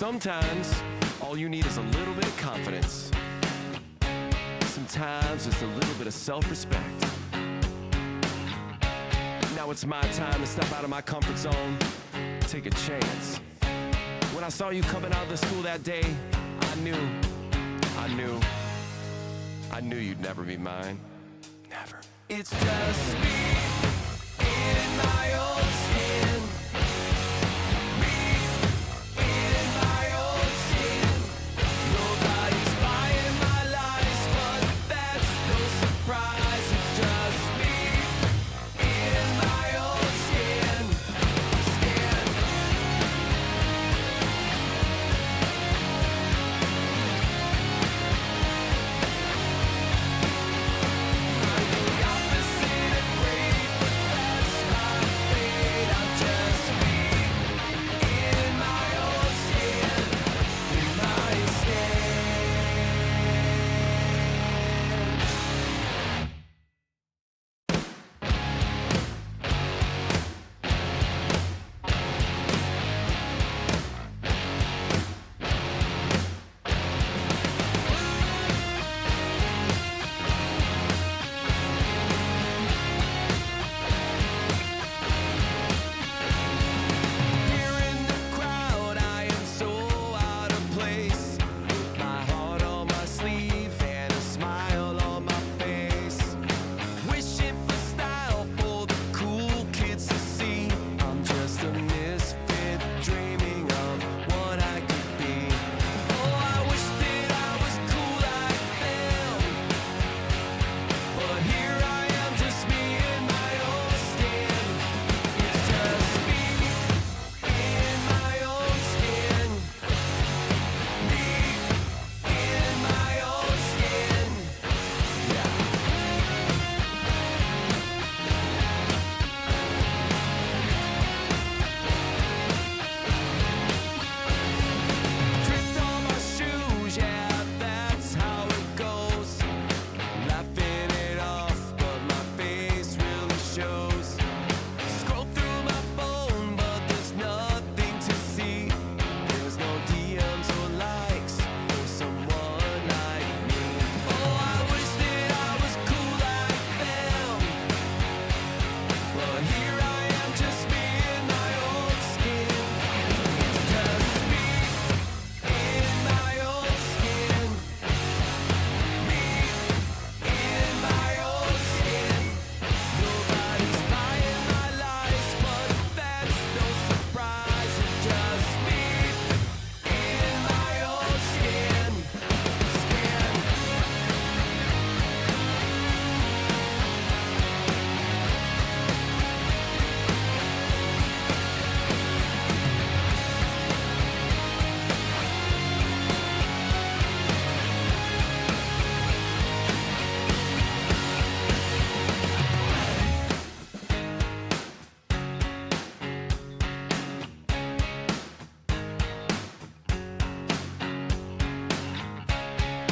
Sometimes, all you need is a little bit of confidence. Sometimes, just a little bit of self-respect. Now it's my time to step out of my comfort zone, take a chance. When I saw you coming out of the school that day, I knew you'd never be mine. Never. It's just me in my own skin. Me in my own skin. Nobody's buying my lies, but that's no surprise. It's just me in my own skin.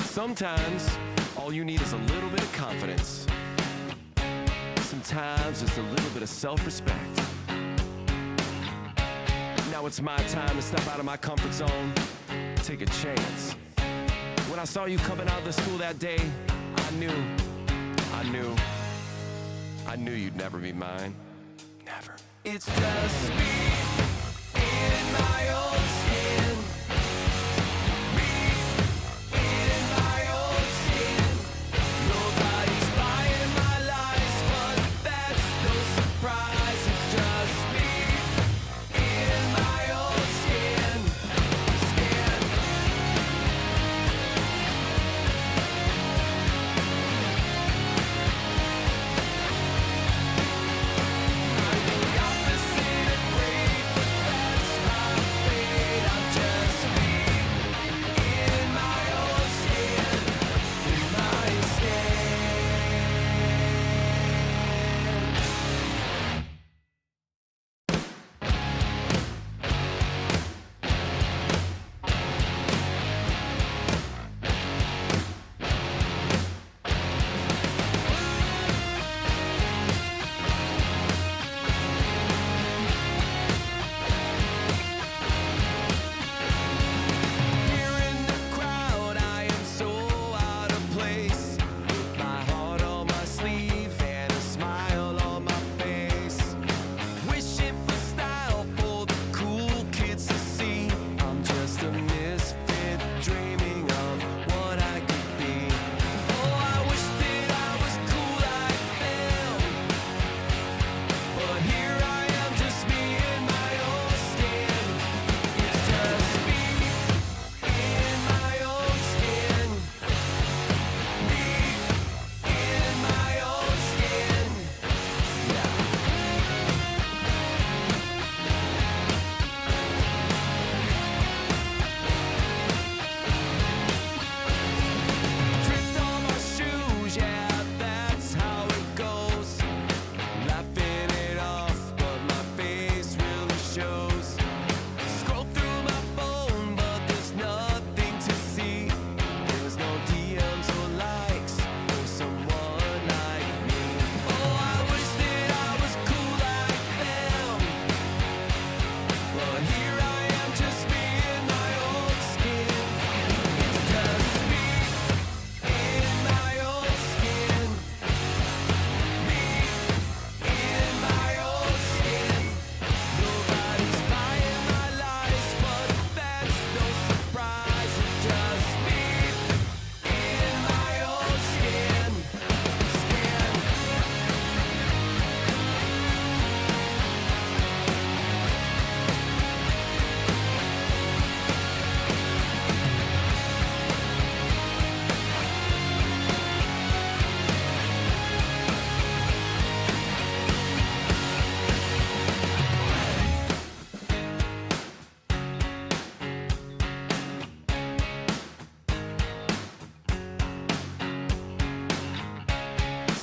Sometimes, all you need is a little bit of confidence. Sometimes, just a little bit of self-respect. Now it's my time to step out of my comfort zone, take a chance. When I saw you coming out of the school that day, I knew you'd never be mine. Never. It's just me in my own skin. Fate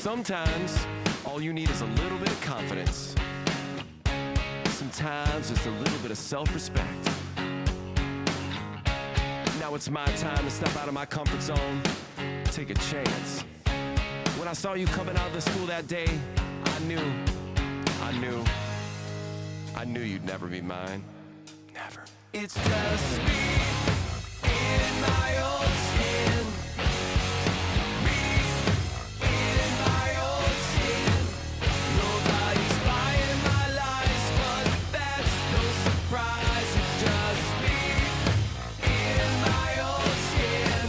Sometimes all you need is a little bit of confidence. Sometimes just a little bit of self-respect. Now it's my time to step out of my comfort zone, take a chance. When I saw you coming out of the school that day, I knew you'd never be mine. Never. It's just me in my old skin. Me in my old skin. Nobody's buying my lies, but that's no surprise. It's just me in my old skin.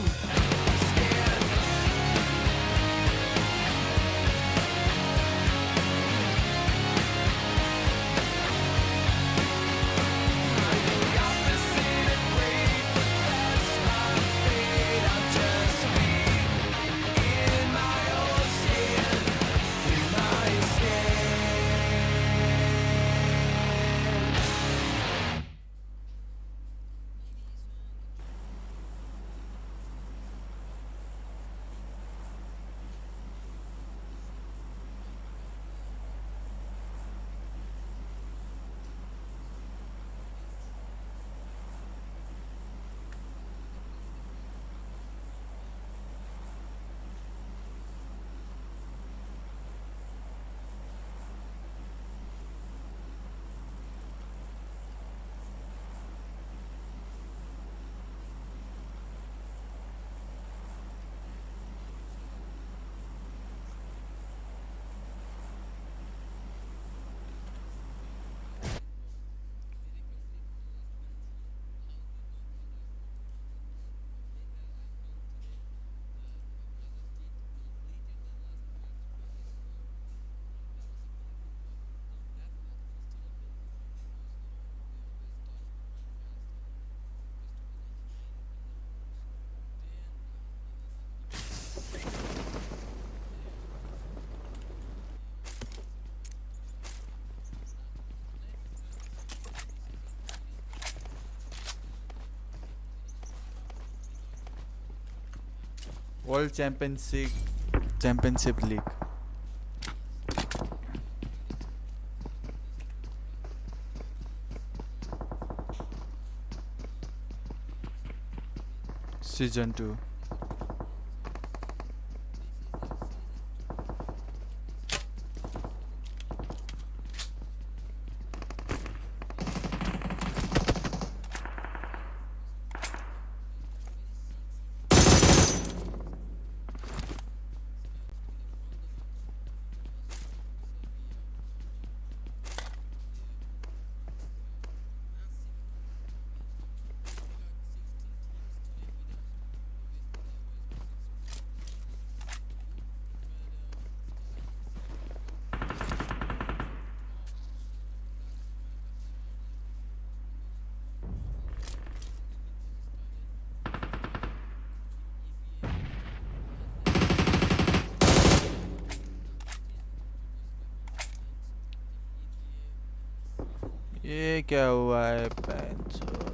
World Championship League. Season 2. ये क्या हुआ है पैंचोद?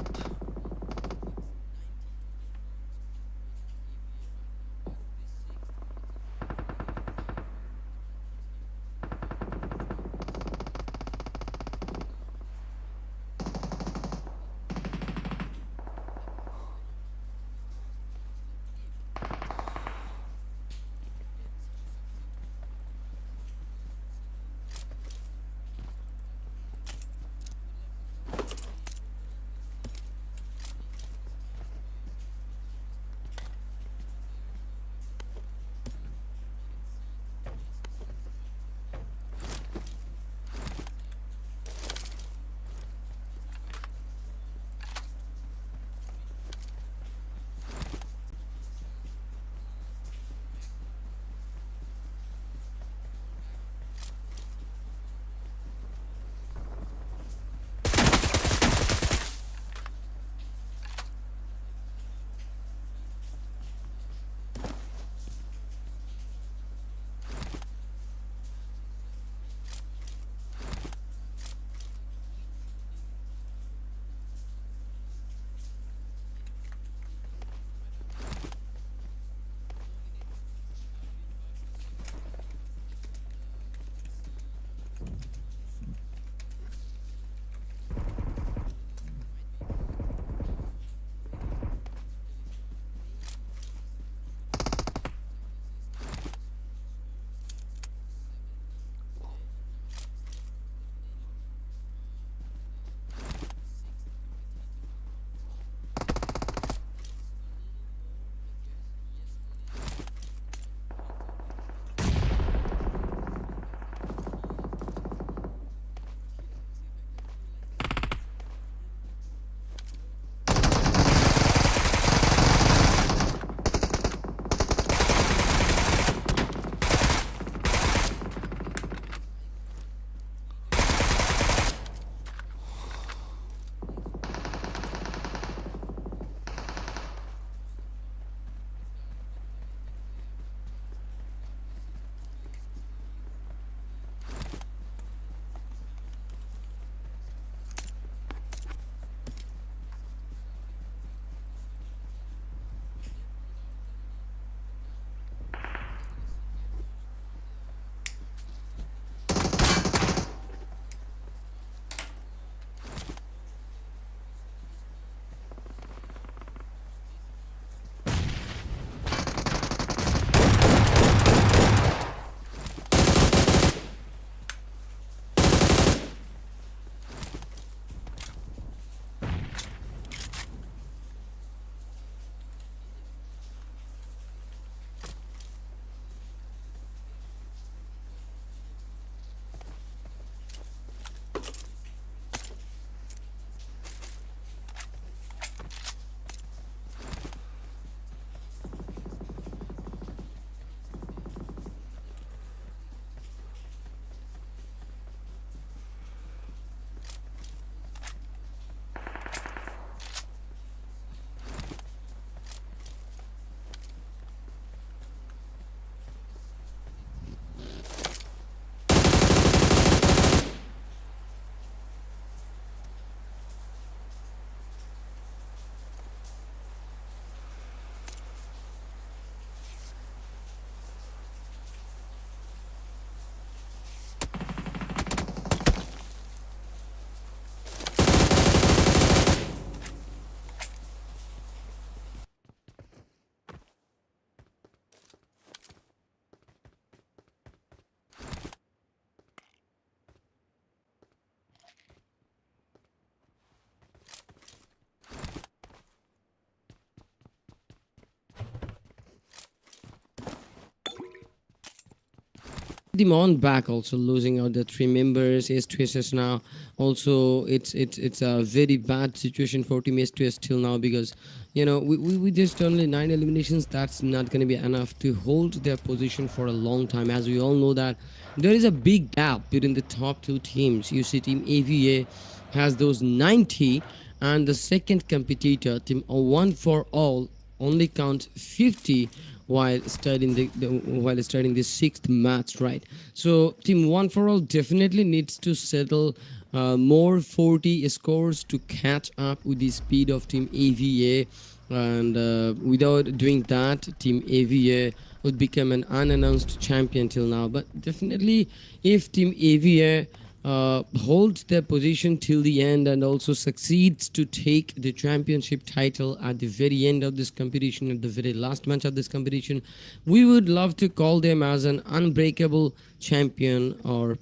Team on back also losing out the three members. S2S now also it's a very bad situation for Team S2S till now, because we just only 9 eliminations. That's not going to be enough to hold their position for a long time, as we all know that there is a big gap between the top two teams. You see Team AVA has those 90, and the second competitor Team One for All only count 50 while starting the sixth match, right? So Team One for All definitely needs to settle more 40 scores to catch up with the speed of Team AVA, and without doing that, Team AVA would become an unannounced champion till now. But definitely, if Team AVA holds their position till the end and also succeeds to take the championship title at the very end of this competition, at the very last match of this competition, we would love to call them as an unbreakable champion, or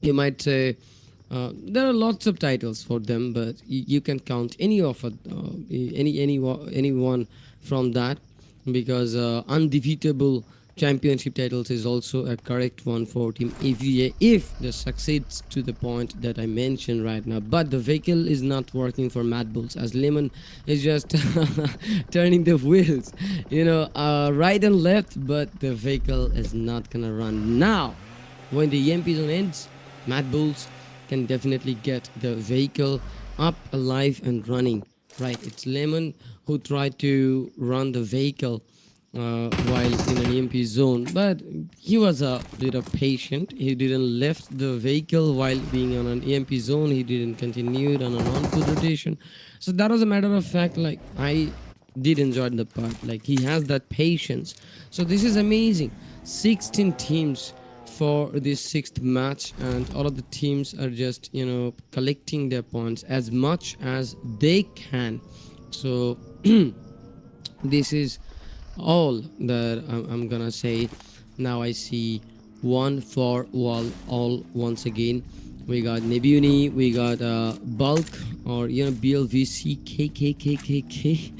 you might say there are lots of titles for them, but you can count any one from that, because undefeatable championship titles is also a correct one for Team AVA if they succeeds to the point that I mentioned right now. But the vehicle is not working for Mad Bulls, as Lemon is just turning the wheels, right and left, but the vehicle is not gonna run. Now, when the EMP zone ends, Mad Bulls can definitely get the vehicle up, alive, and running. Right, it's Lemon who tried to run the vehicle while in an EMP zone, but he was a little patient. He didn't left the vehicle while being on an EMP zone. He didn't continue on an on-foot rotation. So that was a matter of fact. Like, I did enjoy the part. Like, he has that patience. So this is amazing. 16 teams for this sixth match, and all of the teams are just collecting their points as much as they can. So this is all that I'm gonna say. Now I see one for all once again. We got Nebuni, we got Bulk, or BLVC KKKKK.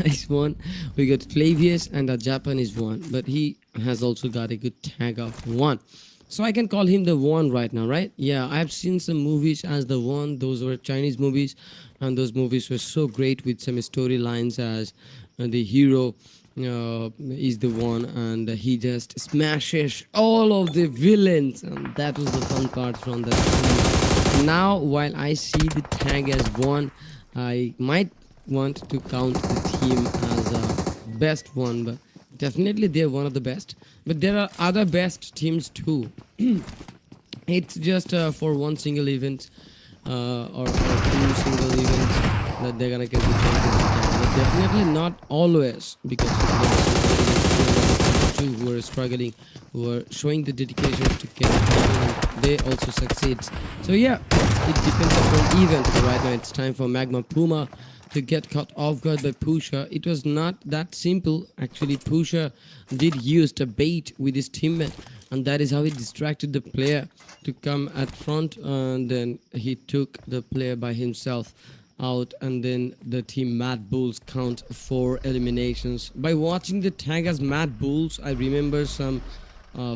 Nice one. We got Flavius and a Japanese one, but he has also got a good tag of one. So I can call him the one right now, right? Yeah, I've seen some movies as the one. Those were Chinese movies, and those movies were so great with some storylines as the hero is the one, and he just smashes all of the villains, and that was the fun part from the film. Now, while I see the tag as one, I might want to count the team as a best one, but definitely they're one of the best. But there are other best teams too. It's just for one single event or two single events that they're gonna get the championship. But definitely not always, because there are some who are struggling, who are showing the dedication to get it, they also succeed. So yeah, it depends upon event. Right now it's time for Magma Puma to get caught off guard by Pusha. It was not that simple. Actually, Pusha did use the bait with his teammate, and that is how he distracted the player to come at front, and then he took the player by himself out, and then the team Mad Bulls count 4 eliminations. By watching the tag as Mad Bulls, I remember some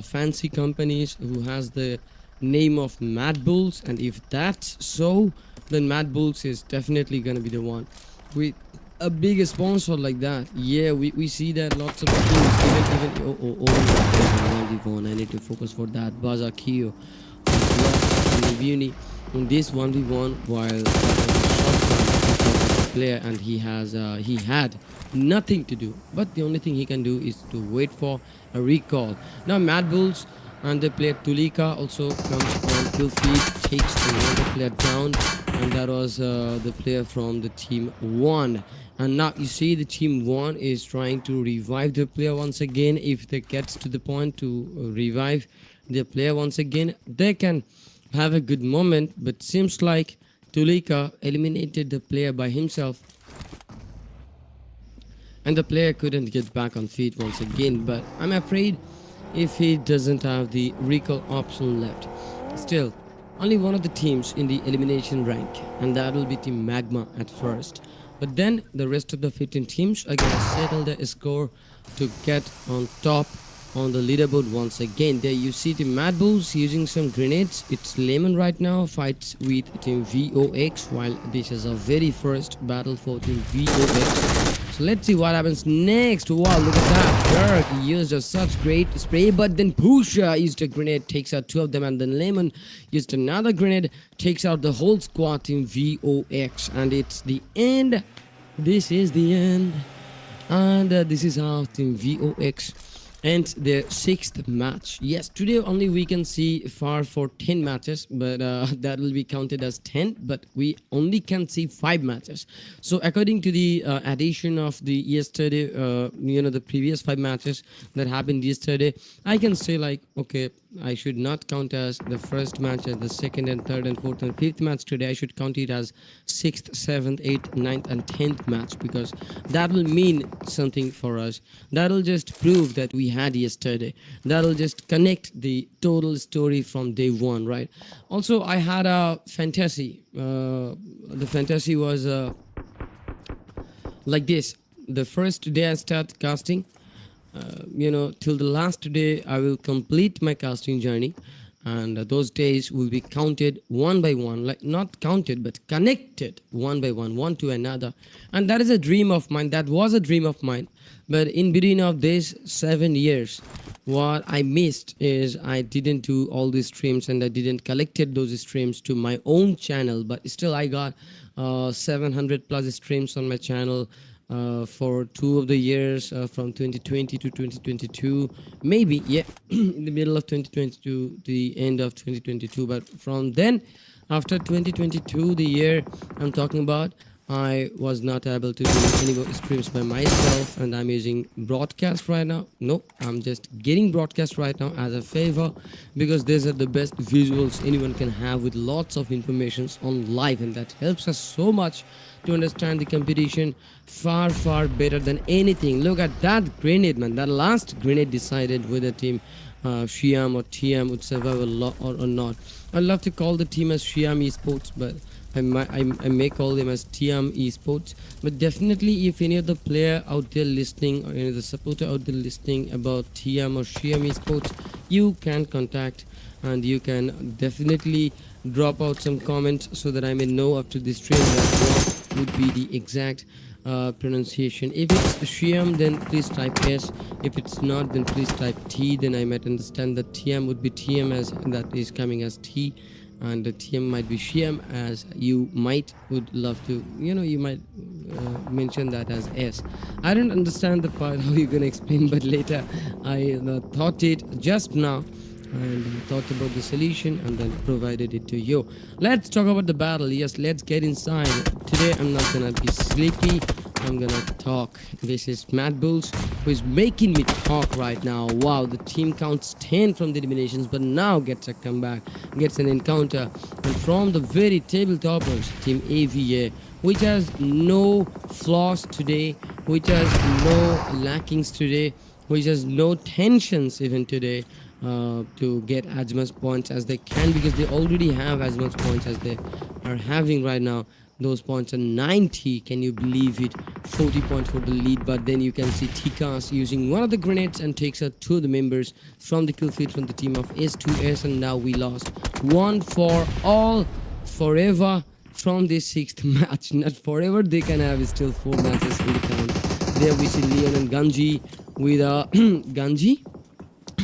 fancy companies who has the name of Mad Bulls, and if that's so, then Mad Bulls is definitely gonna be the one. With a big sponsor like that, yeah, we see that lots of teams, even I need to focus for that. Baza Kyo in this 1v1 while player, and he had nothing to do, but the only thing he can do is to wait for a recall. Now Mad Bulls and the player Tulika also comes on kill feed, takes another player down, and that was the player from the team 1. And now you see the team 1 is trying to revive the player once again. If they gets to the point to revive the player once again, they can have a good moment, but seems like Tulika eliminated the player by himself, and the player couldn't get back on feet once again. But I'm afraid if he doesn't have the recall option left. Still, only one of the teams in the elimination rank, and that will be Team Magma at first. But then the rest of the 15 teams are gonna settle the score to get on top on the leaderboard once again. There you see Team Mad Bulls using some grenades. It's Lemon right now fights with Team VOX, while this is our very first battle for Team VOX. So let's see what happens next. Wow, look at that. Dirk used a such great spray, but then Pusha used a grenade, takes out two of them, and then Lemon used another grenade, takes out the whole squad Team VOX, and it's the end. This is the end. And this is how Team VOX ends their 6th match. Yes, today only we can see far for 10 matches, but that will be counted as 10, but we only can see 5 matches. So according to the addition of the yesterday, the previous 5 matches that happened yesterday, I can say like, okay, I should not count as the first match as the second and third and fourth and fifth match today. I should count it as 6th, 7th, 8th, 9th and 10th match, because that will mean something for us. That will just prove that we had yesterday. That will just connect the total story from day one, right? Also, I had a fantasy. The fantasy was like this. The first day I start casting, till the last day I will complete my casting journey, and those days will be counted one by one, like not counted but connected one by one to another. And that is a dream of mine. That was a dream of mine. But in between of these 7 years, what I missed is I didn't do all these streams, and I didn't collected those streams to my own channel. But still I got 700 plus streams on my channel for 2 of the years, from 2020 to 2022, maybe, yeah, in the middle of 2022 to the end of 2022. But from then, after 2022, the year I'm talking about, I was not able to do any more streams by myself, and I'm using broadcast right now. No, I'm just getting broadcast right now as a favor, because these are the best visuals anyone can have with lots of informations on live, and that helps us so much to understand the competition far better than anything. Look at that grenade, man. That last grenade decided whether team Shiam or TM would survive or not. I'd love to call the team as Shiam Esports, but I may call them as TM Esports. But definitely, if any of the player out there listening, or any of the supporter out there listening about TM or Shiam Esports, you can contact, and you can definitely drop out some comments so that I may know after this stream that what would be the exact pronunciation. If it's Shiam, then please type S. If it's not, then please type T. Then I might understand that TM would be TM, as that is coming as T, and the TM might be Shiam, as you might would love to, you might mention that as S. I don't understand the part how you're gonna explain, but later I thought it just now, and thought about the solution and then provided it to you. Let's talk about the battle. Yes, let's get inside. Today I'm not gonna be sleepy, I'm gonna talk. This is Mad Bulls, who is making me talk right now. Wow, the team counts 10 from the eliminations, but now gets a comeback, gets an encounter, and from the very tabletoppers, Team AVA, which has no flaws today, which has no lackings today, which has no tensions even today, to get as much points as they can, because they already have as much points as they are having right now. Those points are 90, can you believe it? 40 points for the lead. But then you can see Tikas using one of the grenades and takes out 2 of the members from the kill feed from the team of S2S, and now we lost one for all, forever, from this 6th match. Not forever, they can have still 4 matches in the count. There we see Leon and Ganji with Ganji,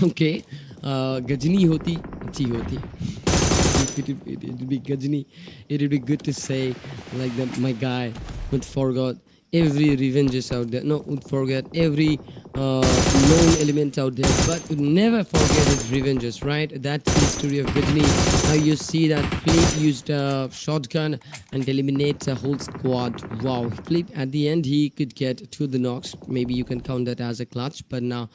okay, Gajni hoti achhi hoti. It would be Gajni. It would be good to say like that. My guy would forget every revenges out there. No, would forget every known element out there, but would never forget his revenges, right? That's the story of Gajni. Now you see that Flip used a shotgun and eliminates a whole squad. Wow, Flip at the end he could get to the knocks. Maybe you can count that as a clutch, but now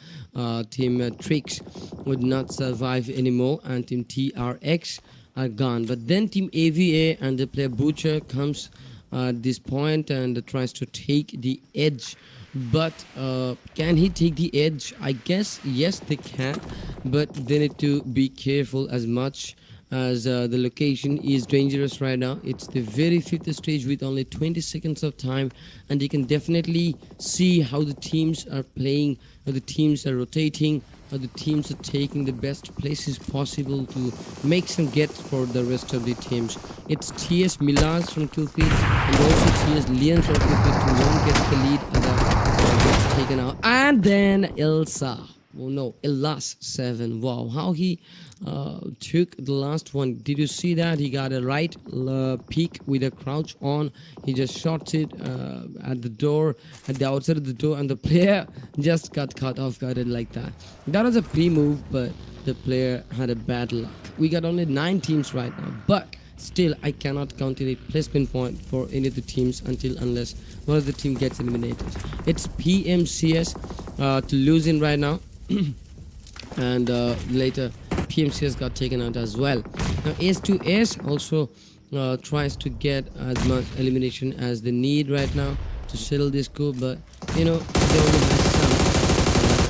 Team Tricks would not survive anymore, and Team TRX are gone. But then Team AVA and the player Butcher comes at this point and tries to take the edge. But can he take the edge? I guess yes, they can, but they need to be careful as much as the location is dangerous right now. It's the very fifth stage with only 20 seconds of time, and you can definitely see how the teams are playing, how the teams are rotating, how the teams are taking the best places possible to make some gets for the rest of the teams. It's TS Milaz from Killfield and also TS Leon from Killfield to one gets the lead, other gets taken out, and then Elsa. Oh no, Elas 7. Wow, how he took the last one. Did you see that? He got a right peek with a crouch on. He just shot it at the door, at the outside of the door, and the player just got caught off guarded like that. That was a pre-move, but the player had a bad luck. We got only 9 teams right now, but still I cannot count any placement point for any of the teams unless one of the team gets eliminated. It's PMCS to lose in right now. And later PMCS got taken out as well. Now S2S also tries to get as much elimination as they need right now to settle this score, but you know they only have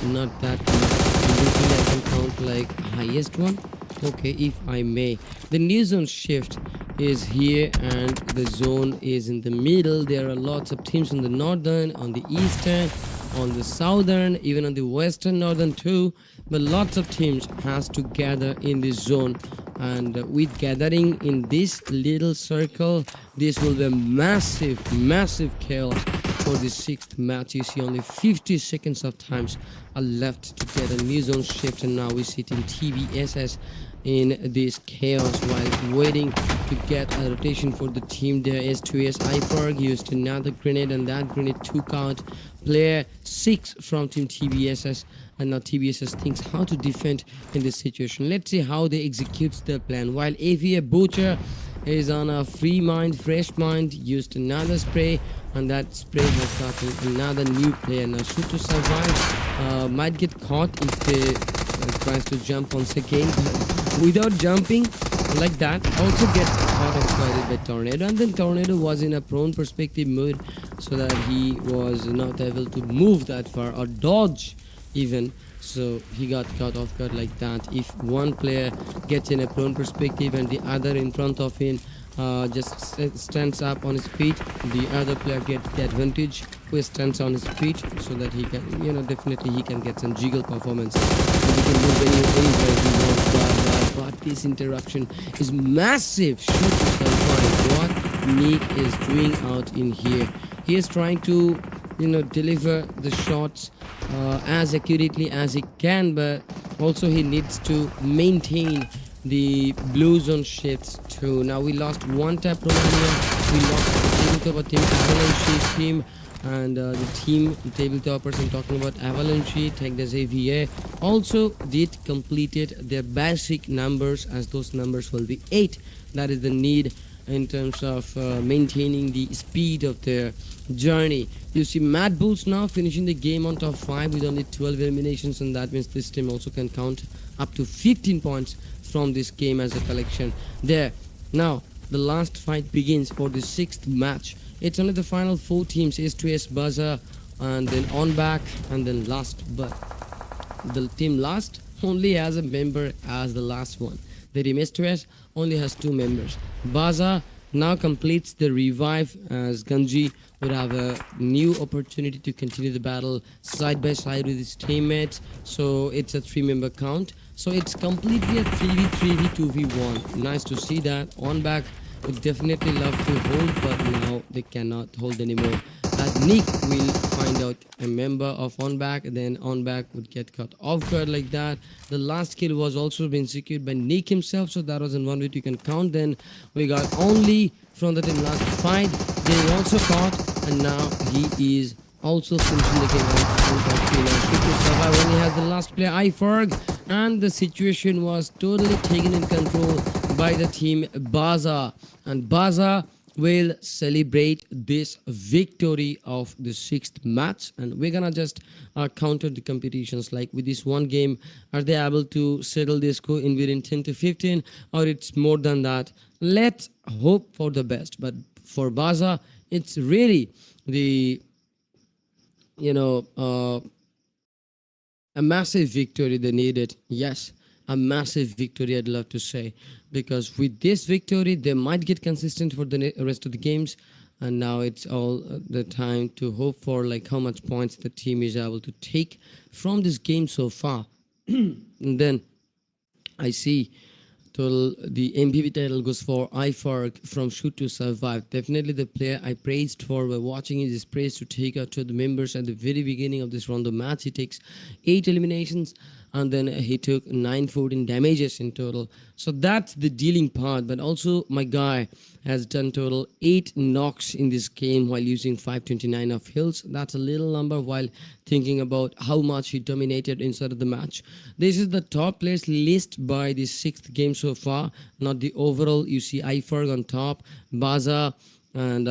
some, not that much. Do you think I can count like highest one? Okay, if I may. The new zone shift is here and the zone is in the middle. There are lots of teams on the northern, on the eastern, on the southern, even on the western northern too, but lots of teams has to gather in this zone, and with gathering in this little circle, this will be a massive chaos for the 6th match. You see only 50 seconds of times are left to get a new zone shift, and now we sit in TBSS in this chaos while waiting to get a rotation for the team there. S2S iFerg used another grenade, and that grenade took out player 6 from team TBSS, and now TBSS thinks how to defend in this situation. Let's see how they execute their plan. While AVA Butcher is on a free mind, fresh mind, used another spray, and that spray has gotten another new player. Now shoot to survive might get caught if they tries to jump once again. Without jumping like that, also gets caught off guard by Tornado, and then Tornado was in a prone perspective mode, so that he was not able to move that far or dodge even, so he got caught off guard like that. If one player gets in a prone perspective and the other in front of him just stands up on his feet, the other player gets the advantage who stands on his feet, so that he can, you know, definitely he can get some jiggle performance and he can move anywhere he wants. But this interaction is massive. Shoot to survive. What Nick is doing out in here, he is trying to, you know, deliver the shots as accurately as he can, but also he needs to maintain the blue zone shifts too. Now we lost one tap Romania, we lost the tabletop team Avalanche team, and the team tabletoppers, I'm talking about Avalanche, Tech the AVA, also did completed their basic numbers, as those numbers will be 8. That is the need in terms of maintaining the speed of their journey. You see Mad Bulls now finishing the game on top 5 with only 12 eliminations, and that means this team also can count up to 15 points from this game as a collection there. Now the last fight begins for the 6th match. It's only the final 4 teams, S2S, Buzzer, and then On Back, and then Last, but the team Last only has a member as the last one. The team S2S only has 2 members. Baza now completes the revive, as Ganji would have a new opportunity to continue the battle side by side with his teammates, so it's a 3-member count, so it's completely a 3v3v 2v1. Nice to see that. On Back would definitely love to hold, but now they cannot hold anymore, as Nick will find out a member of On Back, then On Back would get caught off guard like that. The last kill was also been secured by Nick himself, so that was in one way you can count. Then we got only from the team Last fight, they also caught, and now he is also finishing the game on top 3. Now should to survive when he has the last player iFerg, and the situation was totally taken in control by the team Baza, and Baza will celebrate this victory of the 6th match. And we're gonna just counter the competitions, like with this one game, are they able to settle this score in within 10 to 15, or it's more than that? Let's hope for the best, but for Baza it's really the, you know, a massive victory they needed. Yes, a massive victory, I'd love to say, because with this victory, they might get consistent for the rest of the games. And now it's all the time to hope for like how much points the team is able to take from this game so far. And then I see total the MVP title goes for iFark from Shoot to Survive. Definitely the player I praised for by watching is praised to take out to the members at the very beginning of this round of match. He takes 8 eliminations and then he took 914 damages in total. So that's the dealing part. But also my guy has done total 8 knocks in this game while using 529 of heals. That's a little number while thinking about how much he dominated inside of the match. This is the top players list by the 6th game so far, not the overall. You see iFark on top, Baza and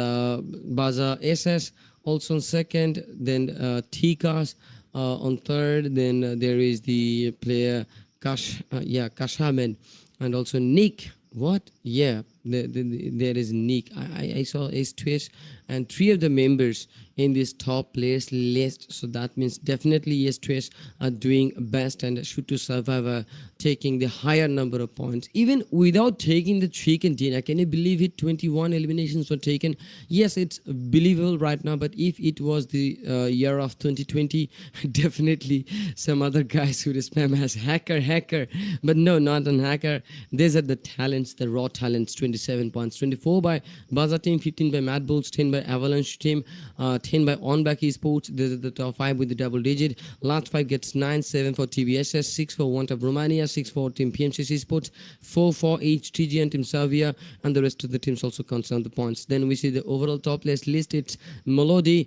Baza SS also on second, then Tikas on third, then there is the player Kashaman, and also Nick. What? Yeah, there is Nick. I saw Ace Twist and 3 of the members in this top players list. So that means definitely Ace Twist are doing best and Shoot to Survive are taking the higher number of points. Even without taking the chicken dinner, can you believe it? 21 eliminations were taken. Yes, it's believable right now, but if it was the year of 2020, definitely some other guys would spam as hacker. But no, not an hacker. These are the talents, the raw talents. 27 points, 24 by Baza team, 15 by Mad Bulls, 10 by Avalanche team, 10 by OnBack Esports. This is the top 5 with the double digit. Last 5 gets 9, 7 for TBSS, 6 for Want of Romania, 6 for Team PMCC Sports, 4 for HTG and Team Servia, and the rest of the teams also counts down the points. Then we see the overall top list. It's Molodoi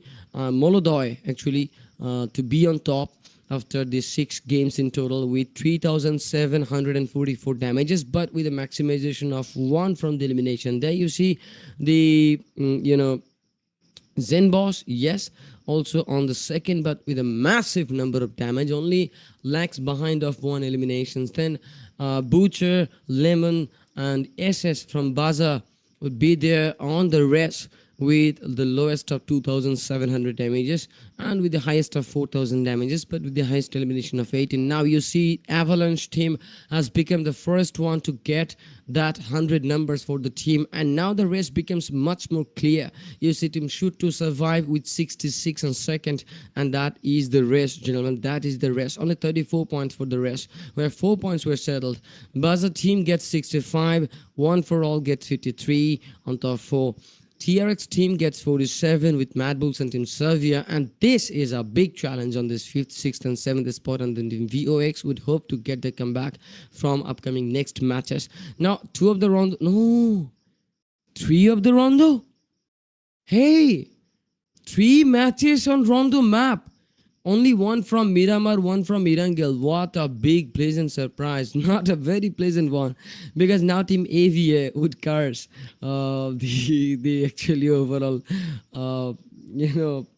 actually to be on top after the 6 games in total with 3,744 damages, but with a maximization of 1 from the elimination. There you see the Zen Boss, yes, also on the second, but with a massive number of damage, only lags behind of 1 eliminations. Then Butcher, Lemon, and SS from Baza would be there on the rest with the lowest of 2,700 damages and with the highest of 4,000 damages, but with the highest elimination of 18. Now you see Avalanche team has become the first one to get that 100 numbers for the team, and now the rest becomes much more clear. You see Team Shoot to Survive with 66 on second, and that is the rest, gentlemen. That is the rest. Only 34 points for the rest, where 4 points were settled. Baza team gets 65, One for All gets 53 on top 4. TRX team gets 47 with Mad Bulls and Team Servia, and this is a big challenge on this 5th, 6th and 7th spot, and then Team VOX would hope to get the comeback from upcoming next matches. Now 3 of the Rondo. Hey, 3 matches on Rondo map. Only 1 from Miramar, 1 from Erangel. What a big pleasant surprise. Not a very pleasant one, because now Team AVA would curse the actually overall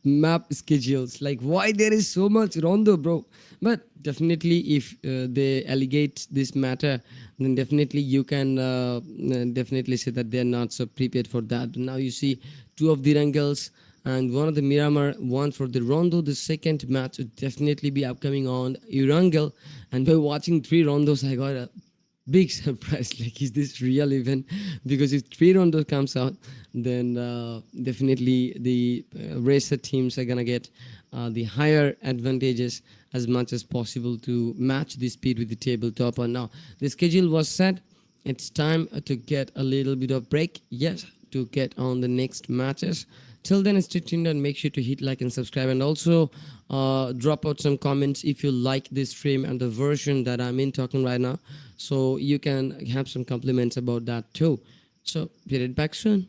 map schedules. Like, why there is so much Rondo, bro? But definitely if they allegate this matter, then definitely you can definitely say that they're not so prepared for that. Now you see 2 of the Erangels and 1 of the Miramar, 1 for the Rondo. The second match would definitely be upcoming on Erangel. And by watching 3 Rondos, I got a big surprise. Like, is this real even? Because if 3 Rondos comes out, then definitely the racer teams are gonna get the higher advantages as much as possible to match the speed with the tabletopper. Now the schedule was set. It's time to get a little bit of break. Yes, to get on the next matches. Till then, stay tuned and make sure to hit like and subscribe, and also drop out some comments if you like this stream and the version that I'm in talking right now, so you can have some compliments about that too. So be right back soon.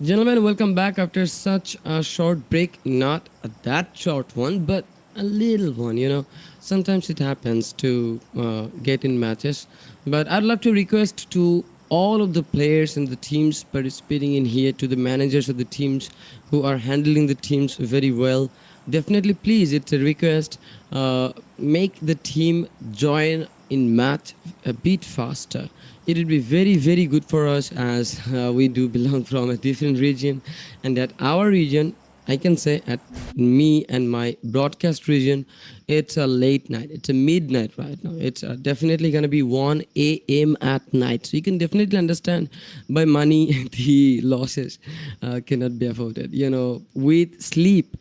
Gentlemen, welcome back after such a short break. Not that short one, but a little one, Sometimes it happens to get in matches. But I'd love to request to all of the players and the teams participating in here, to the managers of the teams who are handling the teams very well. Definitely, please, it's a request. Make the team join in match a bit faster. It would be very, very good for us, as we do belong from a different region, and at our region, I can say at me and my broadcast region, it's a late night. It's a midnight right now. It's definitely going to be 1 a.m. at night. So you can definitely understand by money the losses cannot be afforded. With sleep,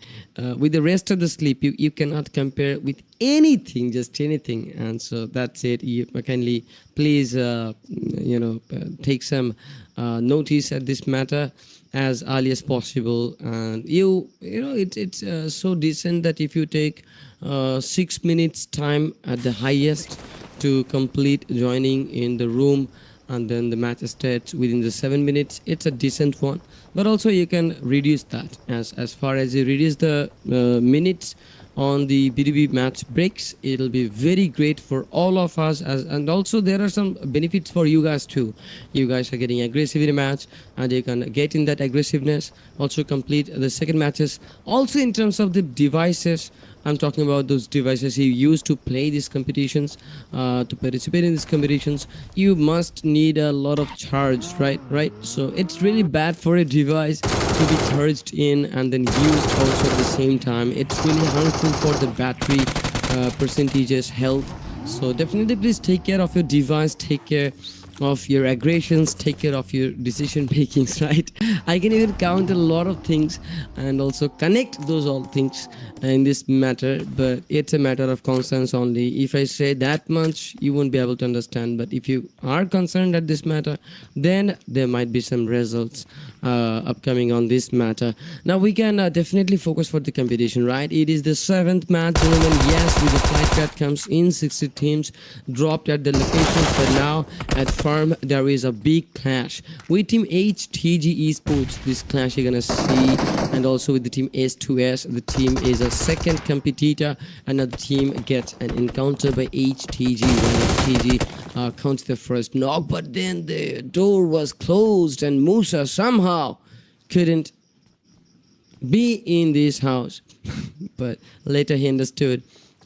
with the rest of the sleep, you cannot compare with anything, just anything. And so that's it. You kindly please, take some notice at this matter as early as possible. And it's so decent that if you take 6 minutes time at the highest to complete joining in the room, and then the match starts within the 7 minutes, it's a decent one. But also you can reduce that, as far as you reduce the minutes on the B2B match breaks, it'll be very great for all of us. And also there are some benefits for you guys too. You guys are getting aggressive in a match, and you can get in that aggressiveness, also complete the second matches. Also in terms of the devices, I'm talking about those devices you use to play these competitions, to participate in these competitions. You must need a lot of charge, right? So it's really bad for a device to be charged in and then used also at the same time. It's really harmful for the battery percentages, health. So definitely please take care of your device, take care of your aggressions, take care of your decision makings, right? I can even count a lot of things and also connect those all things in this matter, but it's a matter of concerns only. If I say that much, you won't be able to understand, but if you are concerned at this matter, then there might be some results upcoming on this matter. Now we can definitely focus for the competition, right? It is the 7th match, gentlemen. Yes, with the flight card comes in 60 teams dropped at the locations, but now at Farm there is a big clash with team HTG Esports. This clash you're gonna see, and also with the team S2S. The team is a second competitor, another team gets an encounter by HTG when HTG counts the first knock, but then the door was closed and Musa somehow couldn't be in this house. But later he understood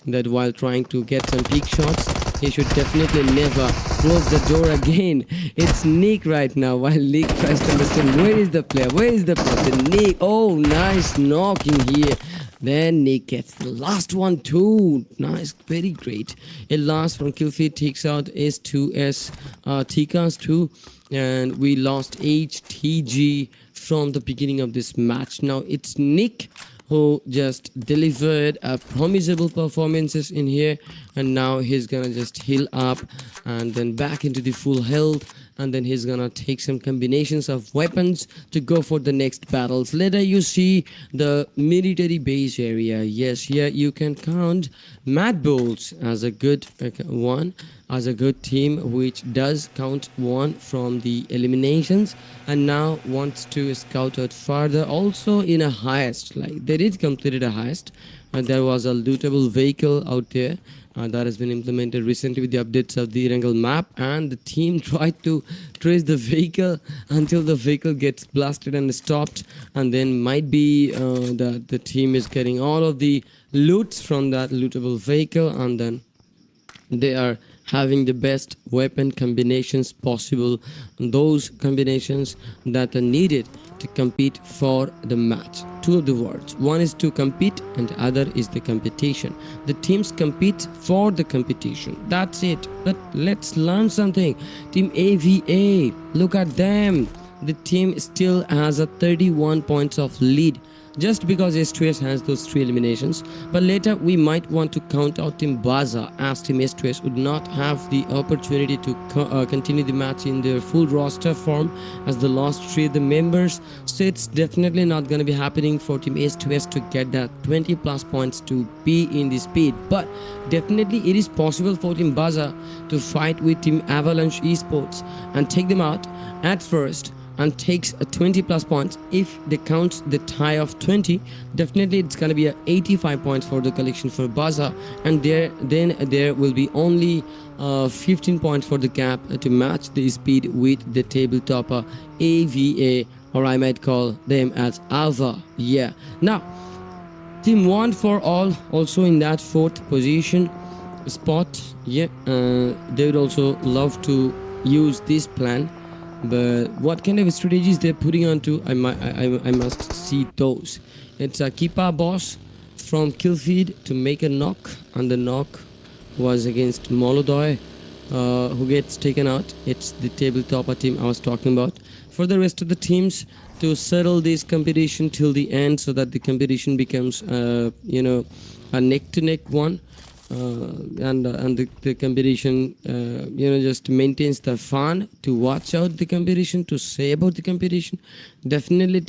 that while trying to get some peak shots, he should definitely never close the door again. It's Nick right now, while Nick tries to understand where is the player, The Nick, oh, nice knocking here. Then Nick gets the last one too. Nice, very great. It last from Killfeed takes out S2S Tikas too. And we lost HTG from the beginning of this match. Now it's Nick who just delivered a promisable performances in here, and now he's gonna just heal up and then back into the full health, and then he's gonna take some combinations of weapons to go for the next battles. Later you see the military base area. Yes, here you can count Mad Bulls as a good one, as a good team which does count one from the eliminations, and now wants to scout out further also in a heist. Like they did completed a heist, and there was a lootable vehicle out there that has been implemented recently with the updates of the Erangel map, and the team tried to trace the vehicle until the vehicle gets blasted and stopped, and then might be the team is getting all of the loots from that lootable vehicle, and then they are having the best weapon combinations possible, those combinations that are needed to compete for the match. Two of the words, one is to compete and the other is the competition. The teams compete for the competition, that's it. But let's learn something. Team AVA, look at them. The team still has a 31 points of lead. just because S2S has those 3 eliminations. But later we might want to count out Team Baza, as Team S2S would not have the opportunity to continue the match in their full roster form as the lost 3 of the members. So it's definitely not going to be happening for Team S2S to get that 20 plus points to be in the speed. But definitely it is possible for Team Baza to fight with Team Avalanche Esports and take them out at first, and takes a 20 plus points. If they count the tie of 20, definitely it's gonna be a 85 points for the collection for Baza, and there will be only 15 points for the gap to match the speed with the table topper AVA, or I might call them as Alva. Yeah. Now, Team One for All also in that 4th position spot. Yeah, they would also love to use this plan. But what kind of strategies they're putting onto, I must see those. It's a Keepa boss from Killfeed to make a knock, and the knock was against Molodoy, who gets taken out. It's the tabletopper team I was talking about. For the rest of the teams to settle this competition till the end, so that the competition becomes, a neck-to-neck one. And the competition just maintains the fun to watch out the competition, to say about the competition. Definitely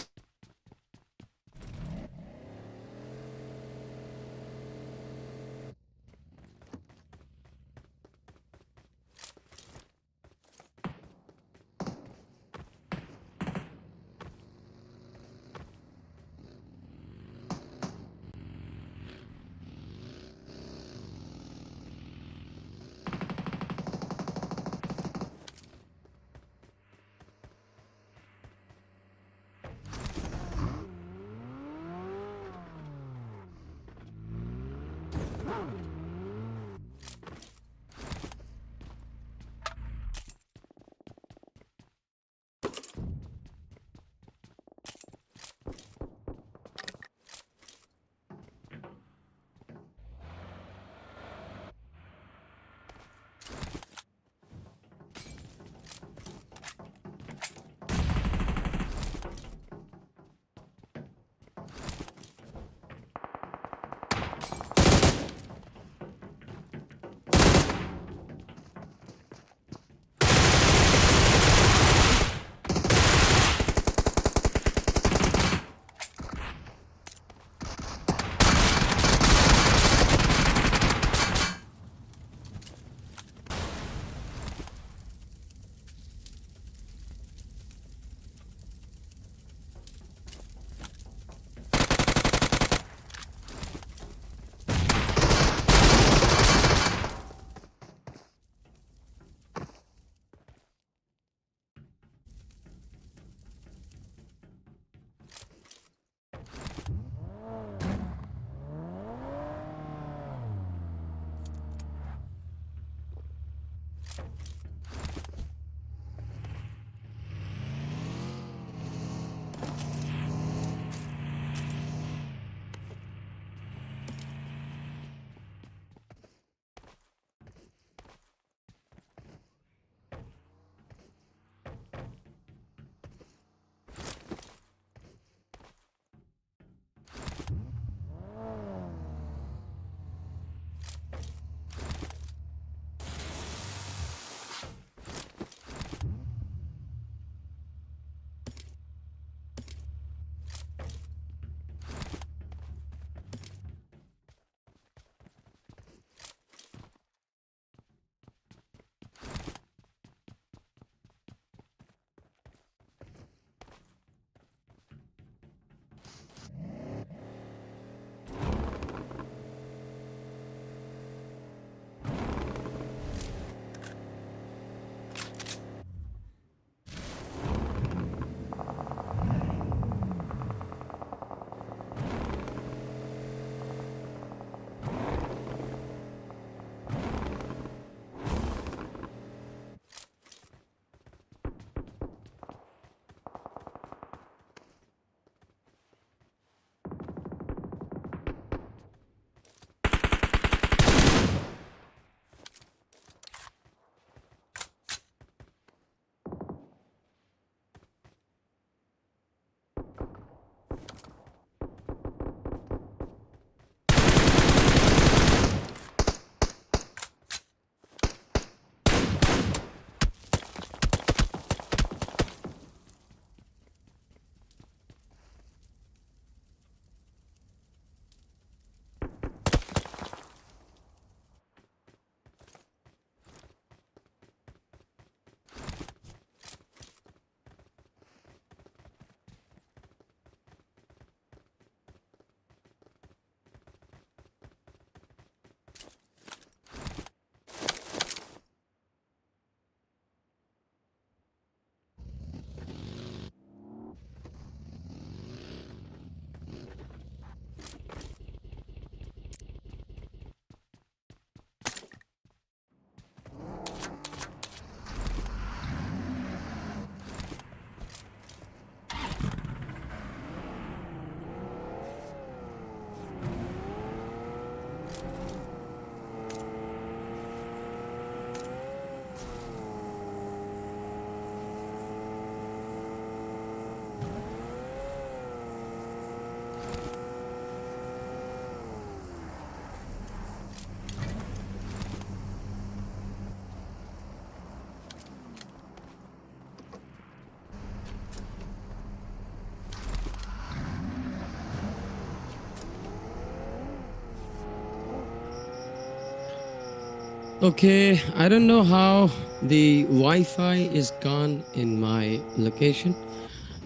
Okay, I don't know how the Wi-Fi is gone in my location,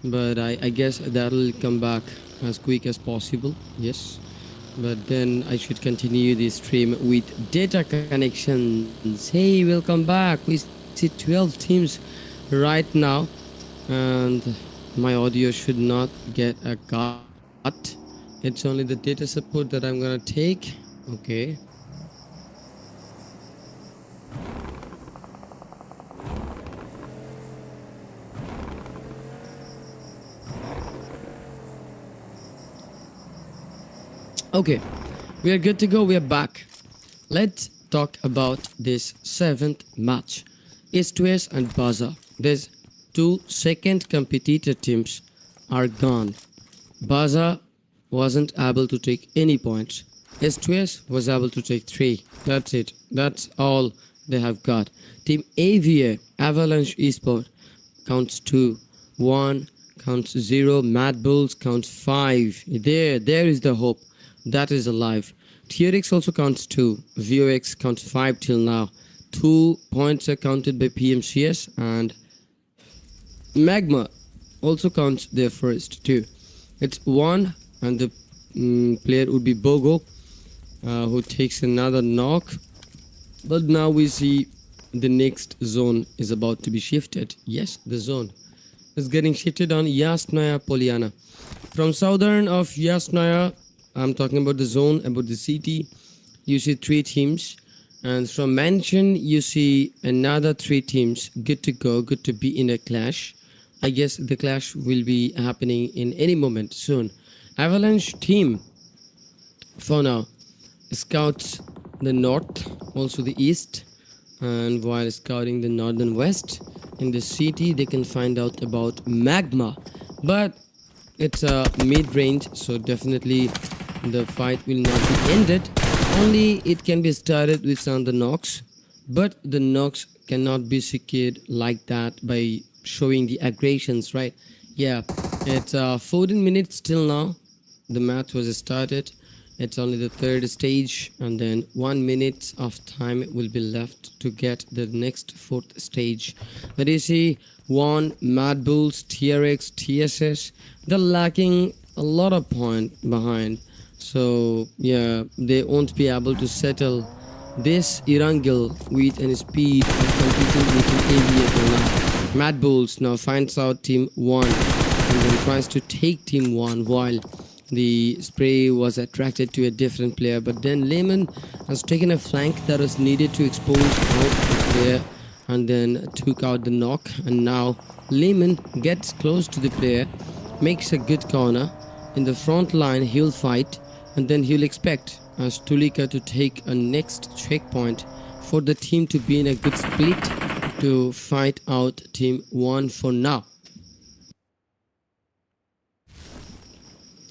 but I guess that'll come back as quick as possible. Yes, but then I should continue the stream with data connections. Hey, welcome back. We see 12 teams right now, and my audio should not get a cut. It's only the data support that I'm gonna take. Okay. Okay, we are good to go. We are back. Let's talk about this seventh match. S2S and Baza. These two second competitor teams are gone. Baza wasn't able to take any points. S2S was able to take 3. That's it. That's all they have got. Team AVA, Avalanche Esport, counts 2. 1 counts 0. Mad Bulls counts 5. There is the hope. That is alive. TRX also counts 2. VOX counts 5 till now. 2 points are counted by PMCS, and Magma also counts their first 2. It's 1, and the player would be Bogo, who takes another knock. But now we see the next zone is about to be shifted. Yes, the zone is getting shifted on Yasnaya Poliana. From southern of Yasnaya, I'm talking about the zone, about the city, you see 3 teams. And from Mansion, you see another 3 teams. Good to go, good to be in a clash. I guess the clash will be happening in any moment soon. Avalanche team, for now, scouts the north, also the east. And while scouting the northern west, in the city, they can find out about Magma. But it's a mid-range, so definitely the fight will not be ended. Only it can be started with some of the knocks, but the knocks cannot be secured like that by showing the aggressions, right? Yeah, it's 14 minutes till now. The match was started. It's only the 3rd stage, and then 1 minute of time will be left to get the next 4th stage. But you see, 1 Mad Bulls, TRX, TSS, they're lacking a lot of point behind. So yeah, they won't be able to settle this Erangel with any speed of competing with an aviator now. Mad Bulls now finds out Team 1 and then tries to take Team 1 while the spray was attracted to a different player. But then Lehman has taken a flank that was needed to expose out the player and then took out the knock. And now Lehman gets close to the player, makes a good corner. In the front line, he'll fight, and then he'll expect Stulika to take a next checkpoint for the team to be in a good split to fight out Team 1 for now.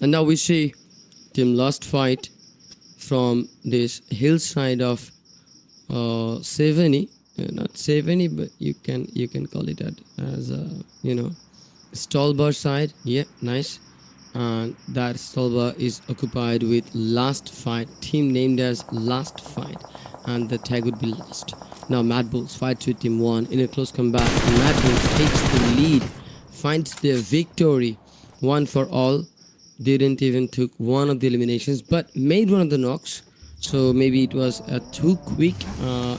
And now we see Team Lost fight from this hillside of Seveni, not Seveni, but you can call it that as a, Stolbar side. Yeah, nice. And that Stolba is occupied with Last Fight, team named as Last Fight, and the tag would be Last. Now Mad Bulls fights with Team 1 in a close combat. Mad Bulls takes the lead, finds their victory, 1 for all. Didn't even took one of the eliminations, but made one of the knocks. So maybe it was a too quick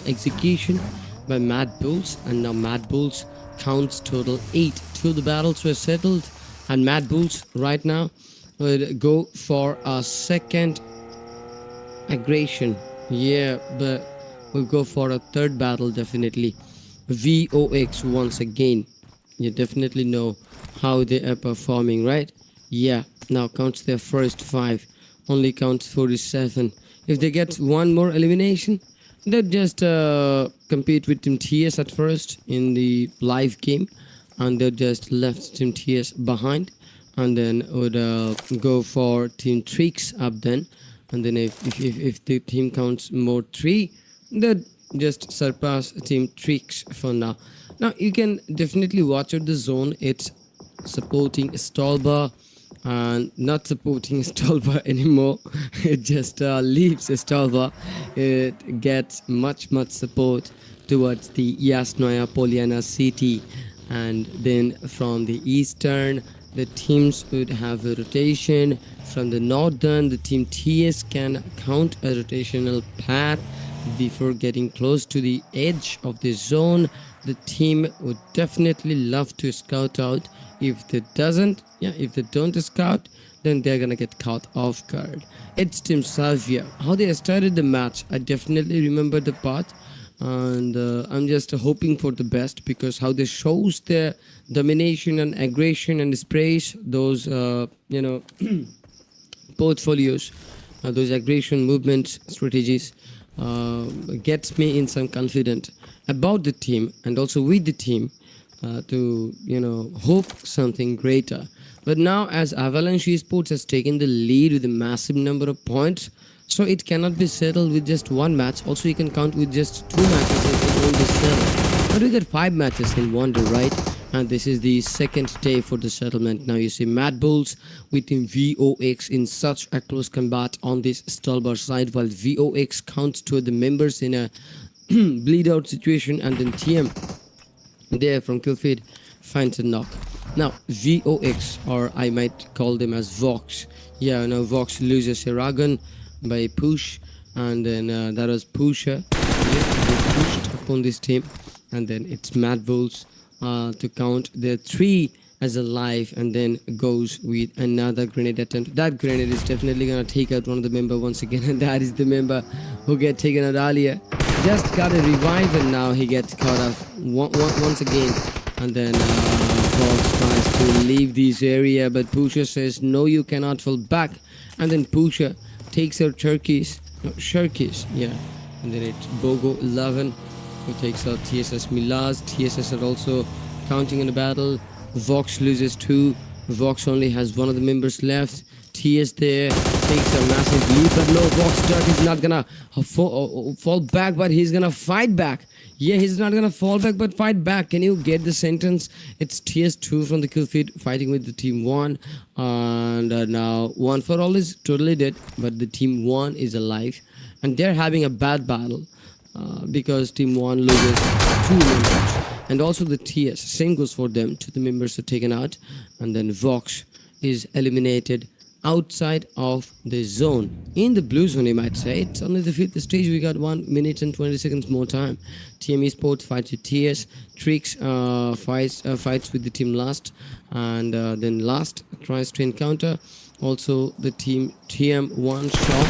execution by Mad Bulls, and now Mad Bulls counts total 8. 2 of the battles were settled, and Mad Bulls right now would go for a second aggression. Yeah, but we'll go for a 3rd battle definitely. VOX once again. You definitely know how they are performing, right? Yeah, now counts their first 5. Only counts 47. If they get one more elimination, they'll just compete with Team TS at first in the live game, and they just left Team TS behind, and then would go for Team Tricks up then, and then if the team counts more 3, they'd just surpass Team Tricks for now. Now you can definitely watch out the zone. It's supporting Stolba and not supporting Stolba anymore. It just leaves Stolba. It gets much support towards the Yasnoya Poliana city, and then from the eastern the teams would have a rotation. From the northern, the team TS can count a rotational path before getting close to the edge of the zone. The team would definitely love to scout out. If they don't scout, then they're gonna get caught off guard. It's Team Savia. How they started the match, I definitely remember the part, and I'm just hoping for the best, because how they shows their domination and aggression and sprays those portfolios, those aggression movements strategies, gets me in some confident about the team and also with the team, to hope something greater. But now, as Avalanche Esports has taken the lead with a massive number of points, so it cannot be settled with just one match. Also, you can count with just two matches and it won't be settled. But we got 5 matches in one day, right? And this is the second day for the settlement. Now you see Mad Bulls with Team VOX in such a close combat on this Stolbar side, while VOX counts to the members in a bleed out situation, and then TM there from Killfeed finds a knock. Now VOX, or I might call them as Vox. Yeah, now Vox loses Aragon by push, and then that was Pusher. Yeah, they pushed upon this team, and then it's Mad Bulls to count their 3 as alive, and then goes with another grenade attempt. That grenade is definitely gonna take out one of the member once again, and that is the member who get taken out earlier. Just got a revive, and now he gets caught off once again, and then Fox tries to leave this area, but Pusher says no, you cannot fall back, and then Pusher takes out Shirkies, yeah, and then it's Bogo 11 who takes out TSS Milaz. TSS are also counting in the battle. Vox loses 2. Vox only has one of the members left. TS there takes a massive leap, but no, Vox Duck is not gonna fall back, but he's gonna fight back. Yeah, he's not gonna fall back, but fight back. Can you get the sentence? It's TS2 from the kill feed fighting with the team 1, and now 1 for all is totally dead, but the team 1 is alive, and they're having a bad battle. Because team 1 loses 2 members, and also the TS, same goes for them. 2 the members are taken out, and then Vox is eliminated outside of the zone, in the blue zone you might say. It's only the 5th stage. We got 1 minute and 20 seconds more time. TM Esports fights with TS. Trix fights with the team last, and then last tries to encounter. Also the team TM 1 shot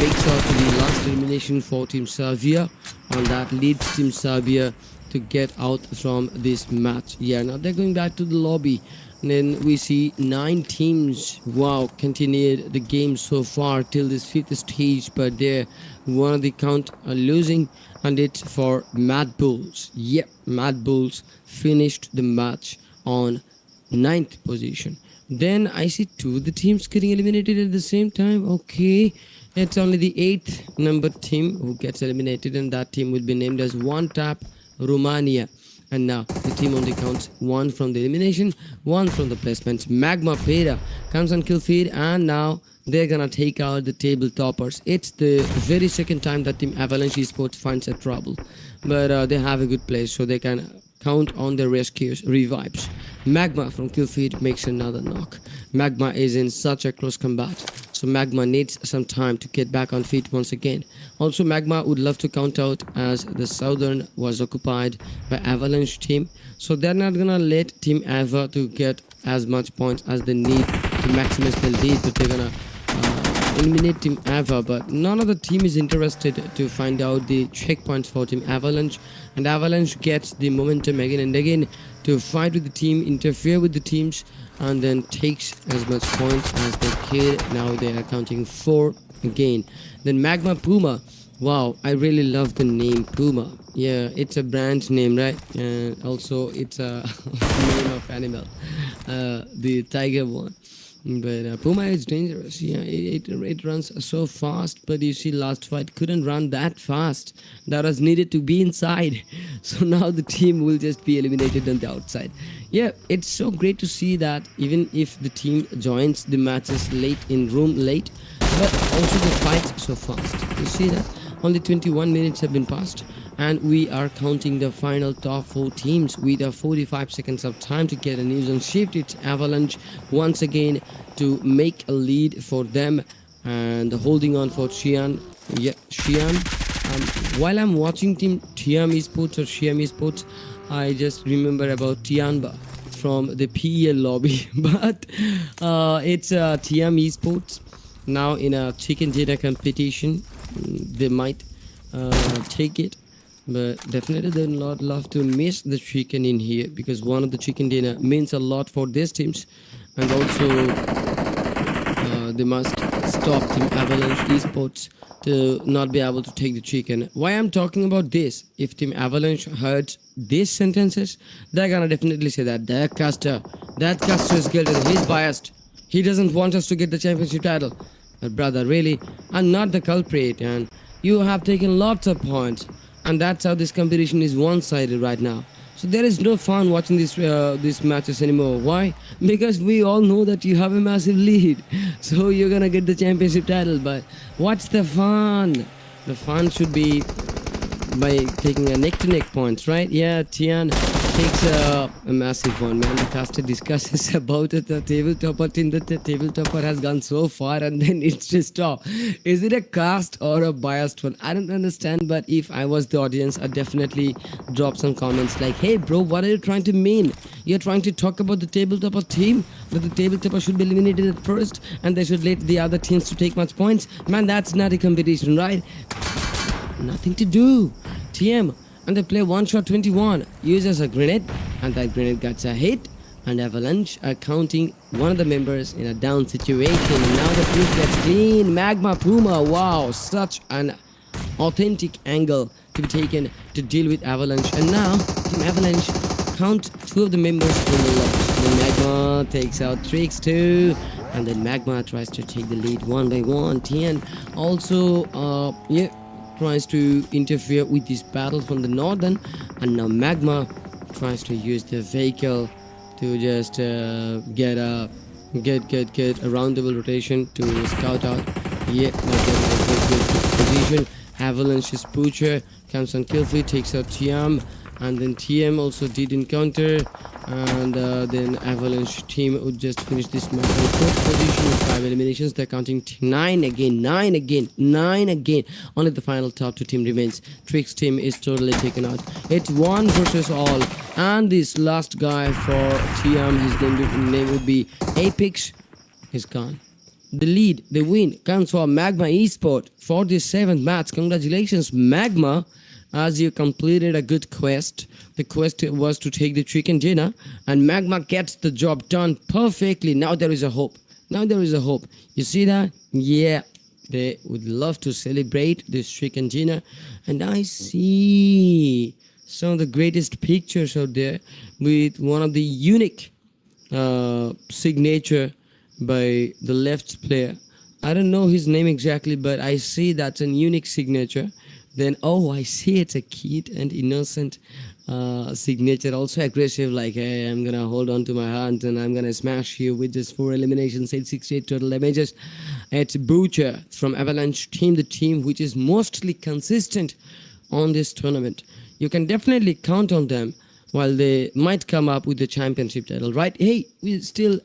makes out to the last elimination for Team Savia, and that leads Team Savia to get out from this match. Yeah, now they're going back to the lobby, and then we see 9 teams, wow, continued the game so far till this 5th stage, but they're one of the count are losing, and it's for Mad Bulls. Yep, Mad Bulls finished the match on 9th position. Then I see 2 of the teams getting eliminated at the same time. Okay, it's only the 8th number team who gets eliminated, and that team will be named as One Tap Romania. And now the team only counts 1 from the elimination, 1 from the placements. Magma Pera comes on kill feed, and now they're gonna take out the table toppers. It's the very second time that Team Avalanche Esports finds a trouble, but they have a good place, so they can count on their rescues, revives. Magma from kill feed makes another knock. Magma is in such a close combat, so Magma needs some time to get back on feet once again. Also, Magma would love to count out, as the southern was occupied by Avalanche team, so they're not gonna let Team Ava to get as much points as they need to maximize the lead, but they're gonna eliminate Team Ava. But none of the team is interested to find out the checkpoints for Team Avalanche, and Avalanche gets the momentum again and again to fight with the team, interfere with the teams, and then takes as much points as they can. Now they are counting 4 again. Then Magma Puma, wow, I really love the name Puma. Yeah, it's a brand name, right? And also it's a name of animal, the tiger one. But Puma is dangerous. Yeah, it runs so fast. But you see, last fight couldn't run that fast. That was needed to be inside. So now the team will just be eliminated on the outside. Yeah, it's so great to see that even if the team joins the matches late in room late, but also the fights so fast. You see that only 21 minutes have been passed, and we are counting the final top 4 teams with a 45 seconds of time to get a news and shift. It's Avalanche once again to make a lead for them and holding on for Xi'an. Yeah, Xi'an. While I'm watching Team Tiam Esports or Xi'an Esports, I just remember about Tianba from the PEL lobby. But it's Tiam Esports now in a chicken dinner competition. They might take it, but definitely they would not love to miss the chicken in here, because one of the chicken dinner means a lot for these teams. And also they must stop Team Avalanche Esports to not be able to take the chicken. Why I'm talking about this, if Team Avalanche heard these sentences, they're gonna definitely say that caster is guilty, he's biased, he doesn't want us to get the championship title. But brother, really, I'm not the culprit, and you have taken lots of points, and that's how this competition is one-sided right now. So there is no fun watching these matches anymore. Why? Because we all know that you have a massive lead, so you're gonna get the championship title. But what's the fun? The fun should be by taking a neck-to-neck points, right? Yeah, Tian takes a massive one, man. The caster discusses about it, the tabletopper team, that the tabletopper has gone so far and then it's just stop. Is it a cast or a biased one? I don't understand, but if I was the audience, I'd definitely drop some comments like, hey bro, what are you trying to mean? You're trying to talk about the tabletopper team, that the tabletopper should be eliminated at first and they should let the other teams to take much points? Man, that's not a competition, right? Nothing to do. TM, and they play one shot 21, uses a grenade, and that grenade gets a hit, and Avalanche are counting one of the members in a down situation. And now the push gets clean. Magma Puma, wow, such an authentic angle to be taken to deal with Avalanche. And now Team Avalanche count 2 of the members in the loss. Then Magma takes out Trix too, and then Magma tries to take the lead one by one. Tian also tries to interfere with this battle from the northern, and now Magma tries to use the vehicle to just get a roundable rotation to scout out. Yeah, now getting a good position. Avalanche's Butcher comes on kill feed, takes out Tiam, and then TM also did encounter, and then Avalanche team would just finish this match in 4th position with 5 eliminations. They're counting 9 again. Only the final top 2 team remains. Trix team is totally taken out. It's 1 versus all, and this last guy for TM, his name would be Apex, is gone. The lead, the win comes for Magma Esport for this 7th match. Congratulations, Magma, as you completed a good quest. The quest was to take the chicken dinner, and Magma gets the job done perfectly. Now there is a hope. You see that? Yeah, they would love to celebrate this chicken dinner. And I see some of the greatest pictures out there with one of the unique signature by the left player. I don't know his name exactly, but I see that's a unique signature. Then I see it's a cute and innocent signature, also aggressive, like, hey, I'm gonna hold on to my hand and I'm gonna smash you with just 4 eliminations, 868 total damages. It's Butcher from Avalanche team, the team which is mostly consistent on this tournament. You can definitely count on them while they might come up with the championship title, right? Hey, we still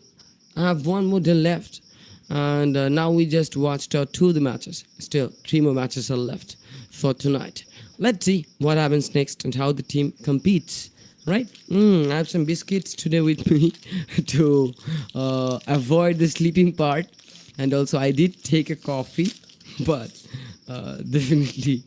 have 1 more day left, and now we just watched out 2 of the matches. Still 3 more matches are left for tonight. Let's see what happens next and how the team competes, right? I have some biscuits today with me to avoid the sleeping part, and also I did take a coffee, but definitely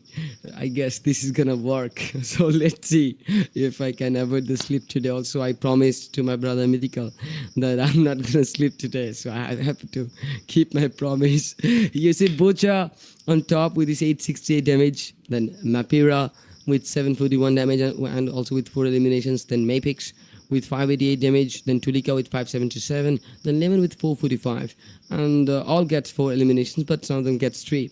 I guess this is gonna work. So let's see if I can avoid the sleep today. Also, I promised to my brother Mythical that I'm not gonna sleep today, so I have to keep my promise. You see Butcher on top with his 868 damage, then Mapira with 741 damage and also with 4 eliminations, then Mapix with 588 damage, then Tulika with 577, then Lemon with 445, and all gets 4 eliminations, but some of them gets 3.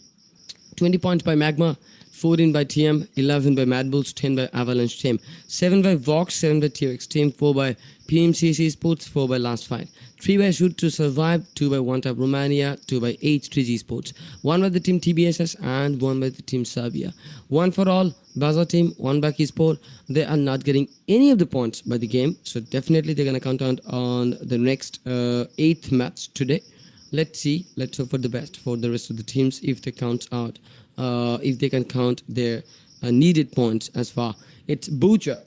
20 points by Magma, 14 by TM, 11 by Mad Bulls, 10 by Avalanche Team, 7 by Vox, 7 by TRX Team, 4 by PMCC Sports, 4 by Last Fight, 3 by Shoot to Survive, 2 by One Tap Romania, 2 by H3G Sports, 1 by the team TBSS, and 1 by the team Serbia. 1 for all, Baza team, 1 by Keysport. They are not getting any of the points by the game, so definitely they're going to count on the next 8th match today. Let's see. Let's hope for the best for the rest of the teams if they count out, if they can count their needed points as far. It's Butcher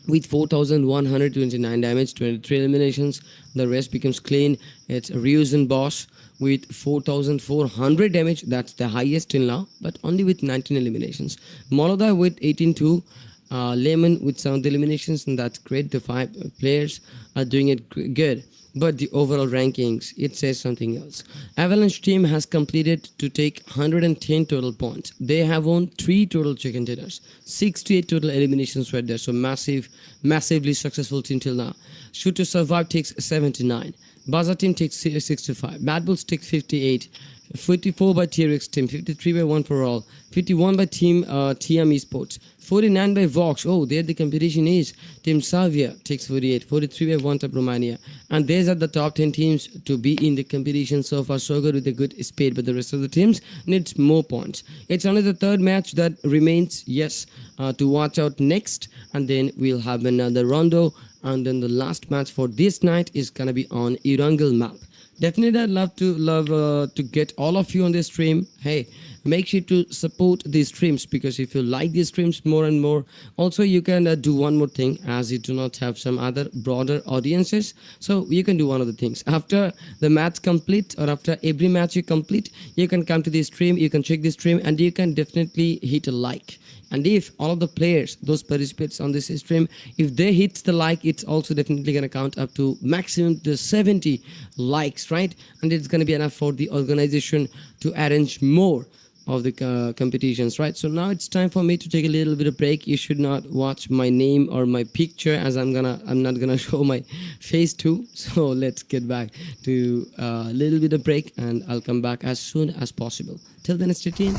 with 4,129 damage, 23 eliminations. The rest becomes clean. It's Ryuzen Boss with 4,400 damage. That's the highest till now, but only with 19 eliminations. Moloda with 18-2. Lemon with some of the eliminations, and that's great. The 5 players are doing it good. But the overall rankings, it says something else. Avalanche team has completed to take 110 total points. They have won 3 total chicken dinners. 68 total eliminations right there. So massively successful team till now. Shoot to Survive takes 79. Baza team takes 65. Mad Bulls takes 58. 54 by TRX team, 53 by One for All, 51 by team TM Esports, 49 by Vox. Oh, there the competition is. Team Savia takes 48, 43 by One Tap Romania, and these are the top 10 teams to be in the competition so far. So good with a good speed, but the rest of the teams needs more points. It's only the 3rd match that remains. Yes, to watch out next, and then we'll have another rondo, and then the last match for this night is gonna be on Erangel map. Definitely, I'd love to get all of you on this stream. Hey, make sure to support these streams, because if you like these streams more and more, also you can do one more thing, as you do not have some other broader audiences. So you can do one of the things. After the match complete, or after every match you complete, you can come to this stream, you can check this stream, and you can definitely hit a like. And if all of the players, those participants on this stream, if they hit the like, it's also definitely going to count up to maximum to 70 likes, right? And it's going to be enough for the organization to arrange more of the competitions, right? So now it's time for me to take a little bit of break. You should not watch my name or my picture, as I'm not gonna show my face too. So let's get back to a little bit of break, and I'll come back as soon as possible. Till then, stay tuned.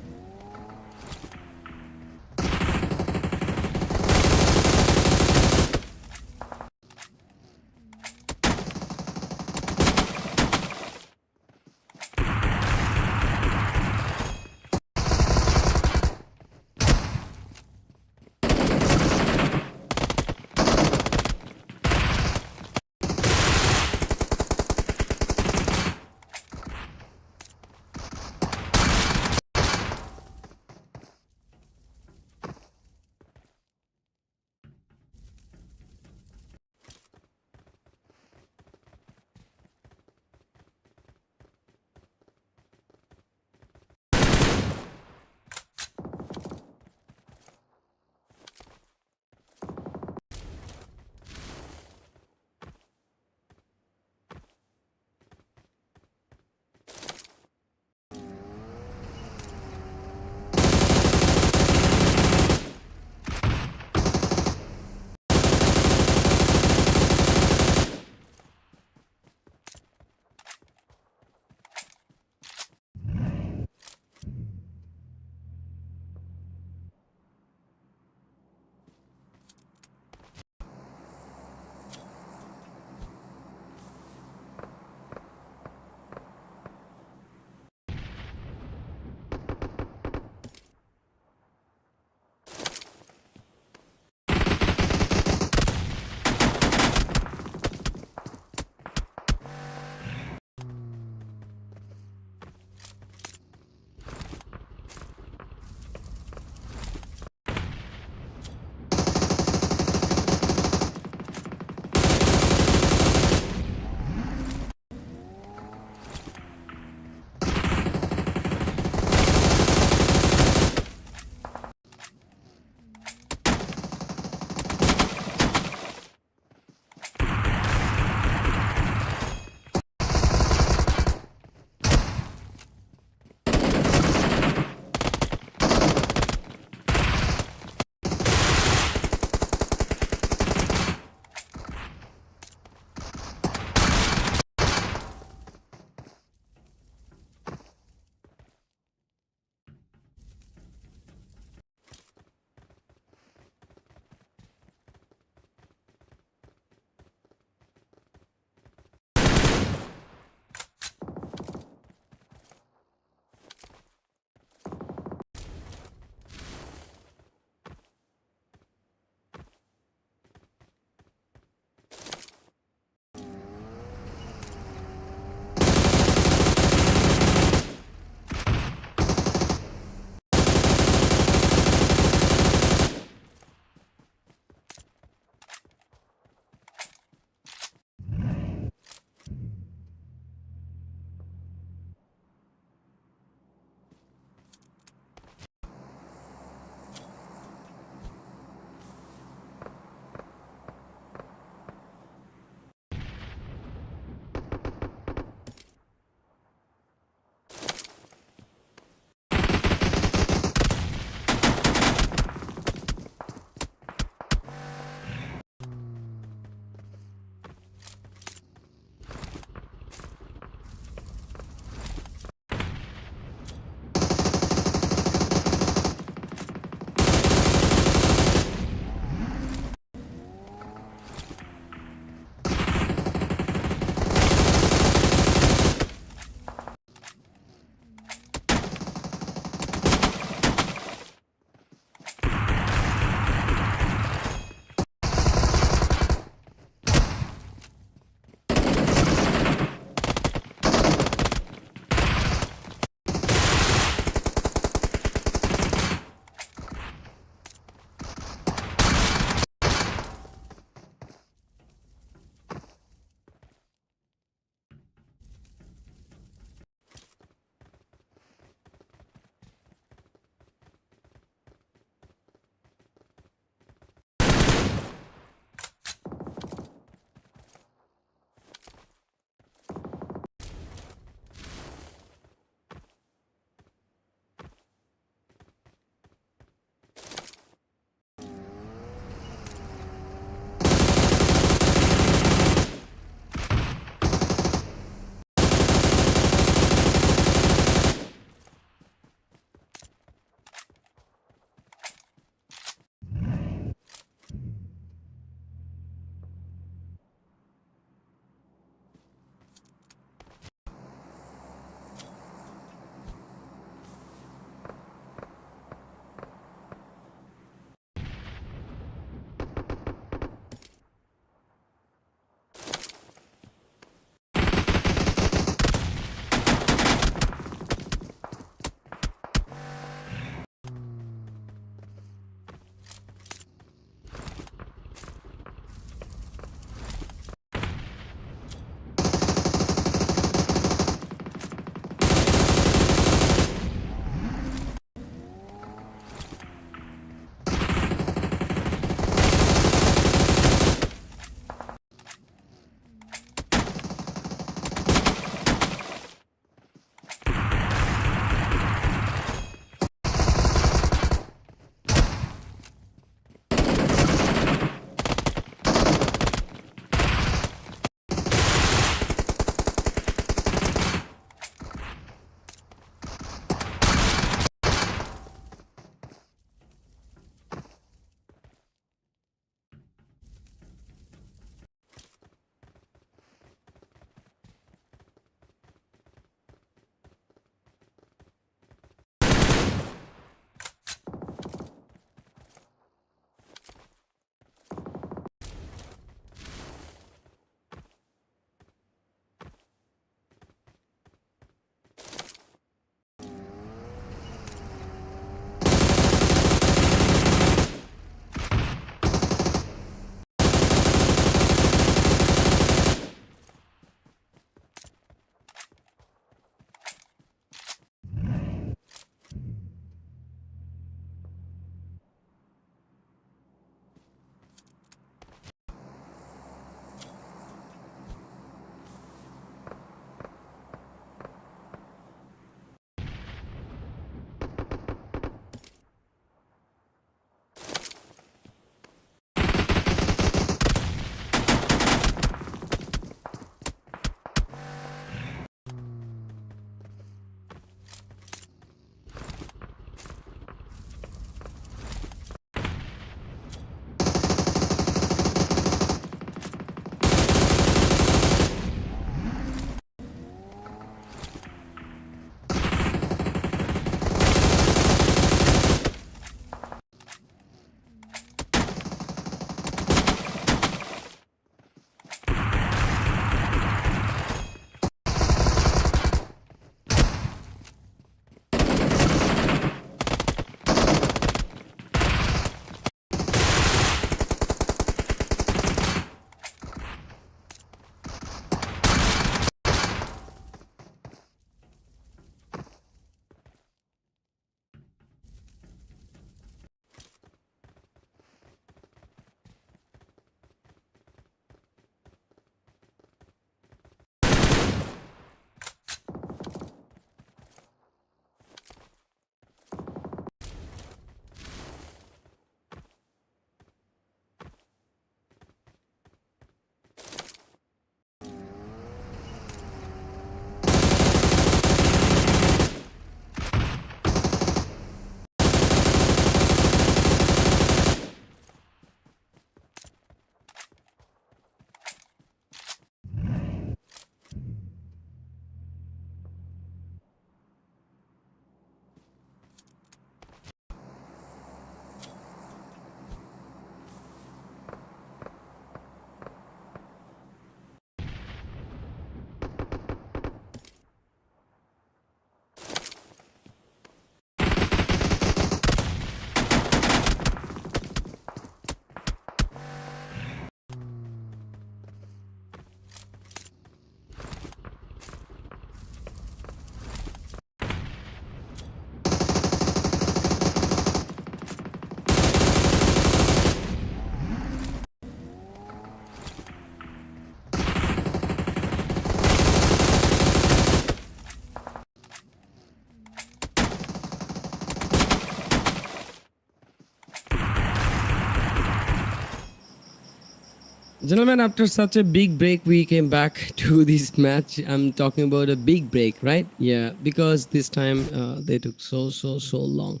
Gentlemen, after such a big break, we came back to this match. I'm talking about a big break, right? Yeah, because this time they took so long.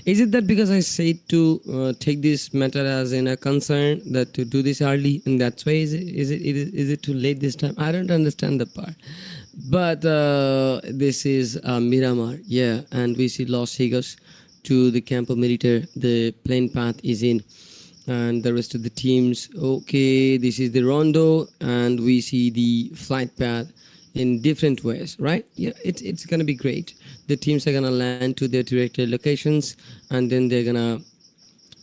Is it that because I said to take this matter as in a concern that to do this early, and that's why is it too late this time? I don't understand the part. But this is Miramar, yeah, and we see Los Higos to the Campo Militar. The plane path is in, and the rest of the teams. Okay, this is the rondo, and we see the flight path in different ways, right? Yeah, it's gonna be great. The teams are gonna land to their directed locations, and then they're gonna,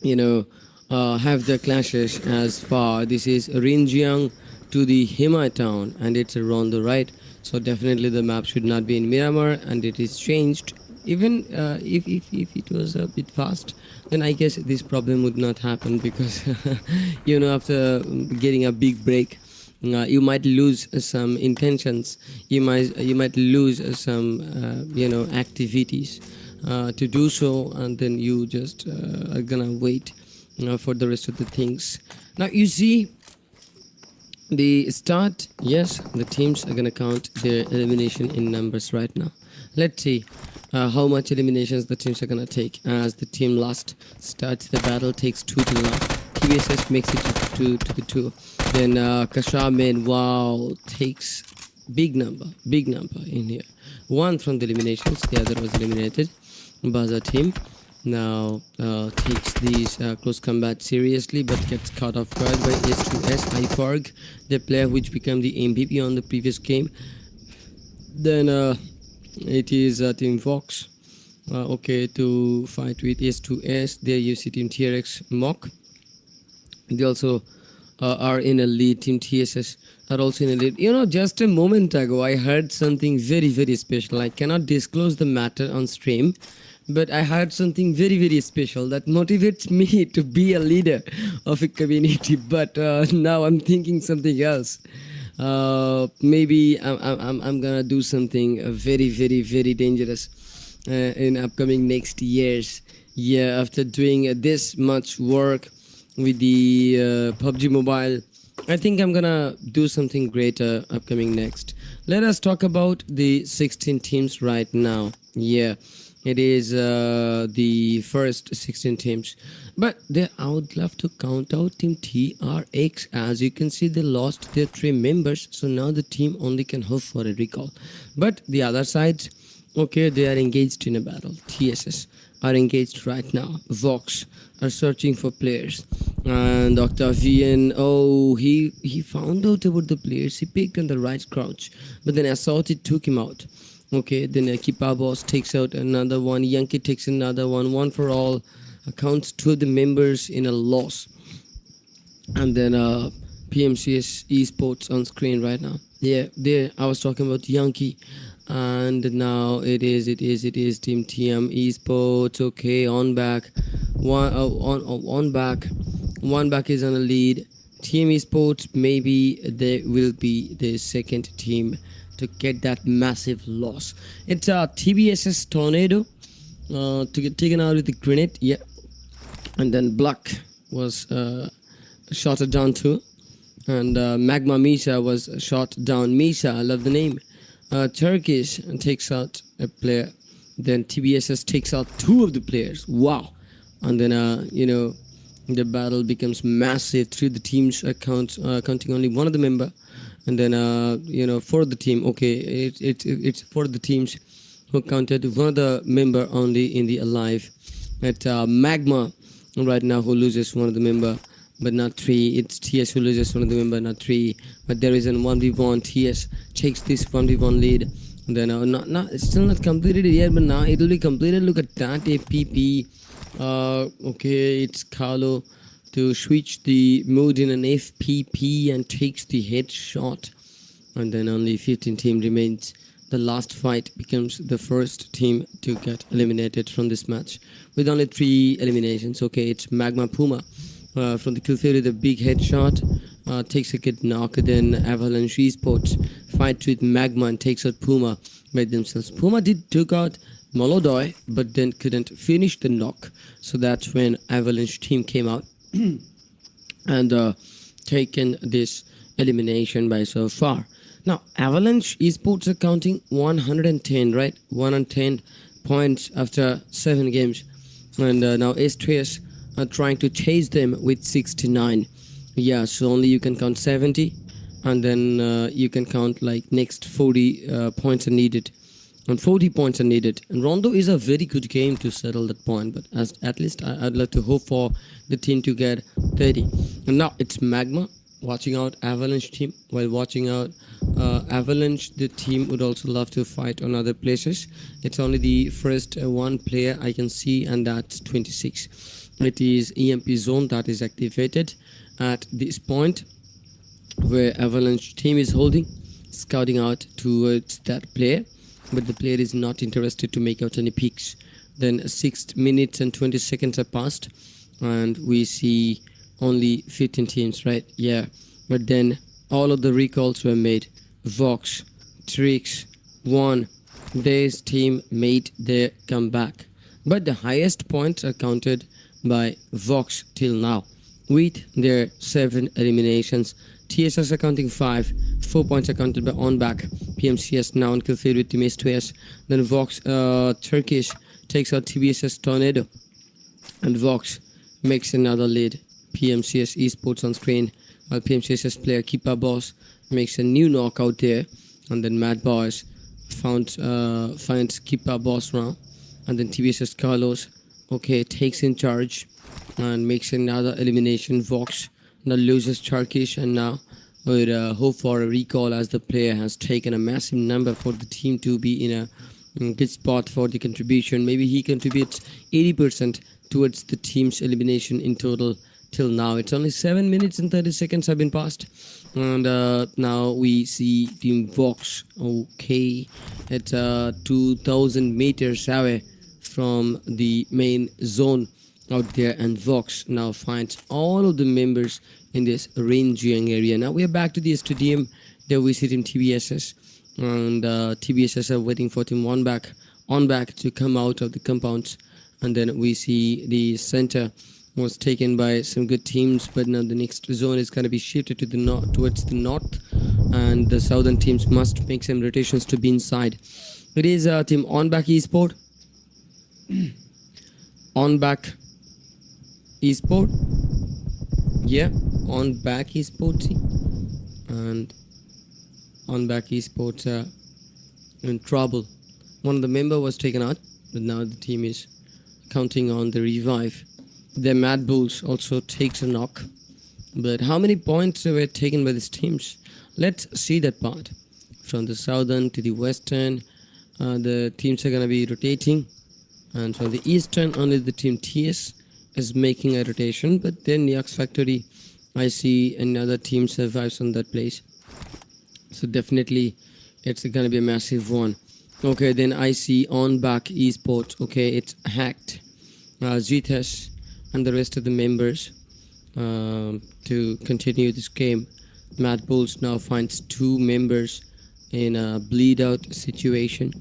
you know, have their clashes as far. This is Rinjiang to the Himai town, and it's a rondo, right? So definitely the map should not be in Miramar, and it is changed. Even if it was a bit fast, then I guess this problem would not happen because after getting a big break, you might lose some intentions. You might lose some activities to do so, and then you just are gonna wait for the rest of the things. Now you see the start. Yes, the teams are gonna count their elimination in numbers right now. Let's see how much eliminations the teams are gonna take as the team last starts the battle, takes 2 to last. TBSS makes it to the 2. Then Kashamen, wow, takes big number in here. 1 from the eliminations, the other was eliminated. Baza team now takes these close combat seriously, but gets caught off guard by S2S Ifarg, the player which became the MVP on the previous game. Then it is Team Fox, okay, to fight with S2S. There you see Team TRX Mock. They also are in a lead. Team TSS are also in a lead. Just a moment ago, I heard something very special. I cannot disclose the matter on stream, but I heard something very special that motivates me to be a leader of a community. But now I'm thinking something else. Maybe I'm gonna do something very dangerous in upcoming next years. Yeah, after doing this much work with the PUBG Mobile, I think I'm gonna do something greater upcoming next. Let us talk about the 16 teams right now. Yeah, it is the first 16 teams, but I would love to count out Team TRX. As you can see, they lost their 3 members, so now the team only can hope for a recall. But the other side, okay, they are engaged in a battle. TSS are engaged right now. Vox are searching for players, and Octavian, oh, he found out about the players. He picked on the right crouch, but then Assaulted took him out. Okay, then Kipa Boss takes out another one. Yankee takes another one. One for all counts 2 of the members in a loss. And then PMCS Esports on screen right now. Yeah, there I was talking about Yankee, and now it is Team TM Esports. Okay, on back, on back, one back is on a lead. Team Esports, maybe they will be the second team to get that massive loss. It's a TBSS Tornado to get taken out with the grenade. Yeah, and then Black was shot down too, and Magma Misha was shot down. Misha, I love the name. Turkish takes out a player. Then TBSS takes out 2 of the players. Wow. And then the battle becomes massive. 3 of the teams counting only 1 of the member. And then for the team, okay, it's for the teams who counted 1 of the member only in the alive. At Magma right now, who loses 1 of the member, but not 3. It's TS who loses 1 of the member, not 3. But there is a 1v1. TS takes this 1v1 lead. And then it's still not completed yet, but now it will be completed. Look at that, APP. Okay, it's Carlo to switch the mode in an FPP and takes the headshot. And then only 15 team remains. The last fight becomes the first team to get eliminated from this match with only 3 eliminations. Okay, it's Magma Puma from the kill theory, the big headshot, takes a good knock. Then Avalanche Esports fights with Magma and takes out Puma by themselves. Puma took out Molodoy, but then couldn't finish the knock. So that's when Avalanche team came out and taken this elimination by so far. Now, Avalanche Esports are counting 110, right? 110 points after 7 games. And now S3S are trying to chase them with 69. Yeah, so only you can count 70. And then you can count like next 40 points are needed. And 40 points are needed. And Rondo is a very good game to settle that point. But at least I'd like to hope for the team to get 30. And now it's Magma watching out Avalanche team. While watching out Avalanche, the team would also love to fight on other places. It's only the first one player I can see, and that's 26. It is EMP zone that is activated at this point where Avalanche team is holding, scouting out towards that player, but the player is not interested to make out any picks. Then 6 minutes and 20 seconds have passed, and we see only 15 teams, right? Yeah, but then all of the recalls were made. Vox, Trix, One, this team made their comeback, but the highest points are counted by Vox till now with their 7 eliminations. TSS are counting 5, 4 points are counted by OnBack. PMCS now on Kufir with Team S2S. Then Vox Turkish takes out TBSS Tornado, and Vox makes another lead. PMCS Esports on screen, while PMCS player Keeper Boss makes a new knockout there, and then Mad Boys finds Keeper Boss now, and then TBSS Carlos takes in charge and makes another elimination. Vox now loses Turkish, and now would hope for a recall as the player has taken a massive number for the team to be in a good spot for the contribution. Maybe he contributes 80% towards the team's elimination in total till now. It's only 7 minutes and 30 seconds have been passed, and now we see Team Vox. It's 2,000 meters away from the main zone out there, and Vox now finds all of the members in this ranging area. Now we are back to the stadium. There we see Team TBSS, and TBSS are waiting for Team OnBack to come out of the compounds, and then we see the center was taken by some good teams, but now the next zone is going to be shifted to the north, towards the north, and the southern teams must make some rotations to be inside. It is Team OnBack Esport. OnBack Esport, yeah, OnBack Esports, and OnBack Esports are in trouble. One of the member was taken out, but now the team is counting on the revive. The Mad Bulls also takes a knock, but how many points were taken by these teams? Let's see that part. From the southern to the western, the teams are going to be rotating, and from the eastern, only the Team TS is making a rotation. But then the X Factory, I see another team survives on that place, so definitely it's going to be a massive one. Okay, then I see OnBack Esports. Okay, it's hacked. Zitas and the rest of the members to continue this game. Mad Bulls now finds 2 members in a bleed out situation,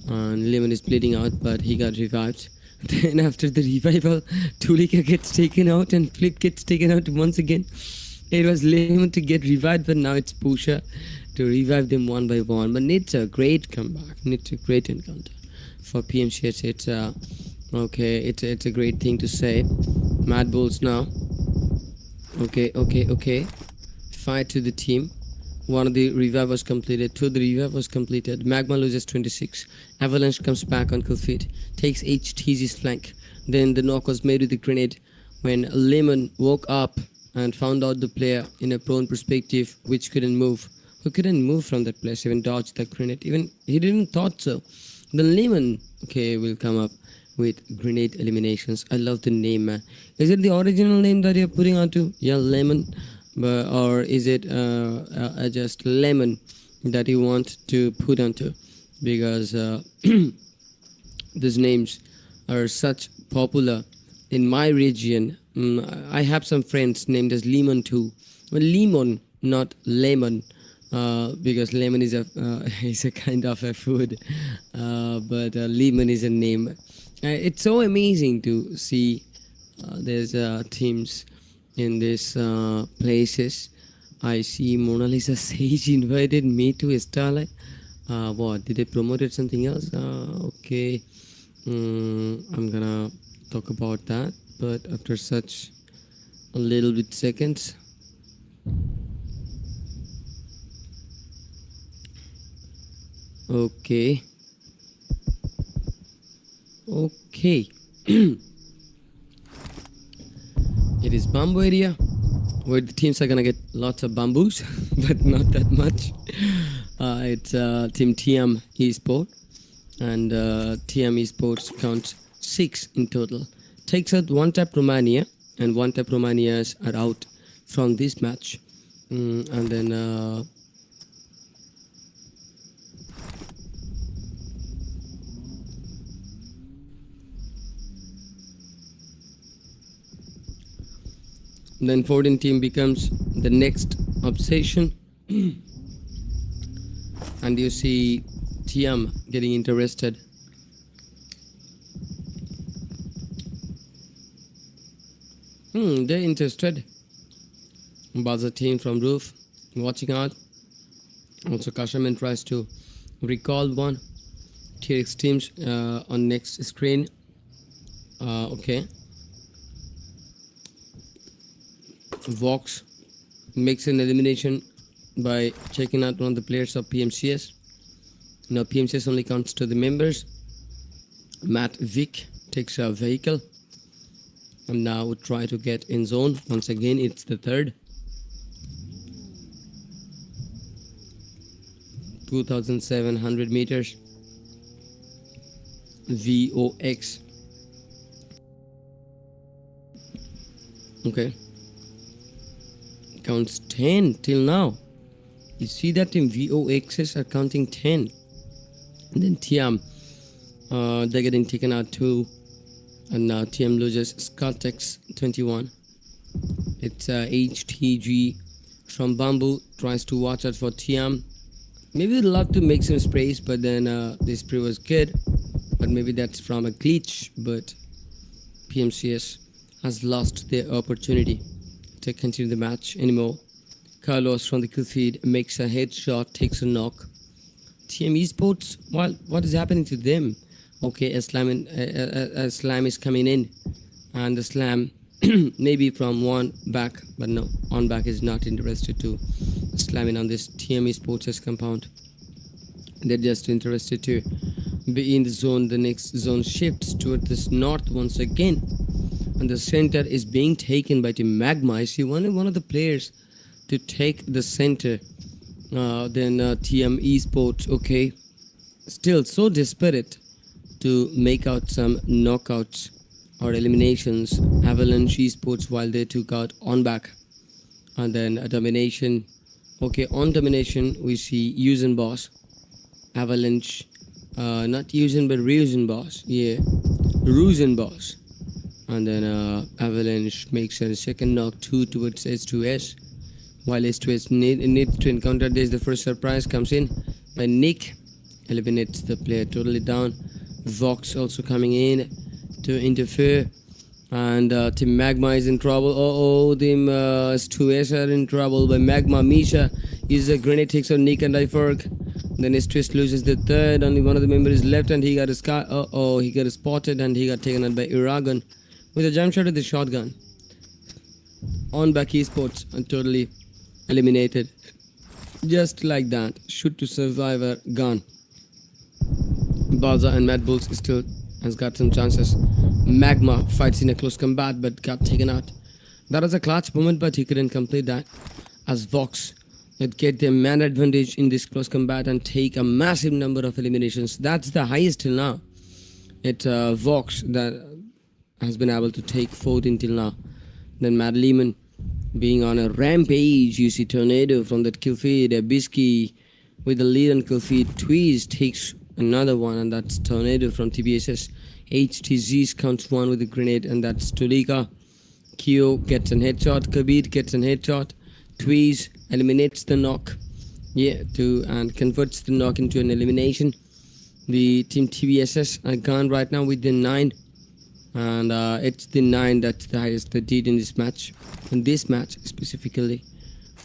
and Lemon is bleeding out, but he got revived. Then after the revival, Tulika gets taken out and Flip gets taken out once again. It was Lemon to get revived, but now it's Pusha to revive them one by one. But it's a great comeback. It's a great encounter for PMCS. It's a great thing to say. Mad Bulls now. Okay. Fight to the team. One of the revive was completed. 2 of the revive was completed. Magma loses 26. Avalanche comes back on cool feet. Takes HTZ's flank. Then the knock was made with the grenade when Lemon woke up and found out the player in a prone perspective, which couldn't move. Who couldn't move from that place, even dodge the grenade. Even he didn't thought so. The Lemon, will come up with grenade eliminations. I love the name, man. Is it the original name that you're putting onto? Yeah, Lemon. Or is it just Lemon that you want to put onto? Because these names are such popular in my region. I have some friends named as Lemon too. Well, Lemon, not Lemon, because lemon is a kind of a food, but Lemon is a name. It's so amazing to see there's teams in these places I see Mona Lisa Sage invited me to Starlight. What? Did they promoted something else? Okay. I'm gonna talk about that, but after such a little bit seconds. Okay. Okay. It is bamboo area where the teams are gonna get lots of bamboos, but not that much. It's Team TM Esport, and TM Esports counts 6 in total. Takes out one tap Romania, and one tap Romanias are out from this match. And then then 14 team becomes the next obsession. And you see TM getting interested. They're interested. Buzzer team from roof watching out. Also Kashaman tries to recall one. TX teams on next screen. Okay. Vox makes an elimination by checking out one of the players of PMCS. Now PMCS only counts to the members. Matt Vick takes a vehicle and now would try to get in zone. Once again, it's the third. 2,700 meters. VOX. Okay. Counts 10 till now. You see that team VOXs are counting 10. And then TM, they're getting taken out too. And now TM loses Scartex 21. It's HTG from Bamboo. Tries to watch out for TM. Maybe they'd love to make some sprays, but then this spray was good. But maybe that's from a glitch. But PMCS has lost their opportunity to continue the match anymore. Carlos from the kill feed makes a headshot, takes a knock. TM Esports, well, what is happening to them? Okay, a slam is coming in, and the slam maybe from one back, but no, on back is not interested to slamming on this TM Esports compound. They're just interested to be in the zone. The next zone shifts toward this north once again, and the center is being taken by Team Magma. I see one of the players to take the center. Then TM Esports, okay, still so desperate to make out some knockouts or eliminations. Avalanche Esports, while they took out on back, and then a domination. Okay, on domination we see Yuzen Boss, Avalanche, not Yuzen but Ryuzen Boss, yeah, Ryuzen Boss, and then Avalanche makes a second knock 2 towards S2S. While S2S needs to encounter this, the first surprise comes in by Nick, eliminates the player totally down. Vox also coming in to interfere, and Team Magma is in trouble. Team S2S are in trouble by Magma. Misha uses a grenade, takes on Nick and Iferg. Then S2S loses the third. Only one of the members is left, and he got he got spotted, and he got taken out by Iragan with a jump shot with the shotgun. On back Esports and totally eliminated, just like that. Shoot to survivor gun. Baza and Mad Bulls still has got some chances. Magma fights in a close combat but got taken out. That was a clutch moment, but he couldn't complete that, as Vox would get their man advantage in this close combat and take a massive number of eliminations. That's the highest till now. It's Vox that has been able to take 14 till now. Then Mad Lehman being on a rampage. You see Tornado from that kill feed. Bisky with the lead on kill feed. Tweez takes another one, and that's Tornado from TBSS. HTZs counts one with a grenade, and that's Tulika. Kyo gets an headshot. Kabir gets an headshot. Tweez eliminates the knock. And converts the knock into an elimination. The team TBSS are gone right now with the 9. And it's the 9 that's the highest they did in this match. In this match specifically.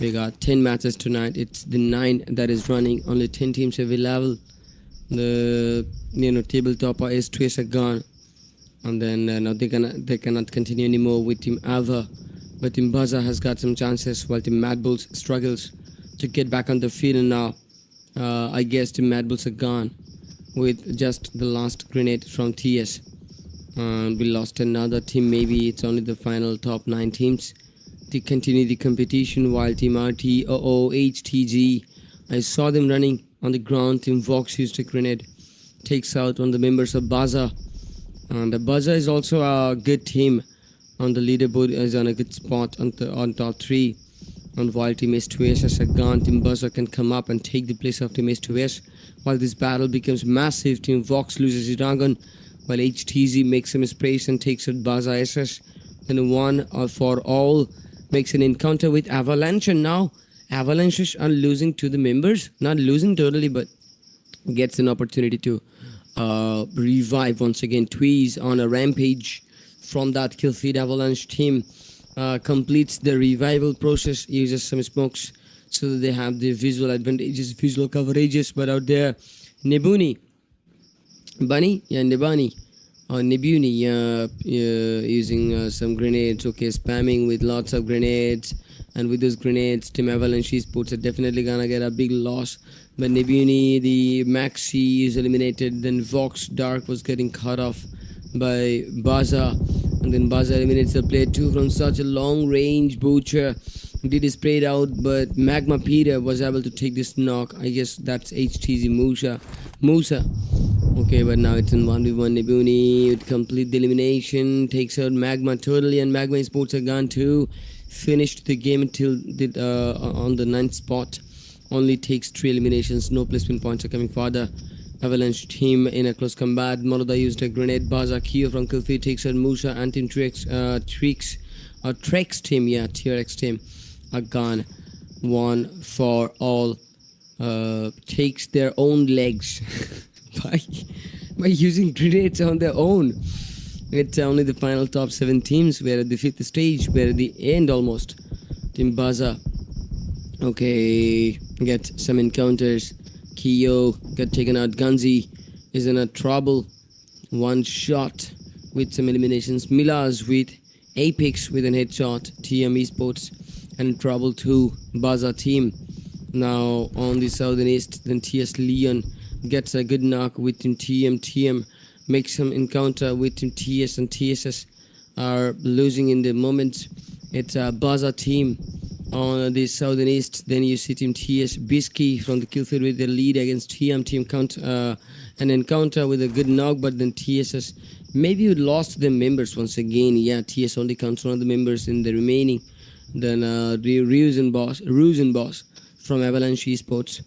We got 10 matches tonight. It's the 9 that is running. Only 10 teams available. The table topper is Tracer gone, and then now they cannot continue anymore with Team Ava. But Team Baza has got some chances, while Team Mad Bulls struggles to get back on the field. And now I guess Team Mad Bulls are gone with just the last grenade from TS. And we lost another team. Maybe it's only the final top 9 teams to continue the competition, while Team RT, HTG, I saw them running on the ground. Team Vox used a grenade, takes out one of the members of Baza. And Baza is also a good team on the leaderboard, is on a good spot on top 3. And while Team S2S has gone, Team Baza can come up and take the place of Team S2S. While this battle becomes massive, Team Vox loses Dragon, while HTZ makes some space and takes out Baza SS. Then one for all makes an encounter with Avalanche, and now Avalanches are losing to the members. Not losing totally, but gets an opportunity to revive once again. Tweez on a rampage from that kill feed. Avalanche team completes the revival process, uses some smokes so that they have the visual advantages, visual coverages. But out there, Nebuni, Nebuni, using some grenades. Okay, spamming with lots of grenades, and with those grenades, Team Avalanche Esports are definitely gonna get a big loss. But Nebuni, the Maxi, is eliminated. Then Vox Dark was getting cut off by Baza, and then Baza eliminates the player 2 from such a long range. Butcher did his sprayed out, but Magma Peter was able to take this knock. I guess that's HTZ Musa. Okay, but now it's in 1v1. Nebuni would complete the elimination, takes out Magma totally, and Magma Esports are gone too. Finished the game until on the 9th spot. Only takes 3 eliminations. No placement points are coming further. Avalanche team in a close combat. Moroda used a grenade. Baza Kyo from Kilfi takes out Musa and Team Trex team, TRX team are gone. One for all takes their own legs by using grenades on their own. It's only the final top 7 teams. We're at the 5th stage. We're at the end almost. Team Baza, okay, get some encounters. Kyo got taken out. Ganzi is in a trouble. One shot with some eliminations. Milas with Apex with an headshot. TM Esports and in trouble too. Baza team now on the southern east. Then TS Leon gets a good knock with Team TM. TM makes some encounter with Team TS, and TSS are losing in the moment. It's a Baza team on the southern east. Then you see Team TS Bisky from the kill field with the lead against TM. Team an encounter with a good knock, but then TSS maybe you lost the members once again. Yeah, TS only counts one of the members in the remaining. Then Rusen Boss from Avalanche Esports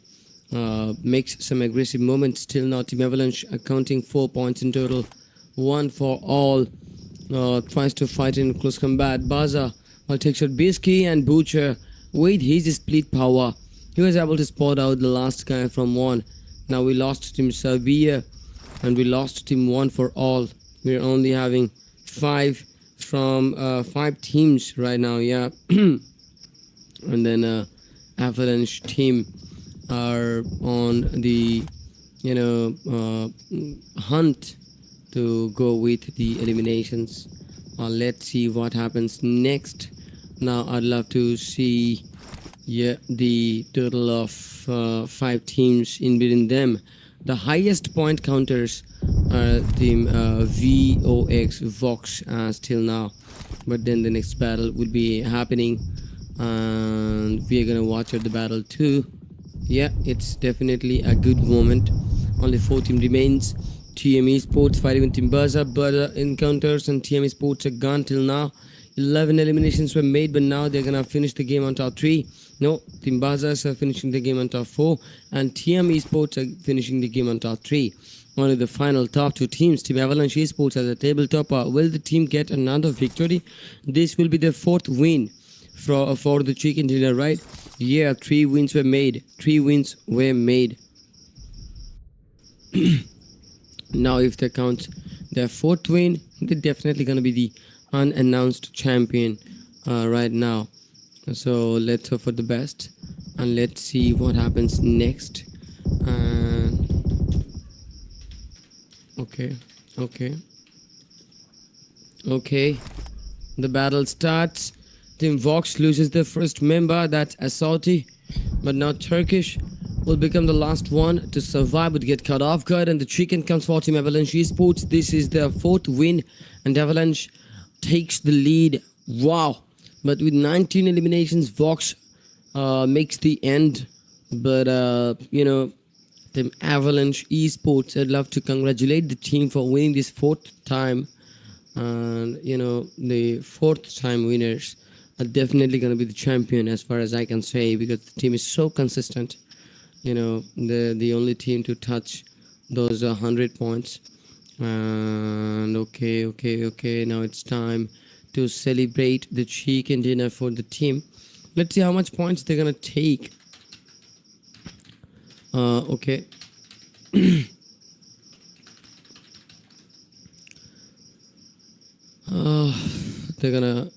makes some aggressive moments. Still not Team Avalanche accounting 4 points in total. One for all. Tries to fight in close combat. Baza takes out Bisky, and Butcher with his split power, he was able to spot out the last guy from one. Now we lost Team Serbia, and we lost Team One for all. We're only having 5 from 5 teams right now. Yeah. And then Avalanche team are on the hunt to go with the eliminations. Let's see what happens next. Now I'd love to see the total of 5 teams in between them. The highest point counters are Team Vox till now, but then the next battle would be happening, and we are gonna watch out the battle too. Yeah, it's definitely a good moment. Only 4 team remains. TM Esports fighting with Team Baza encounters, and TM Esports are gone till now. 11 eliminations were made, but now they're gonna finish the game on top 3. No, Team Bazas are finishing the game on top 4, and TM Esports are finishing the game on top 3. Only the final top 2 teams. Team Avalanche Esports as a table topper. Will the team get another victory? This will be their 4th win for the chicken dinner, right? Yeah, 3 wins were made. 3 wins were made. Now if they count their 4th win, they're definitely gonna be the unannounced champion right now. So let's hope for the best, and let's see what happens next. And okay, okay, okay. The battle starts. Team Vox loses their first member, that's Assaulty, but now Turkish will become the last one to survive but get cut off guard, and the chicken comes for Team Avalanche Esports. This is their fourth win, and Avalanche takes the lead. Wow! But with 19 eliminations, Vox makes the end. But Team Avalanche Esports, I'd love to congratulate the team for winning this fourth time. And the fourth time winners are definitely going to be the champion, as far as I can say, because the team is so consistent. The only team to touch those 100 points. And okay, now it's time to celebrate the chicken dinner for the team. Let's see how much points they're gonna take. Okay. They're gonna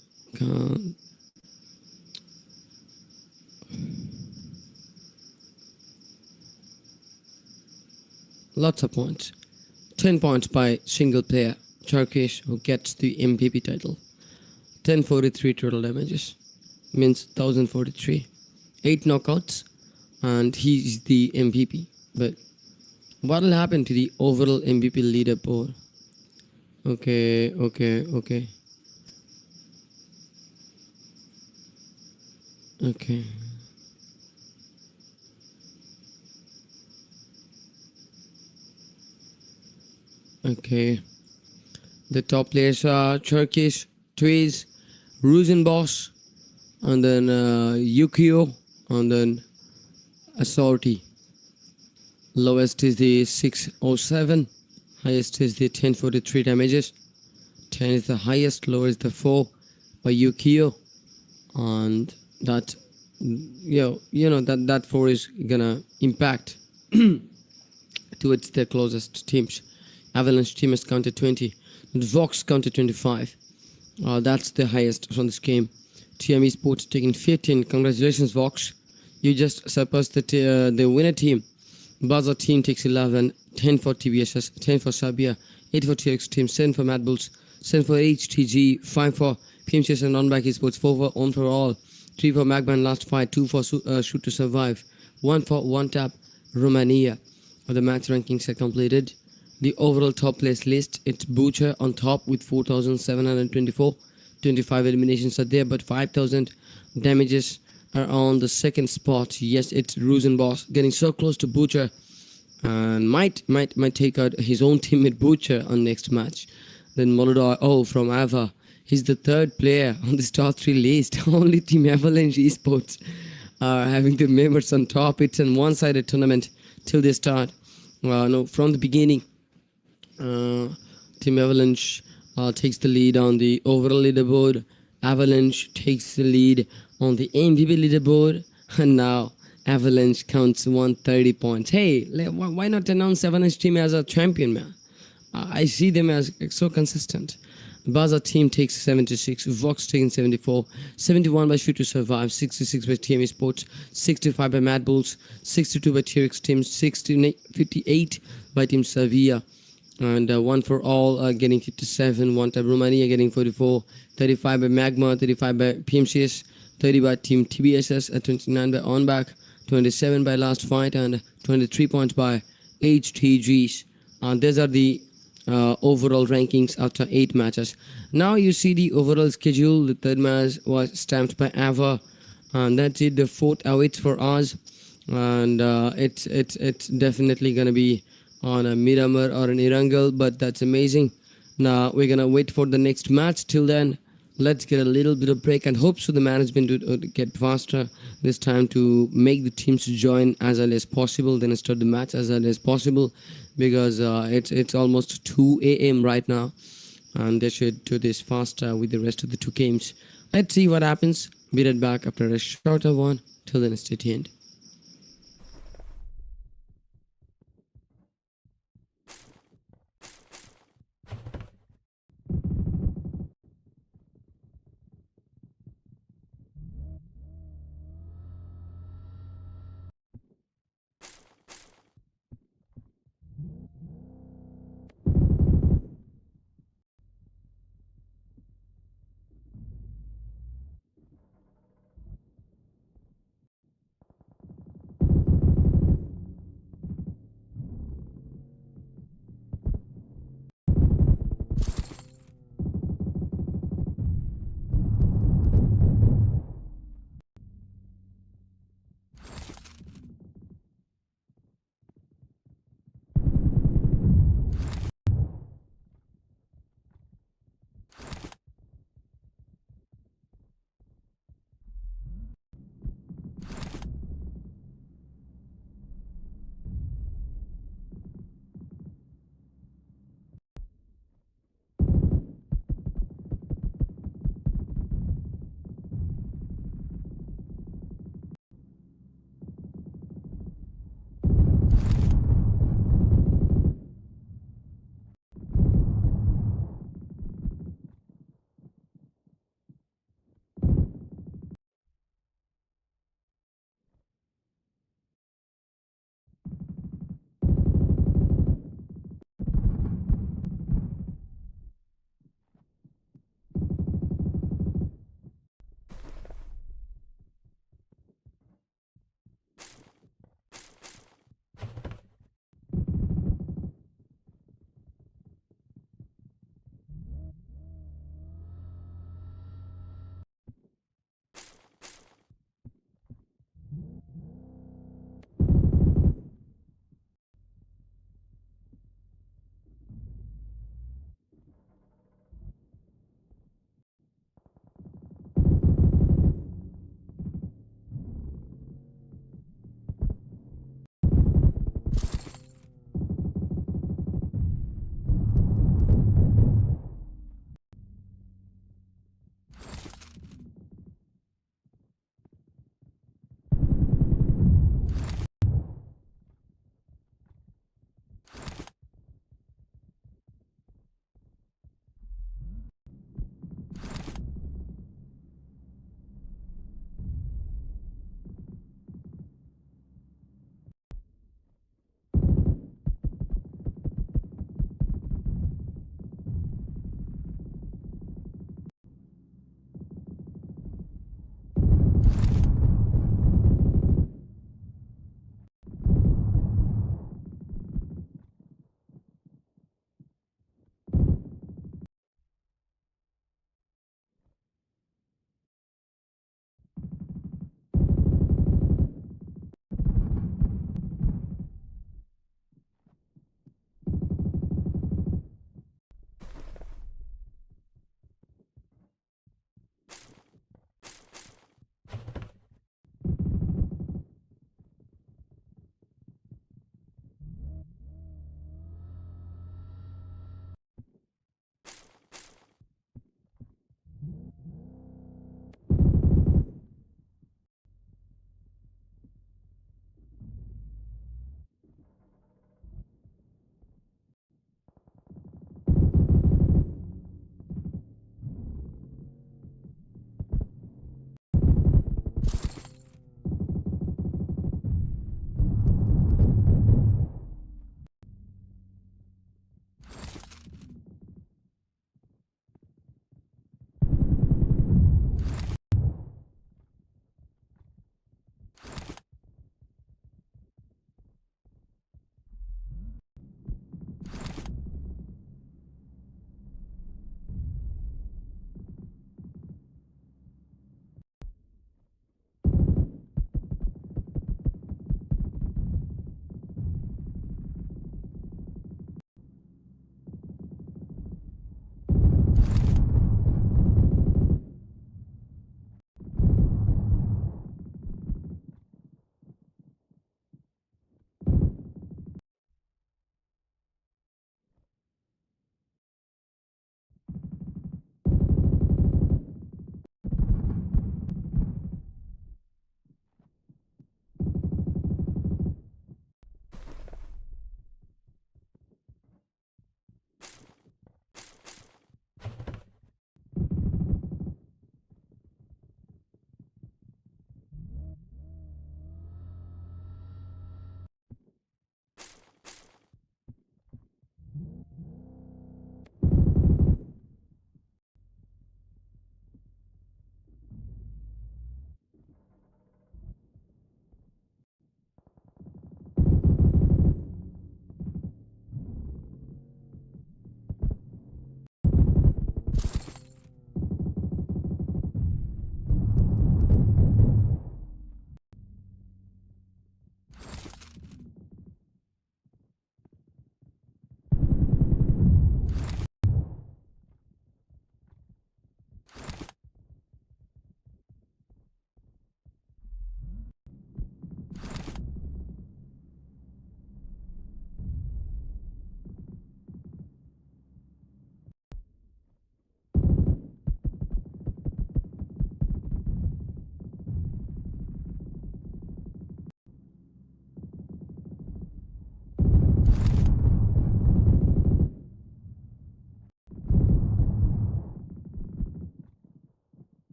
lots of points. 10 points by single player Turkish, who gets the MVP title. 1043 total damages, means 1043. 8 knockouts, and he's the MVP. But what will happen to the overall MVP leaderboard? Okay. Okay. The top players are Turkish, Twiz, Rosenboss, and then Yukio, and then Assorti. Lowest is the 607, highest is the 1043 damages. 10 is the highest, lower is the 4 by Yukio, and that that 4 is gonna impact towards their closest teams. Avalanche team has counted 20, Vox counted 25. That's the highest from this game. TM Esports taking 15. Congratulations, Vox. You just surpassed the winner team. Buzzer team takes 11. 10 for TBSS, 10 for Sabia, 8 for TX team, 7 for Mad Bulls, 7 for HTG, 5 for PMCS and Non-Back Esports, 4 for On For All, 3 for Magman Last Fight, 2 for Shoot to Survive, 1 for One Tap Romania. The match rankings are completed. The overall top place list, it's Butcher on top with 4,724. 25 eliminations are there, but 5,000 damages are on the second spot. Yes, it's Rosenboss getting so close to Butcher, and might take out his own teammate Butcher on next match. Then Molodor from Ava, he's the third player on this top 3 list. Only Team Avalanche Esports are having the members on top. It's a one-sided tournament till they start. No, from the beginning, Team Avalanche takes the lead on the overall leaderboard. Avalanche takes the lead on the MVP leaderboard, and now Avalanche counts 130 points. Hey, why not announce Avalanche team as a champion, man? I see them as so consistent. Baza team takes 76, Vox taking 74, 71 by Shoot to Survive, 66 by TM Esports, 65 by Mad Bulls, 62 by TRX team, 58 by Team Sevilla, and One For All getting 57, One Tap Romania getting 44, 35 by Magma, 35 by PMCS, 30 by Team TBSS, 29 by OnBack, 27 by Last Fight, and 23 points by HTGs. These are the overall rankings after 8 matches. Now you see the overall schedule. The third match was stamped by Ava, and that's it. The fourth awaits for us, and it's definitely gonna be on a Miramar or an Irangal, but that's amazing. Now we're gonna wait for the next match. Till then, let's get a little bit of break, and hope so the management would get faster this time to make the teams join as early as possible, then start the match as early as possible, because it's almost 2 a.m. right now, and they should do this faster with the rest of the 2 games. Let's see what happens. Be right back after a shorter one. Till then, stay tuned.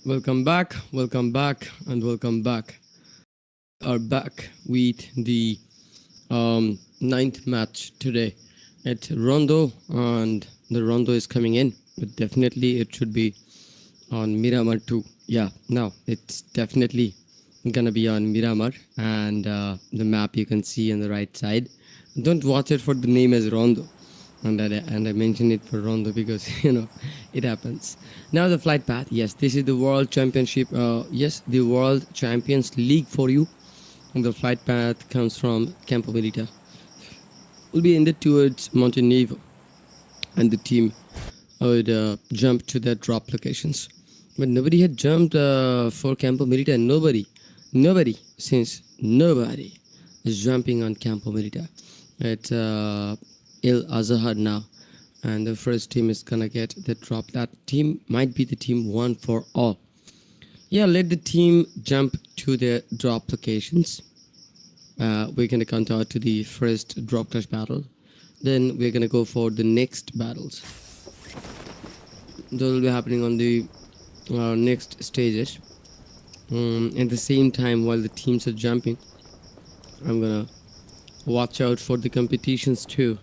welcome back, and welcome back. Are back with the ninth match today at Rondo, and the Rondo is coming in, but definitely it should be on Miramar too. Yeah, now it's definitely gonna be on Miramar, and the map you can see on the right side. Don't watch it for the name as Rondo, and I mentioned it for Rondo because it happens. Now the flight path. Yes, this is the World Championship. Yes, the World Champions League for you. And the flight path comes from Campo Milita. Will be ended towards Montenegro, and the team would jump to their drop locations. But nobody had jumped for Campo Milita. Nobody is jumping on Campo Milita. It's El Azahar now, and the first team is gonna get the drop. That team might be the team one for all. Yeah, let the team jump to their drop locations. We're gonna count out to the first drop clash battle. Then we're gonna go for the next battles. Those will be happening on the next stages. At the same time, while the teams are jumping, I'm gonna watch out for the competitions too.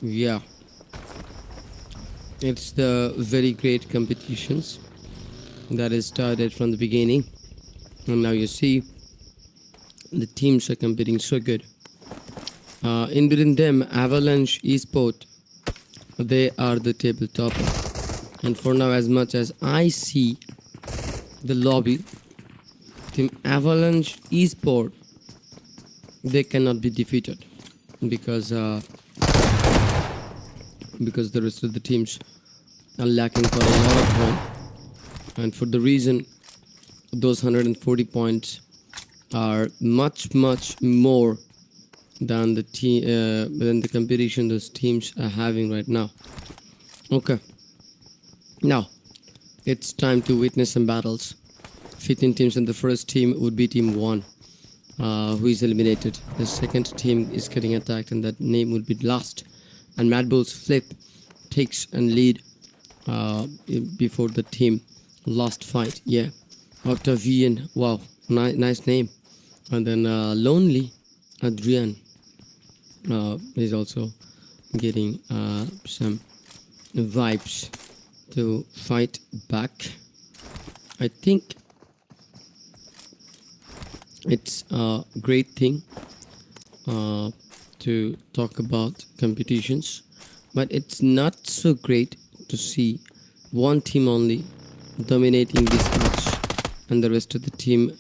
Yeah, it's the very great competitions that is started from the beginning, and now you see the teams are competing so good. In between them, Avalanche Esport, they are the table topper, and for now, as much as I see the lobby, Team Avalanche Esport, they cannot be defeated because the rest of the teams are lacking for a lot of time, and for the reason those 140 points are much more than the competition those teams are having right now. Okay, now it's time to witness some battles. 15 teams, and the first team would be team 1, who is eliminated. The second team is getting attacked, and that name would be Last. And Mad Bulls Flip takes and lead before the team Last fight. Yeah, Octavian, wow, nice name. And then Lonely Adrian is also getting some vibes to fight back. I think it's a great thing to talk about competitions, but it's not so great to see one team only dominating this match and the rest of the team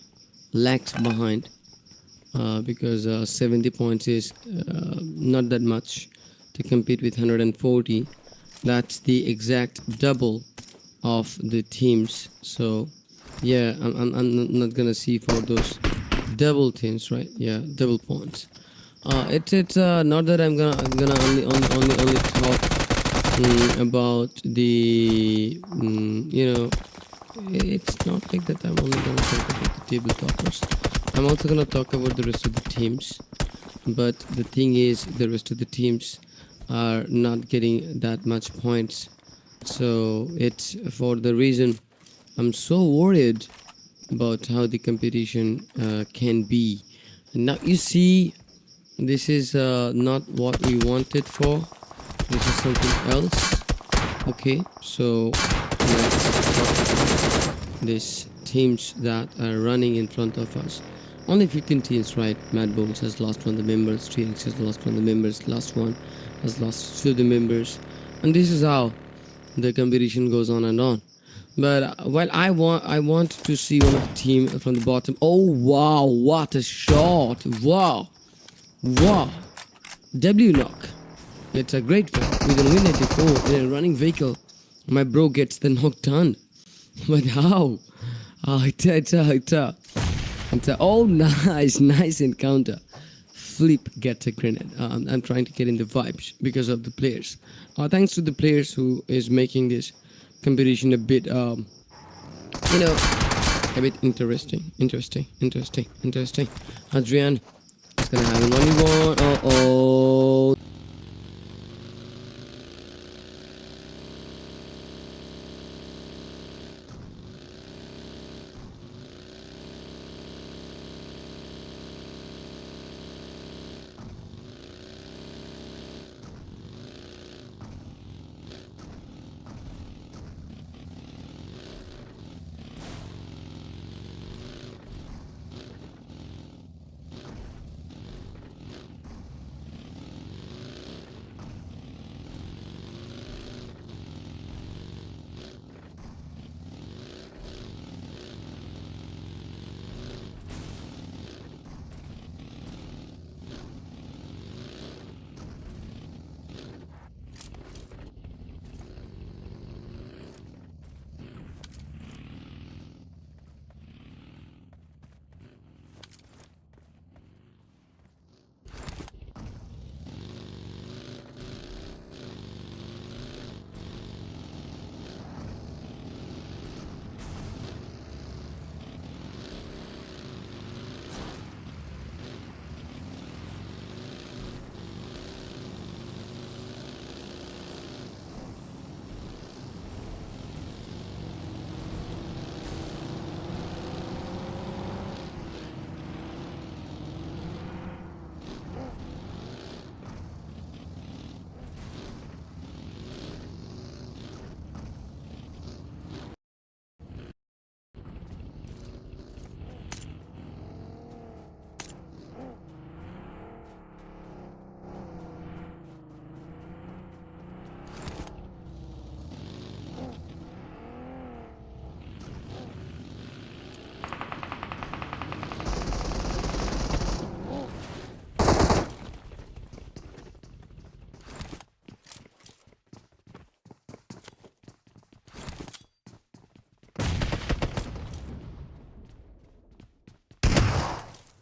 lags behind, because 70 points is not that much to compete with 140. That's the exact double of the teams. So yeah, I'm not gonna see for those double teams, right? Yeah, double points. It's not that I'm gonna only talk about the it's not like that. I'm only gonna talk about the table toppers. I'm also gonna talk about the rest of the teams, but the thing is, the rest of the teams are not getting that much points, so it's for the reason I'm so worried about how the competition can be. And now you see, this is not what we wanted for. This is something else. Okay, so let's talk about these teams that are running in front of us. Only 15 teams, right? Mad Bulls has lost one of the members, T-Rex has lost one of the members, last one has lost 2 of the members, and this is how the competition goes on and on. But well, I want to see one of the team from the bottom. Oh wow, what a shot! Wow, W knock. It's a great one with an Win84 in a running vehicle. My bro gets the knock done. But how? Oh, nice encounter. Flip gets a grenade. I'm trying to get in the vibes because of the players. Thanks to the players who is making this competition a bit, a bit interesting. Adrian is gonna have an only one.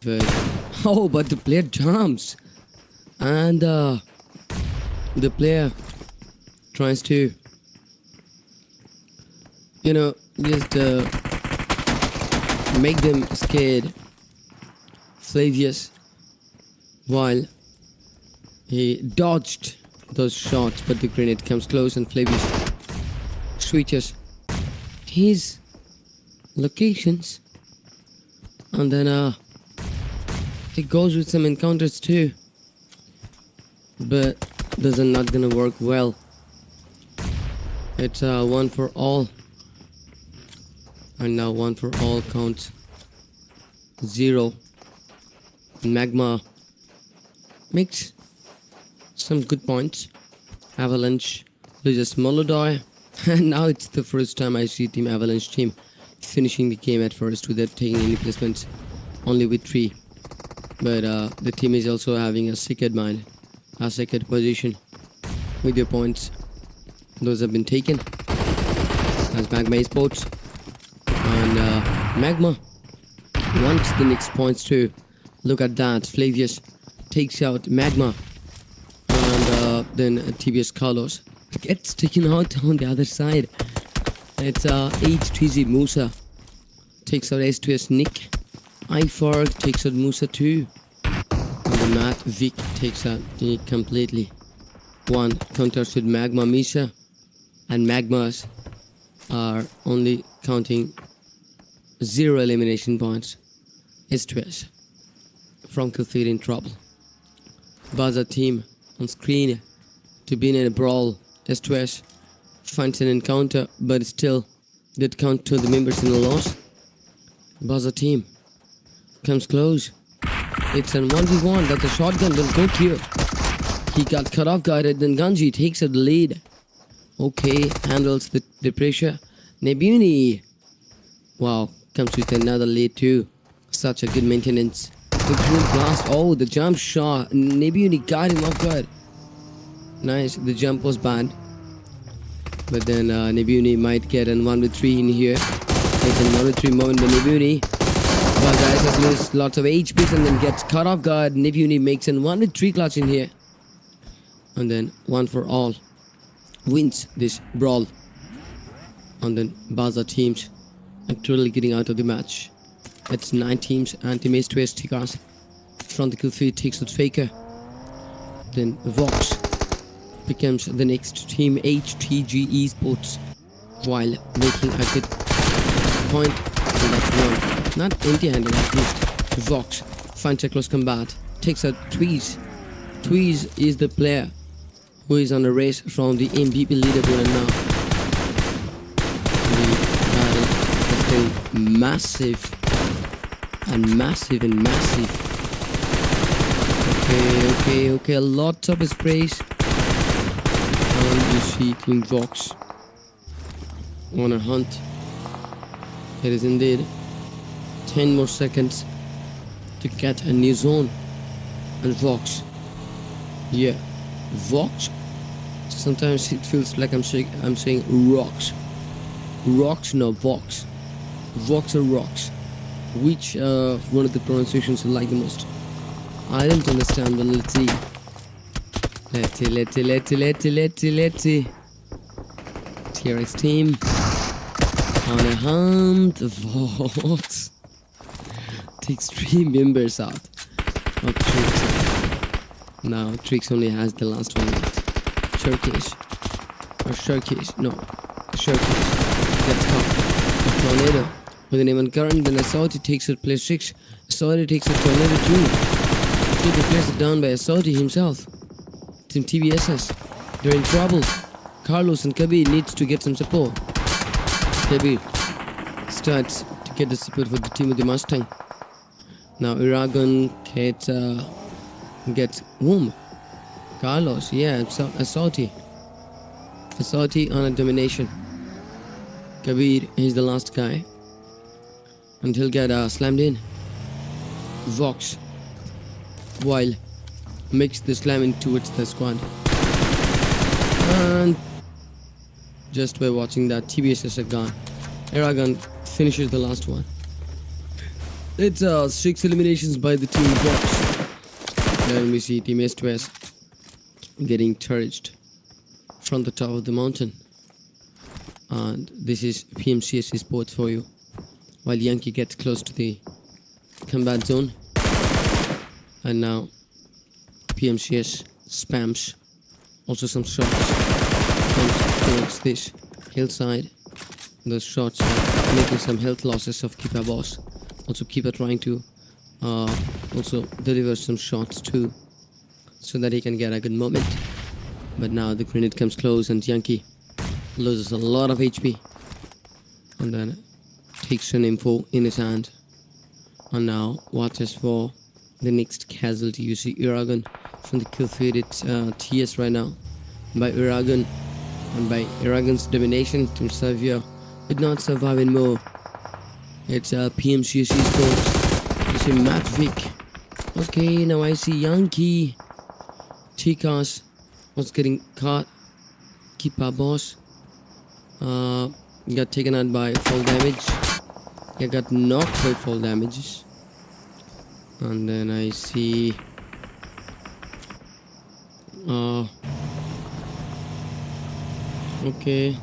But but the player jumps, and the player tries to, just make them scared. Flavius, while he dodged those shots, but the grenade comes close and Flavius switches his locations, and then he goes with some encounters too, but those are not gonna work well. It's one for all, and now one for all counts 0. Magma makes some good points. Avalanche loses Molodoi, and now it's the first time I see Team Avalanche team finishing the game at first without taking any placements, only with 3. But the team is also having a second mind, a second position with their points. Those have been taken as Magma Esports, and Magma wants the next points too. Look at that, Flavius takes out Magma, and then TBS Carlos gets taken out on the other side. It's H3Z Musa takes out S2S Nick. iFarg takes out Musa too. On the mat, Vic takes out Nick completely. One counters with Magma Misha, and Magmas are only counting 0 elimination points. S2S from Kathir in trouble. Baza team on screen to be in a brawl. S2S finds an encounter, but still did count to the members in the loss. Baza team comes close. It's a 1v1, that's a shotgun, then go clear. He got cut off guard, and then Ganji takes up the lead. Okay, handles the pressure. Nebuni, wow, comes with another lead too. Such a good maintenance. The group blast, oh, the jump shot. Nebuni got him off guard. Nice, the jump was bad. But then Nebuni might get an 1v3 in here. It's a 1v3 moment by Nebuni. But guys has lost lots of HPs and then gets cut off guard. Nebuni makes an 1v3 clutch in here. And then one for all wins this brawl. And then Baza teams are totally getting out of the match. It's 9 teams and Team S2S Tikas. From the kill feed takes out Faker. Then Vox becomes the next team, HTG Esports, while making a good point on that one. Not empty-handed at least. Vox finds a close combat, takes out Tweez. Tweez is the player who is on a race from the MVP leaderboard, and now the battle has been massive and massive and massive. Okay, lots of sprays. And you see Team Vox on a hunt. It is indeed 10 more seconds to get a new zone. And Vox, yeah, Vox. Sometimes it feels like I'm saying rocks. Rocks, no, Vox. Vox or rocks. Which one of the pronunciations you like the most? I don't understand, but let's see. Let's see. TRX team on a hunt. Vox takes 3 members out of Trix. Now Trix only has the last one left. Showcase. No. Showcase. Gets caught. A tornado with an even current. Then Assaulty takes out place 6. Assaulty takes out tornado 2. He declares it down by Assaulty himself. Team TBSS, they're in trouble. Carlos and Kabir needs to get some support. Kabir starts to get the support for the team with the Mustang. Now Iragon gets whom? Carlos, yeah, Assaulty. Assaulty on a domination. Kabir is the last guy. And he'll get slammed in. Vox, while makes the slam in towards the squad. And just by watching that, TBSS are gone. Aragon finishes the last one. It's 6 eliminations by the team Vox. Then we see Team S2S getting turret from the top of the mountain. And this is PMCS Esports for you. While Yankee gets close to the combat zone. And now PMCS spams also some shots towards this hillside. The shots are making some health losses of Keeper Boss. Also Keeper trying to also deliver some shots too, so that he can get a good moment. But now the grenade comes close and Yankee loses a lot of HP. And then takes an info in his hand. And now watches for the next casualty. You see Iragan from the kill feed. It's TS right now by Iragan, and by Iragan's domination, Team Savia did not survive anymore. It's PMCS Esports. You see Matvik. Okay, now I see Yankee. Tikas was getting caught. Keeper Boss got taken out by fall damage. He got knocked by fall damages. And then I see okay,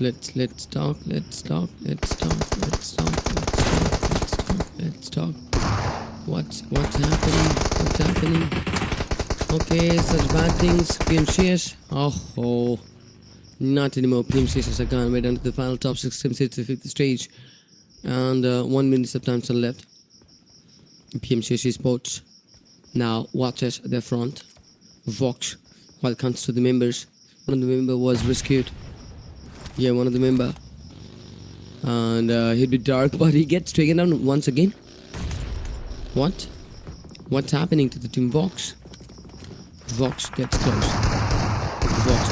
let's talk. What's happening? Okay, such bad things. PMCS. Oh, not anymore. PMCS is gone right into the final top 6 teams to the 5th stage, and 1 minute of time still left. PMCS Esports now watches their front. Vox, while it comes to the members, one of the member was rescued. Yeah, one of the member, and he'd be dark, but he gets taken down once again. What's happening to the team Vox? Vox gets close. Vox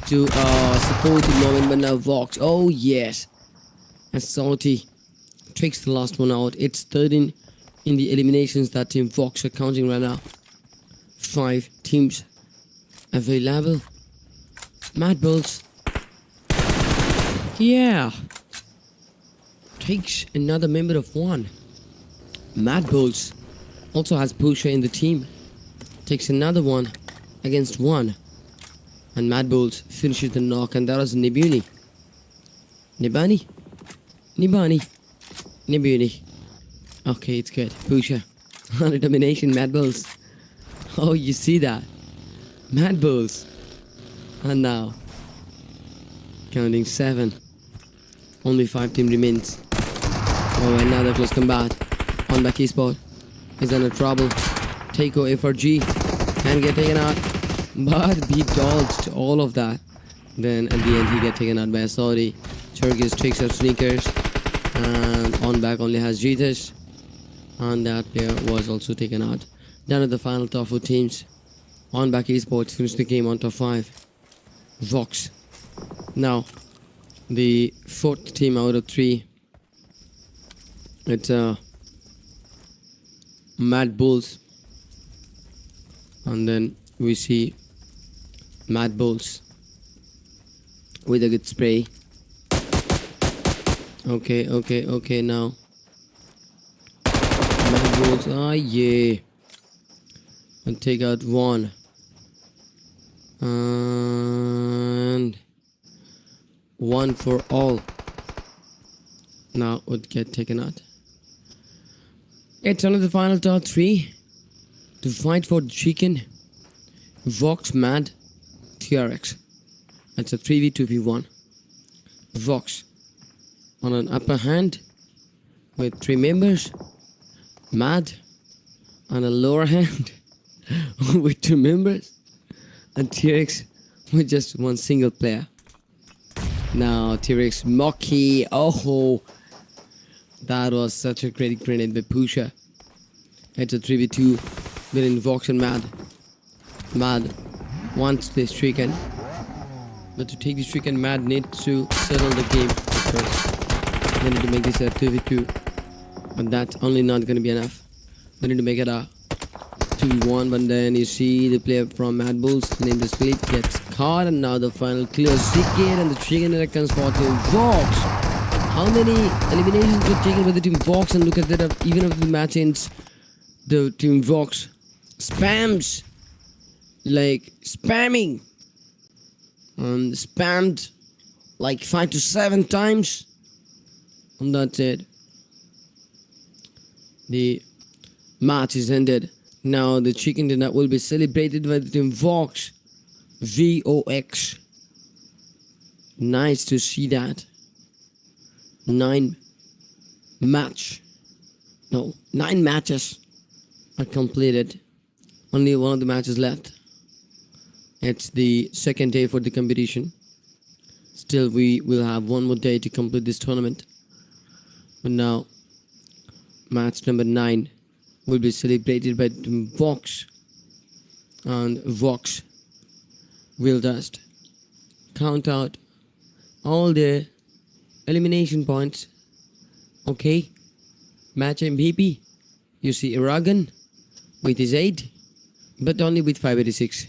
to support the moment, but now Vox. Oh yes, and Salty takes the last one out. It's 13 in the eliminations that Team Vox are counting right now. 5 teams available. Mad Bulls, yeah, takes another member of 1. Mad Bulls also has Pusha in the team. Takes another one against 1. And Mad Bulls finishes the knock, and that was Nibuni. Nibani. Okay, it's good. Pusha on a domination, Mad Bulls. Oh, you see that? Mad Bulls. And now, counting 7. Only 5 team remains. Oh, another close combat. On back Esport is under trouble. Taiko FRG can get taken out, but he dodged all of that. Then at the end he get taken out by a Saudi. Turkish takes out Sneakers, and on back only has Jesus, and that player was also taken out. Down at the final top 4 teams. On back Esports finished the game on top 5. Vox. Now the 4th team out of 3. It's Mad Bulls, and then we see Mad Bulls with a good spray. Okay, now Mad Bulls, yeah, and take out 1, and 1 for all. Now would get taken out. It's only the final top 3 to fight for the chicken. Vox, Mad, TRX. It's a 3v2v1. Vox on an upper hand with 3 members. Mad on a lower hand with 2 members. And TRX with just 1 single player. Now TRX Mocky. Oh, that was such a great grenade by Pusha. It's a 3v2 between Vox and Mad. Mad wants this stricken, but to take this stricken, Mad needs to settle the game first. They need to make this a 2v2, but that's only not going to be enough. They need to make it a 2v1, but then you see the player from Mad Bulls named Split gets card, and now the final clear ticket, and the chicken dinner comes for Team Vox. How many eliminations were taken by the Team Vox? And look at that, even after the match ends, the Team Vox spams, like spamming, and spammed like 5 to 7 times, and that's it. The match is ended. Now the chicken dinner will be celebrated by the Team Vox. VOX. Nice to see that. 9 matches are completed. Only one of the matches left. It's the second day for the competition. Still, we will have one more day to complete this tournament. But now, match number 9 will be celebrated by Vox. And Vox will just count out all the elimination points. Okay, match MVP, you see Aragon with his 8, but only with 586,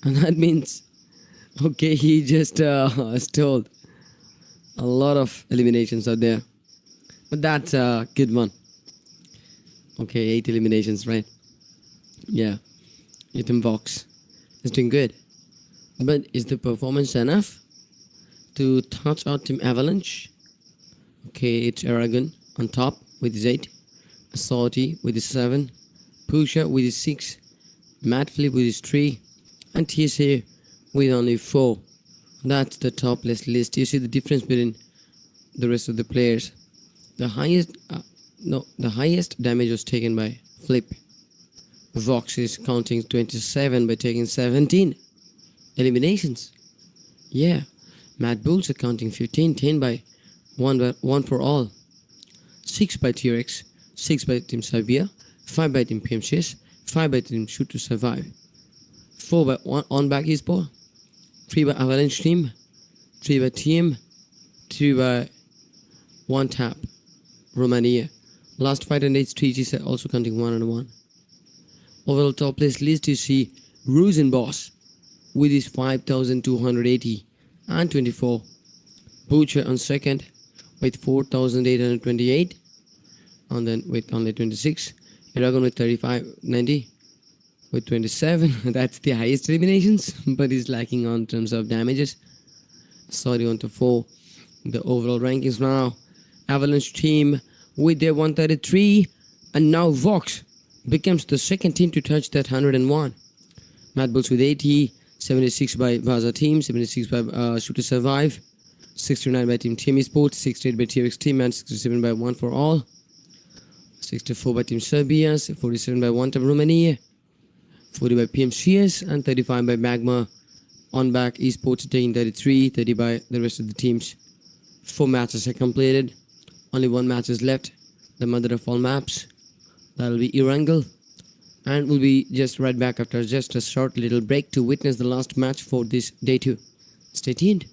and that means, okay, he just stole a lot of eliminations out there, but that's a good one. Okay, 8 eliminations, right? Yeah, Ethan Vox is doing good, but is the performance enough to touch out Team Avalanche? Okay, it's Aragon on top with his 8, Assorti with his 7, Pusha with his 6, Matt Flip with his 3, and TSA with only 4. That's the top list. You see the difference between the rest of the players. The highest damage was taken by Flip. Vox is counting 27 by taking 17 eliminations. Yeah, Matt Bulls are counting 15, 10 by 1 for all. 6 by T-Rex, 6 by Team Serbia, 5 by Team PMCS, 5 by Team Shoot to Survive, 4 by On Back Esport, 3 by Avalanche Team, 3 by Team, 2 by One Tap, Romania. Last fight and 8 3Gs are also counting 1 and 1. Overall top place list, you see Rosenboss with his 5,280 and 24. Butcher on second with 4,828, and then with only 26. Aragon with 3590 with 27. That's the highest eliminations, but he's lacking on terms of damages. Sorry, on to 4. The overall rankings now. Avalanche team with their 133, and now Vox becomes the second team to touch that 101. Mad Bulls with 80, 76 by Baza team, 76 by Shoot to Survive, 69 by Team Esports, 68 by TRX team, and 67 by One for All, 64 by Team Serbia, 47 by One Time Romania, 40 by PMCS, and 35 by Magma. On Back Esports taking 33, 30 by the rest of the teams. 4 matches are completed. Only 1 match is left. The mother of all maps. That'll be Erangel. And we'll be just right back after just a short little break to witness the last match for this day 2. Stay tuned.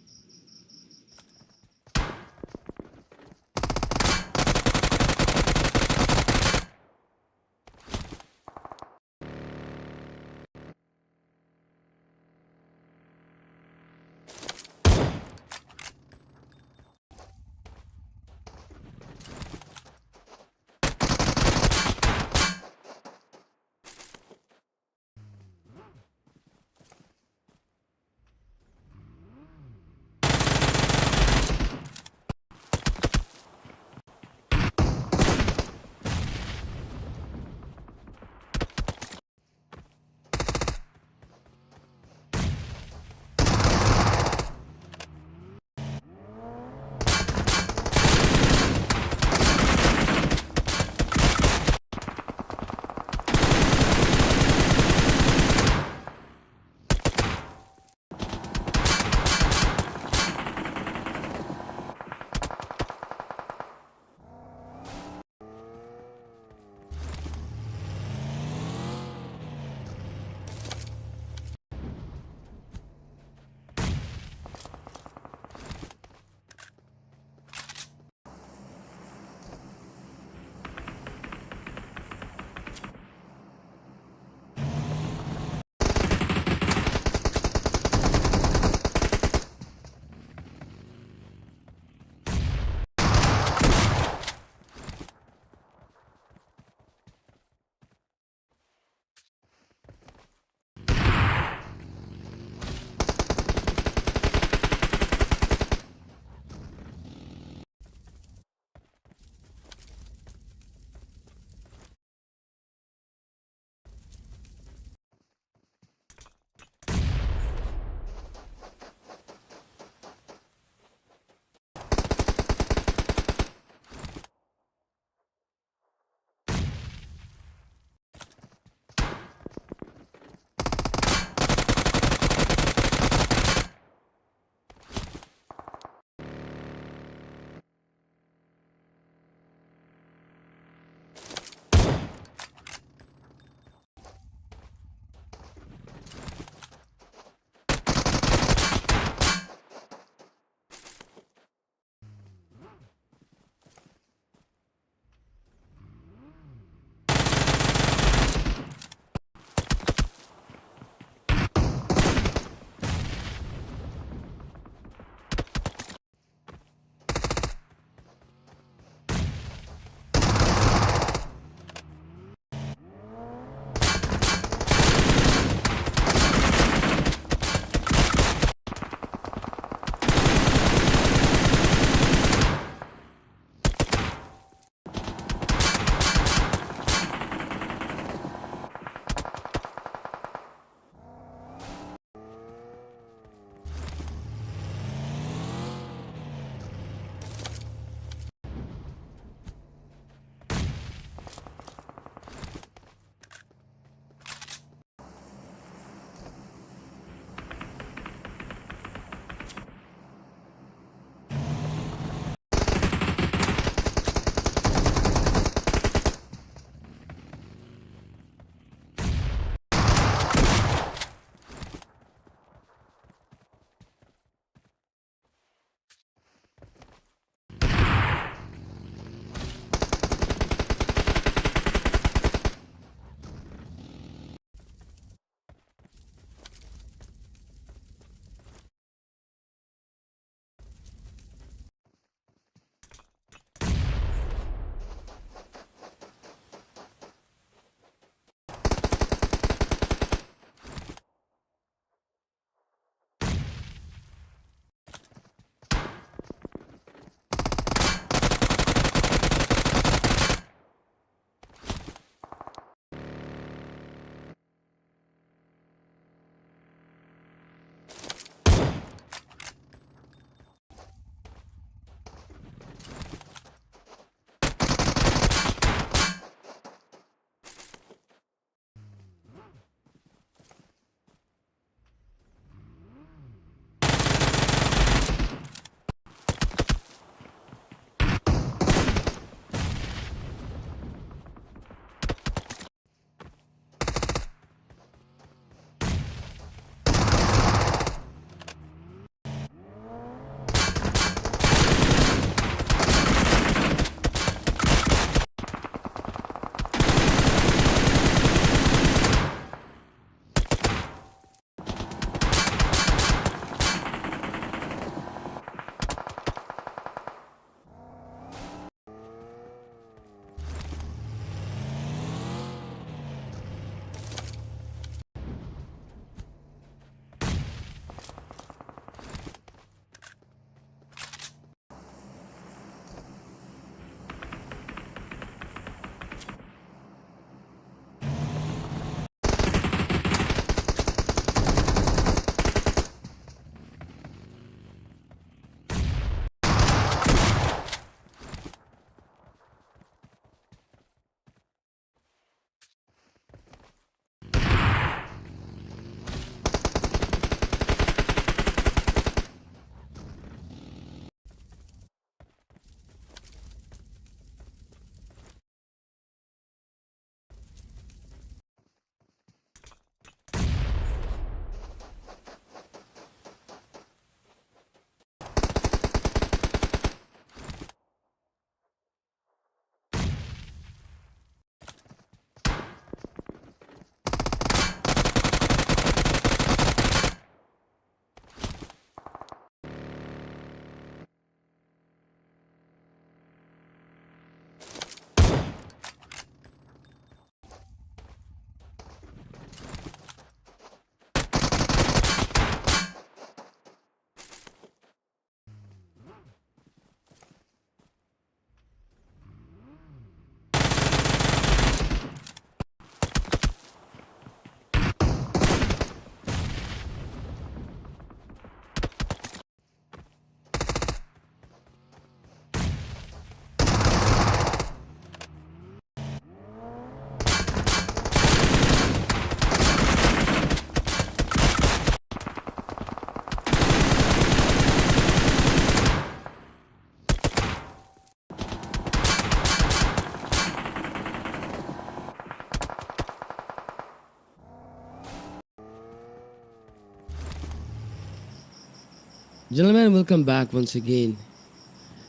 Gentlemen, welcome back once again.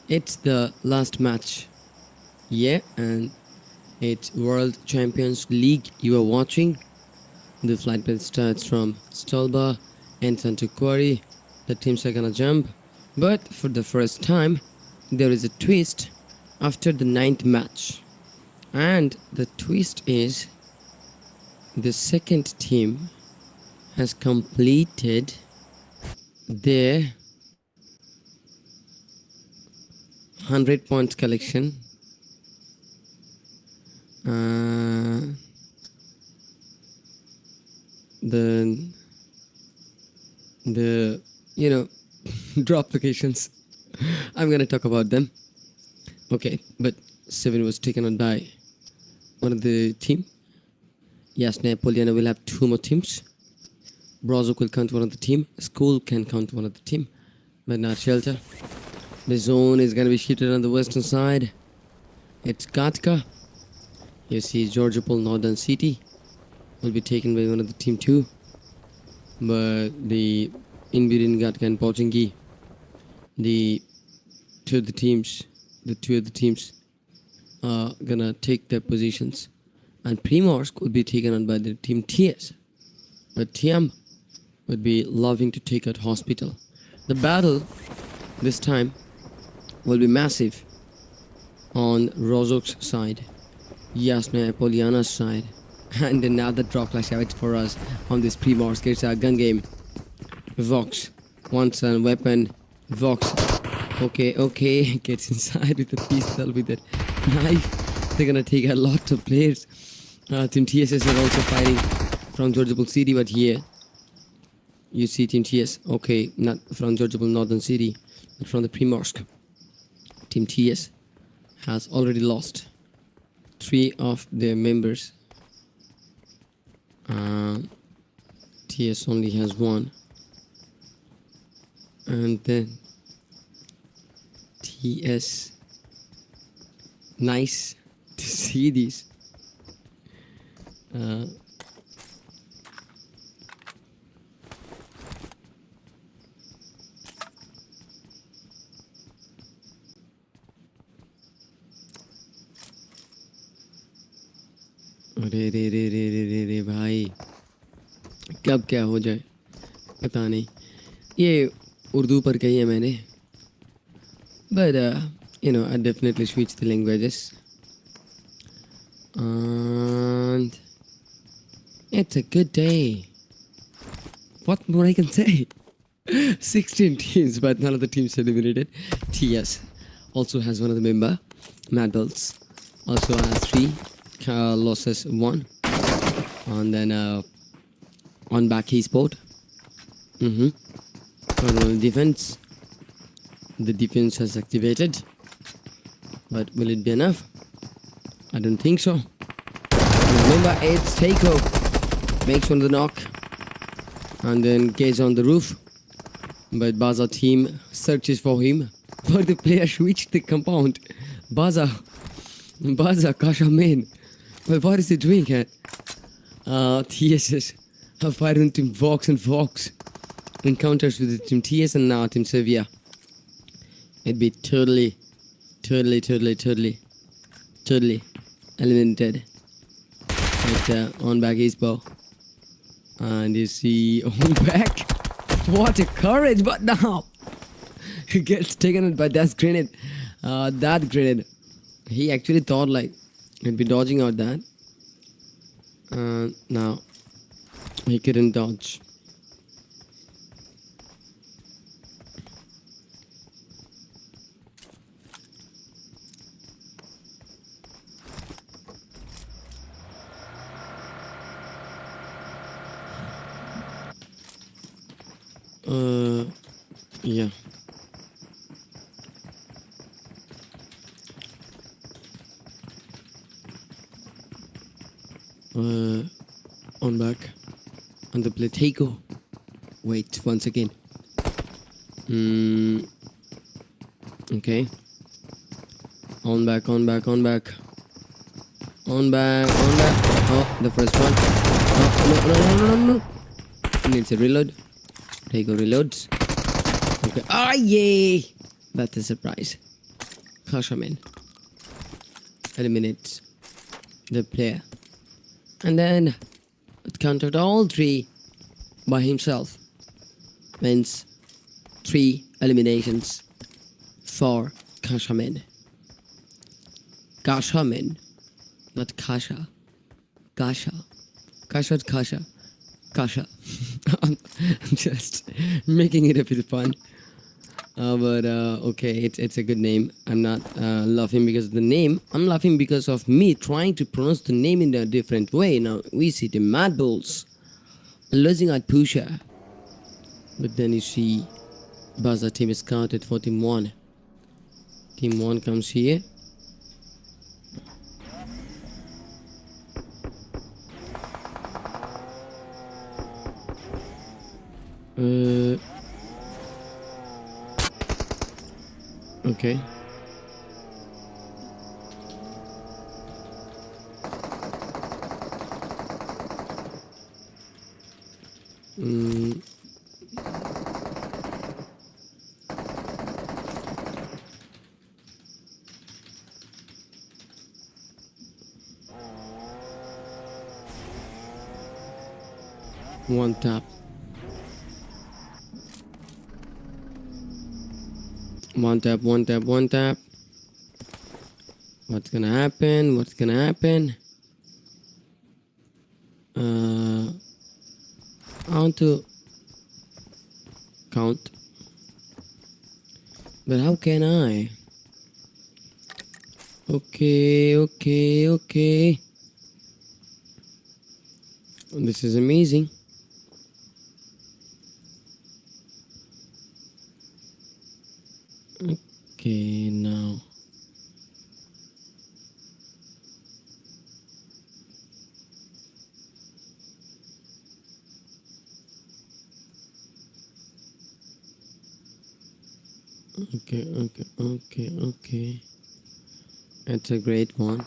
It's the last match. Yeah, and it's World Champions League you are watching. The flight path starts from Stolba and to Quarry. The teams are gonna jump. But for the first time, there is a twist after the ninth match. And the twist is the second team has completed their 100 points collection. The drop locations. I'm gonna talk about them. Okay, but 7 was taken on by one of the team. Yes, Poliana will have 2 more teams. Brozok will count one of the team. School can count one of the team, but not Shelter. The zone is gonna be shifted on the western side. It's Katka. You see Georgiopol Northern City will be taken by one of the team too. But the Inbirin Gatka and Pochingi, the two of the teams are gonna take their positions. And Primorsk will be taken on by the team TS. But Tiam would be loving to take out Hospital. The battle this time will be massive on Rozok's side, Yasna Poliana's side, and another drop clash awaits for us on this Primorsk. It's a gun game. Vox wants a weapon. Vox, okay, gets inside with the pistol, with that knife. They're gonna take a lot of players. Team TSS are also fighting from Georgiopol City, but here you see Team TS, okay, not from Georgiopol Northern City, but from the Primorsk. Team TS has already lost 3 of their members. TS only has 1. And then TS, nice to see this. अरे रे रे रे रे रे रे भाई, कब क्या हो जाए पता नहीं. ये उर्दू पर कही है मैंने, but I definitely switch the languages. And it's a good day. What more I can say? 16 teams, but none of the teams eliminated. TS also has one of the member. Mad Belts also has 3 losses, 1. And then on back Esport. On defense. The defense has activated. But will it be enough? I don't think so. Remember, it's Takeo. Makes one of the knock. And then gets on the roof. But Baza team searches for him. But the player reached the compound. Baza, Kasha main. But what is he doing here? TSS have fired on Team Vox, and Vox encounters with the Team TS and now Team Sevilla. It'd be totally eliminated. But on back is Bo. And you see on back. What a courage, but now he gets taken out by that grenade. That grenade. He actually thought like he'd be dodging out that. Now he couldn't dodge. Yeah. On back. On the play. Takeo. Wait, once again. Okay. On back. Oh, the first one. Oh, no. Needs a reload. Takeo reloads. Okay. Ah, yay! That's a surprise. Kashaman eliminates the player. And then it counted all three by himself. Wins 3 eliminations for Kashaman. Kashaman, not Kasha. Kasha. Kasha, Kasha. Kasha. I'm just making it a bit fun. But okay, it's a good name. I'm not laughing because of the name. I'm laughing because of me trying to pronounce the name in a different way. Now we see the Mad Bulls losing at Pusha. But then you see Baza team is counted for team 1. Team 1 comes here. Okay. One tap. One tap, one tap, one tap. What's gonna happen? What's gonna happen? I want to count. But how can I? Okay, okay, okay. This is amazing. Okay, now. Okay. That's a great one.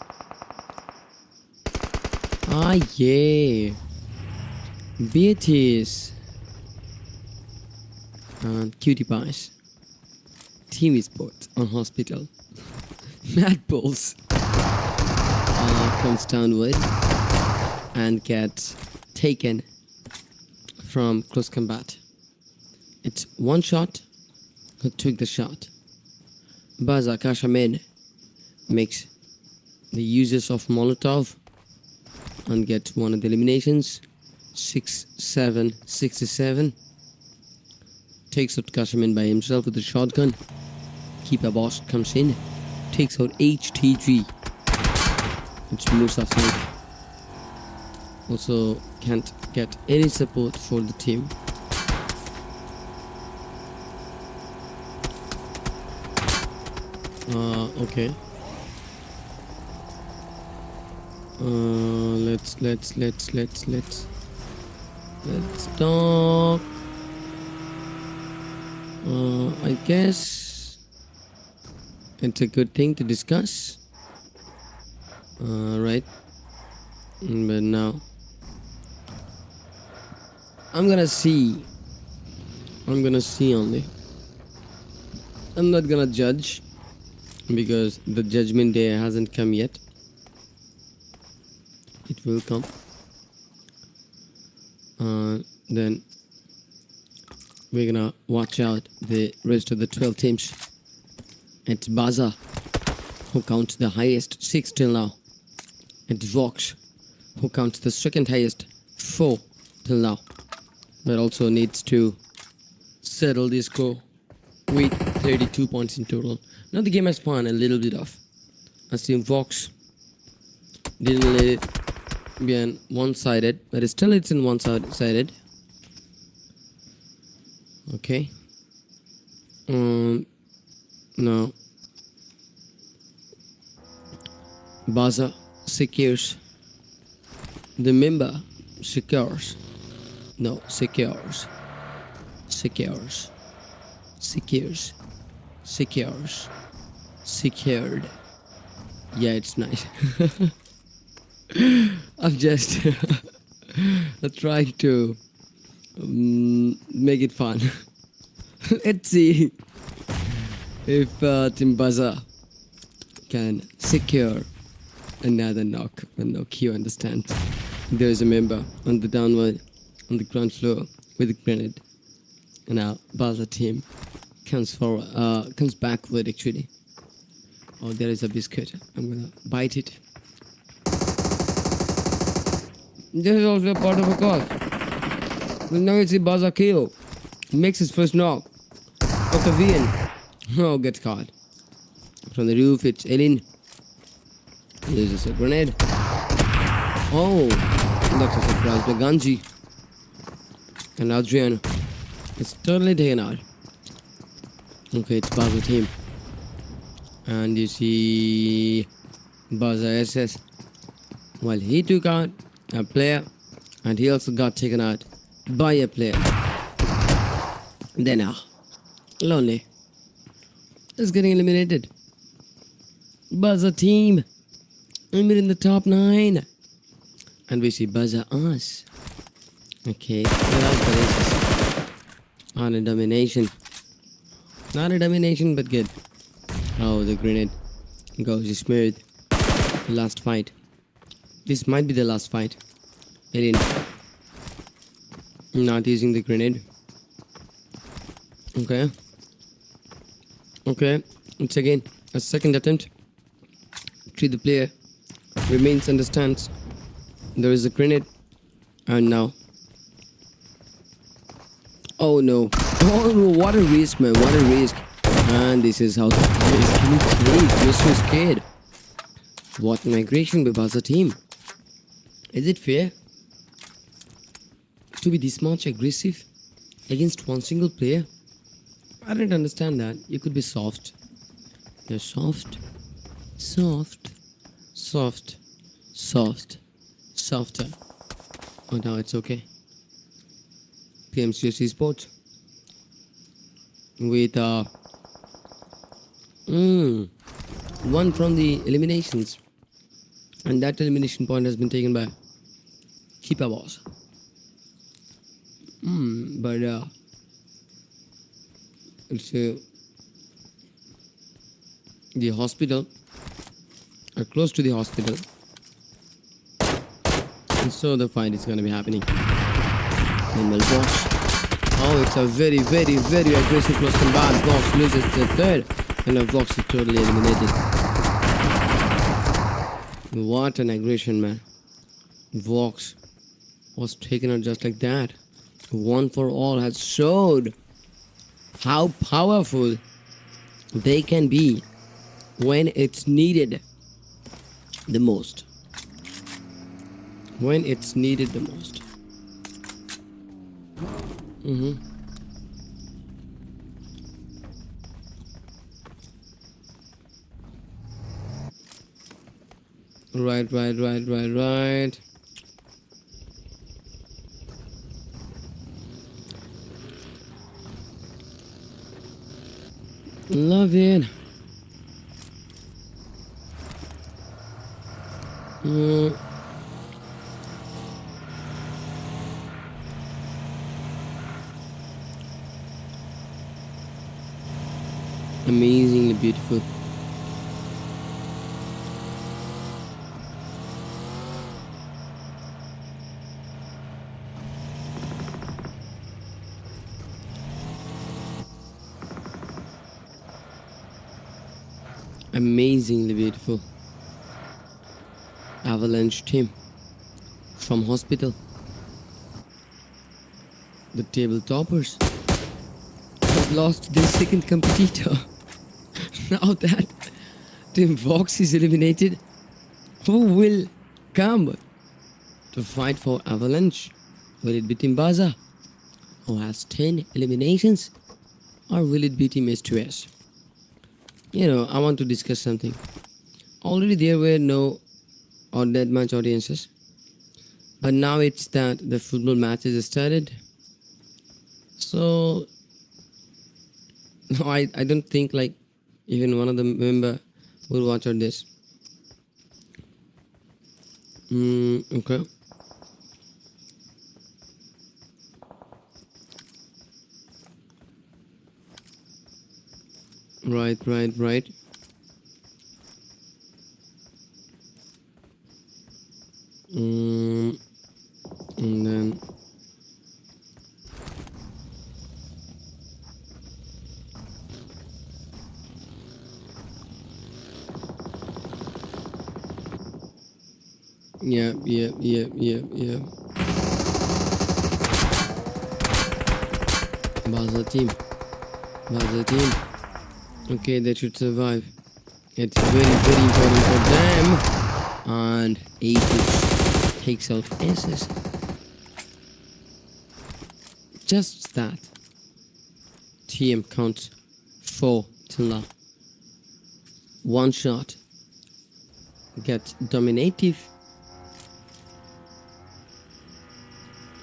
Ah, yeah. Beatrice. And Cutie Pies. Team Esports on Hospital. Mad Bulls comes downward and gets taken from close combat. It's one shot. Who took the shot? Baza Kashaman makes the uses of Molotov and gets one of the eliminations. 6-7-67. Takes out Kashaman by himself with a shotgun. Keeper boss comes in, takes out HTG, which moves aside. Also can't get any support for the team. Okay. Let's talk. I guess it's a good thing to discuss. Right. But now I'm gonna see only. I'm not gonna judge because the judgment day hasn't come yet. It will come. Then we're gonna watch out the rest of the 12 teams. It's Baza who counts the highest, 6 till now. It's Vox who counts the second highest, 4 till now. But also needs to settle this score with 32 points in total. Now the game has spun a little bit off. I see Vox didn't let it be one-sided, but still it's in one-sided. Okay. Now Baza secures the member secures secured. Yeah, it's nice. I'm just trying to make it fun. Let's see if Team Buzzer can secure another knock. A knock, you understand. There is a member on the downward, on the ground floor with a grenade. And now Buzzer team comes backward actually. Oh, there is a biscuit. I'm gonna bite it. This is also a part of a cause. But now it's a Buzzer kill. Makes his first knock. Octavian. Oh, gets caught. From the roof, it's Elin. Uses a grenade. Oh, that's a surprise by Ganji. And Adrian. It's totally taken out. Okay, it's Buzzer team. And you see Buzzer SS. Well, he took out a player, and he also got taken out by a player. Then Lonely is getting eliminated. Buzzer team. I'm in the top 9. And we see Buzzer us. Okay, on a domination. Not a domination, but good. Oh, the grenade goes smooth. Last fight. This might be the last fight. Alien. Not using the grenade. Okay. Okay. It's again a second attempt. The player remains understands. There is a grenade. And now. Oh no. Oh no, what a risk, man. What a risk. And this is how can you play? You're so scared. What an aggression by Buzzer team. Is it fair to be this much aggressive against one single player? I didn't understand that. You could be soft. You're soft. Soft. Soft. Soft. Softer. Oh, now it's okay. PMCSC Sports. With one from the eliminations. And that elimination point has been taken by Keeper Boss. But it's the hospital, or close to the hospital. And so the fight is going to be happening. And will Vox. Oh, it's a very, very, very aggressive close combat. Vox loses the third. And Vox is totally eliminated. What an aggression, man. Vox was taken out just like that. One for All has showed how powerful they can be when it's needed the most. When it's needed the most. Right. Love it. Amazingly beautiful. Amazingly beautiful. Avalanche team from hospital. The table toppers have lost their second competitor. Now that Team Vox is eliminated, who will come to fight for Avalanche? Will it be Team Buzzer, who has 10 eliminations, or will it be Team S2S? You know, I want to discuss something. Already there were no or that much audiences, but now it's that the football matches started. So no, I don't think like even one of the member will watch out this. Okay. Right, right, right. Mm, and then yeah, yeah, yeah, yeah, yeah. Basel team. Basel team. Okay, they should survive. It's very, very important for them. And Aegis takes out SS. Just that. TM counts 4 till now. One shot. Gets dominative.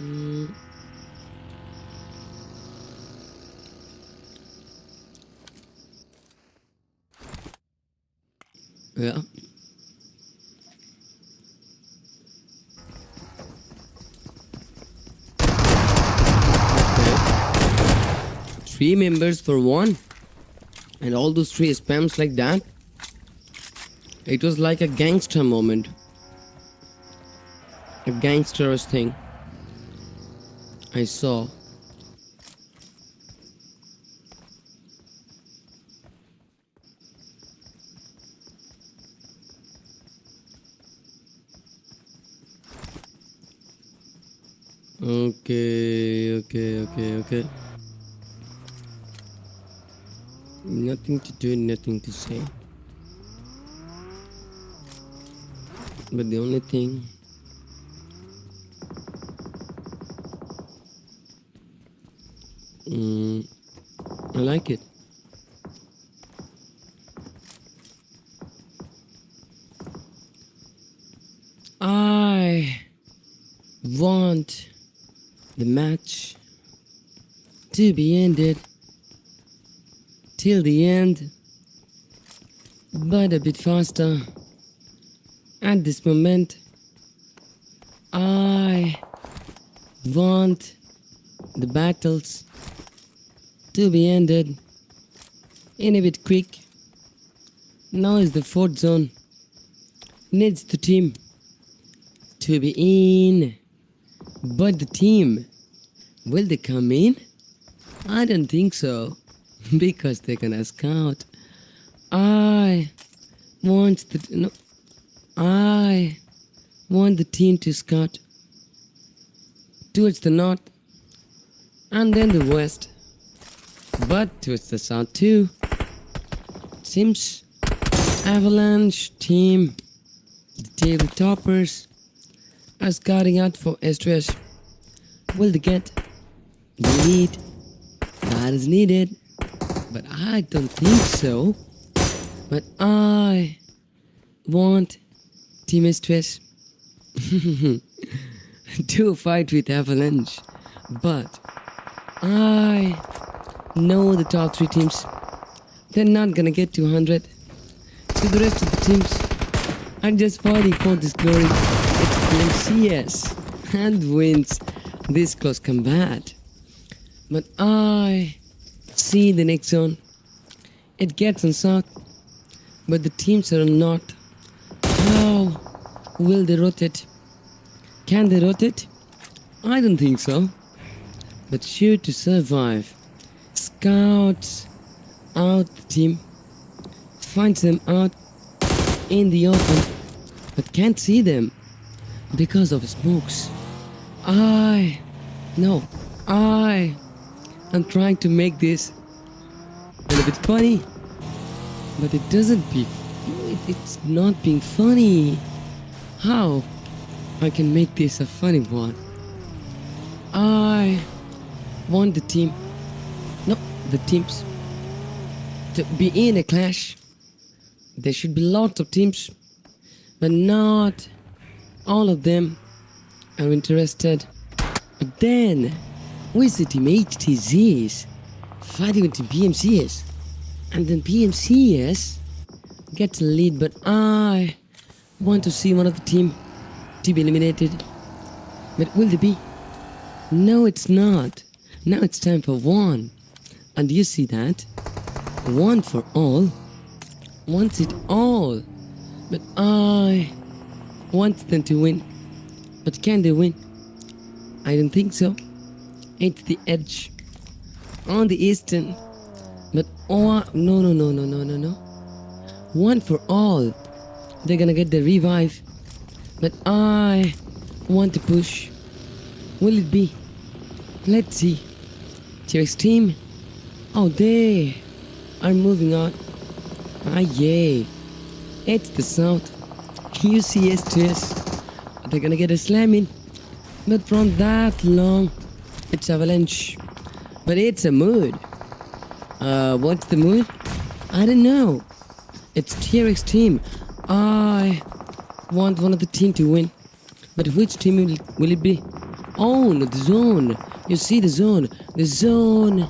Mm. Yeah. Okay. 3 members for 1. And all those 3 spams like that. It was like a gangster moment. A gangsterous thing. I saw. Okay, okay, okay, okay. Nothing to do, nothing to say. But the only thing I like it. I want the match to be ended till the end, but a bit faster. At this moment, I want the battles to be ended in a bit quick. Now is the 4th zone. Needs the team to be in. But the team, will they come in? I don't think so. Because they're gonna scout. I want the team to scout towards the north and then the west, but towards the south too. Seems Avalanche team, the table toppers, are scouting out for S2S. Will they get the lead that is needed? But I don't think so. But I want Team S2S to fight with Avalanche. But I know the top 3 teams, they're not gonna get to 100. So the rest of the teams are just fighting for this glory. It's PMCS and wins this close combat. But I see the next zone. It gets on south, but the teams are on north. How will they rotate? Can they rotate? I don't think so. But sure to survive. Scouts out the team, finds them out in the open, but can't see them because of smokes. I am trying to make this a little bit funny, but it's not being funny. How I can make this a funny one? I want the teams to be in a clash. There should be lots of teams, but not all of them are interested. But then, with the team HTZs fighting with the PMCS, and then PMCS gets a lead, but I want to see one of the team to be eliminated. But will they be? No, it's not. Now it's time for one. And you see that? One for all wants it all. But I want them to win. But can they win? I don't think so. It's the edge on the Eastern. But oh no. One for all. They're gonna get the revive. But I want to push. Will it be? Let's see. T-Rex team. Oh, they are moving on. Ah, yay. It's the South. UCS. They're gonna get a slam in. But from that long, it's Avalanche. But it's a mood. What's the mood? I don't know. It's T-Rex team. I want one of the team to win. But which team will it be? Oh, no, the zone. You see the zone. The zone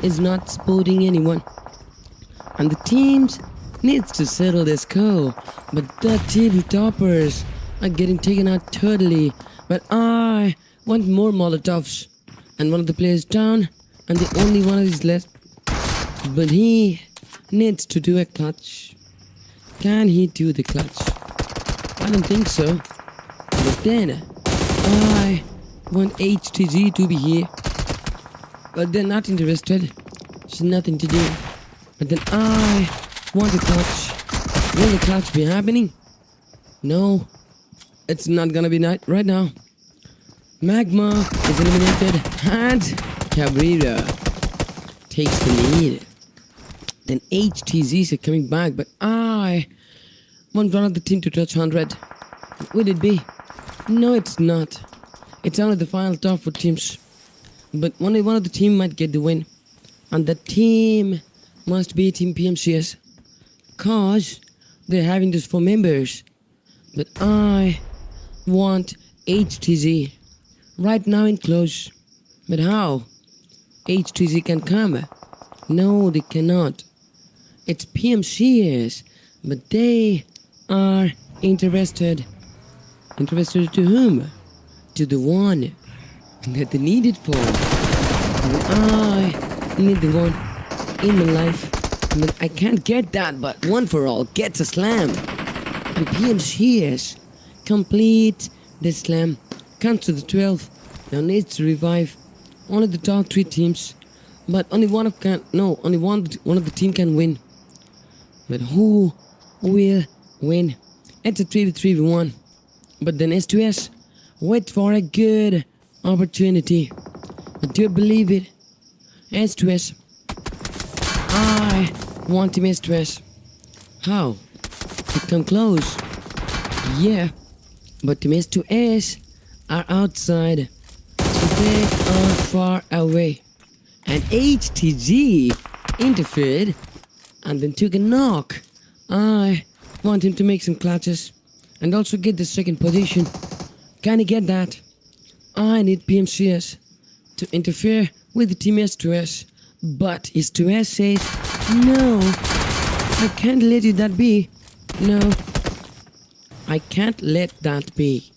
is not supporting anyone. And the teams needs to settle their score. But the team toppers are getting taken out totally. But I want more Molotovs. And one of the players down. And the only one is left. But he needs to do a clutch. Can he do the clutch? I don't think so. But then I want HTG to be here. But they're not interested. There's nothing to do. But then I want a clutch. Will the clutch be happening? No. It's not gonna be right now. Magma is eliminated and Cabrera takes the lead. Then HTZs are coming back, but I want one of the team to touch 100. Will it be? No, it's not. It's only the final top 4 teams. But only one of the team might get the win. And that team must be Team PMCS. Cause they're having just 4 members. But I want HTZ right now in close. But how? HTZ can come. No, they cannot. It's PMCS. But they are interested. Interested to whom? To the one that they need it for. And I need the one in my life. But I can't get that, but one for all gets a slam. And PMCS complete the slam. Comes to the 12th. Now needs to revive. Only the top 3 teams. But only one of the team can win. But who will win? It's a 3v1. But then S2S wait for a good opportunity. But do you believe it? S2S. I want Team S2S. How? To come close. Yeah. But Team S2S are outside. So they are far away. And HTG interfered and then took a knock. I want him to make some clutches and also get the second position. Can he get that? I need PMCS to interfere with the Team S2S. But S2S says, no, I can't let it that be. No, I can't let that be.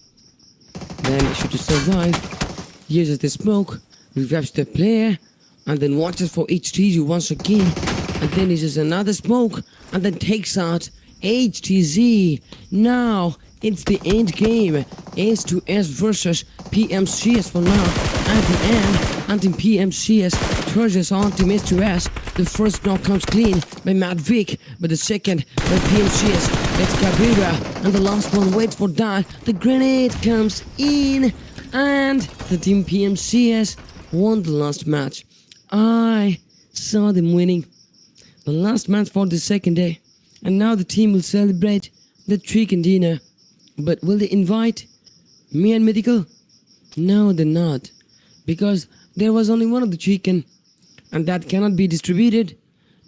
Then should to survive, uses the smoke, revives the player, and then watches for HTZ once again, and then uses another smoke, and then takes out HTZ. Now it's the end game. S2S versus PMCS for now. At the end, and Team PMCS charges on Team S2S. The first knock comes clean by Matt Vick, but the second by PMCS. It's Cabrera, and the last one waits for that. The grenade comes in, and the Team PMCS won the last match. I saw them winning the last match for the second day, and now the team will celebrate the chicken dinner. But will they invite me and Mythical? No, they're not, because there was only one of the chicken, and that cannot be distributed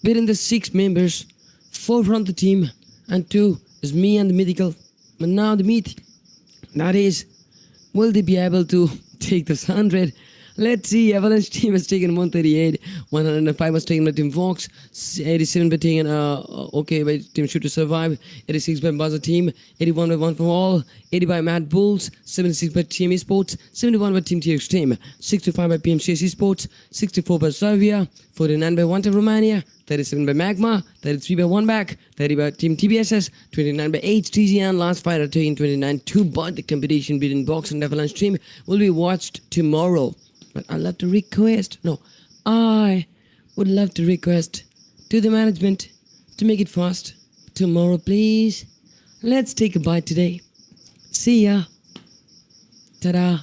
between the 6 members, 4 from the team, and 2 is me and the Mythical. But now the Myth, that is, will they be able to take this 100? Let's see. Avalanche team has taken 138, 105 was taken by Team Vox, 87 by taken by Team Shoot to Survive, 86 by Buzzer team, 81 by One for All, 80 by Mad Bulls, 76 by Team Esports, 71 by Team TX team, 65 by PMCS Esports, 64 by Serbia, 49 by One Team Romania, 37 by Magma, 33 by One Back, 30 by Team TBSS, 29 by HTGN, Last Fighter taking 29-2. But the competition between Box and Avalanche team will be watched tomorrow. But I would love to request to the management to make it fast. Tomorrow, please. Let's take a bite today. See ya. Ta-da.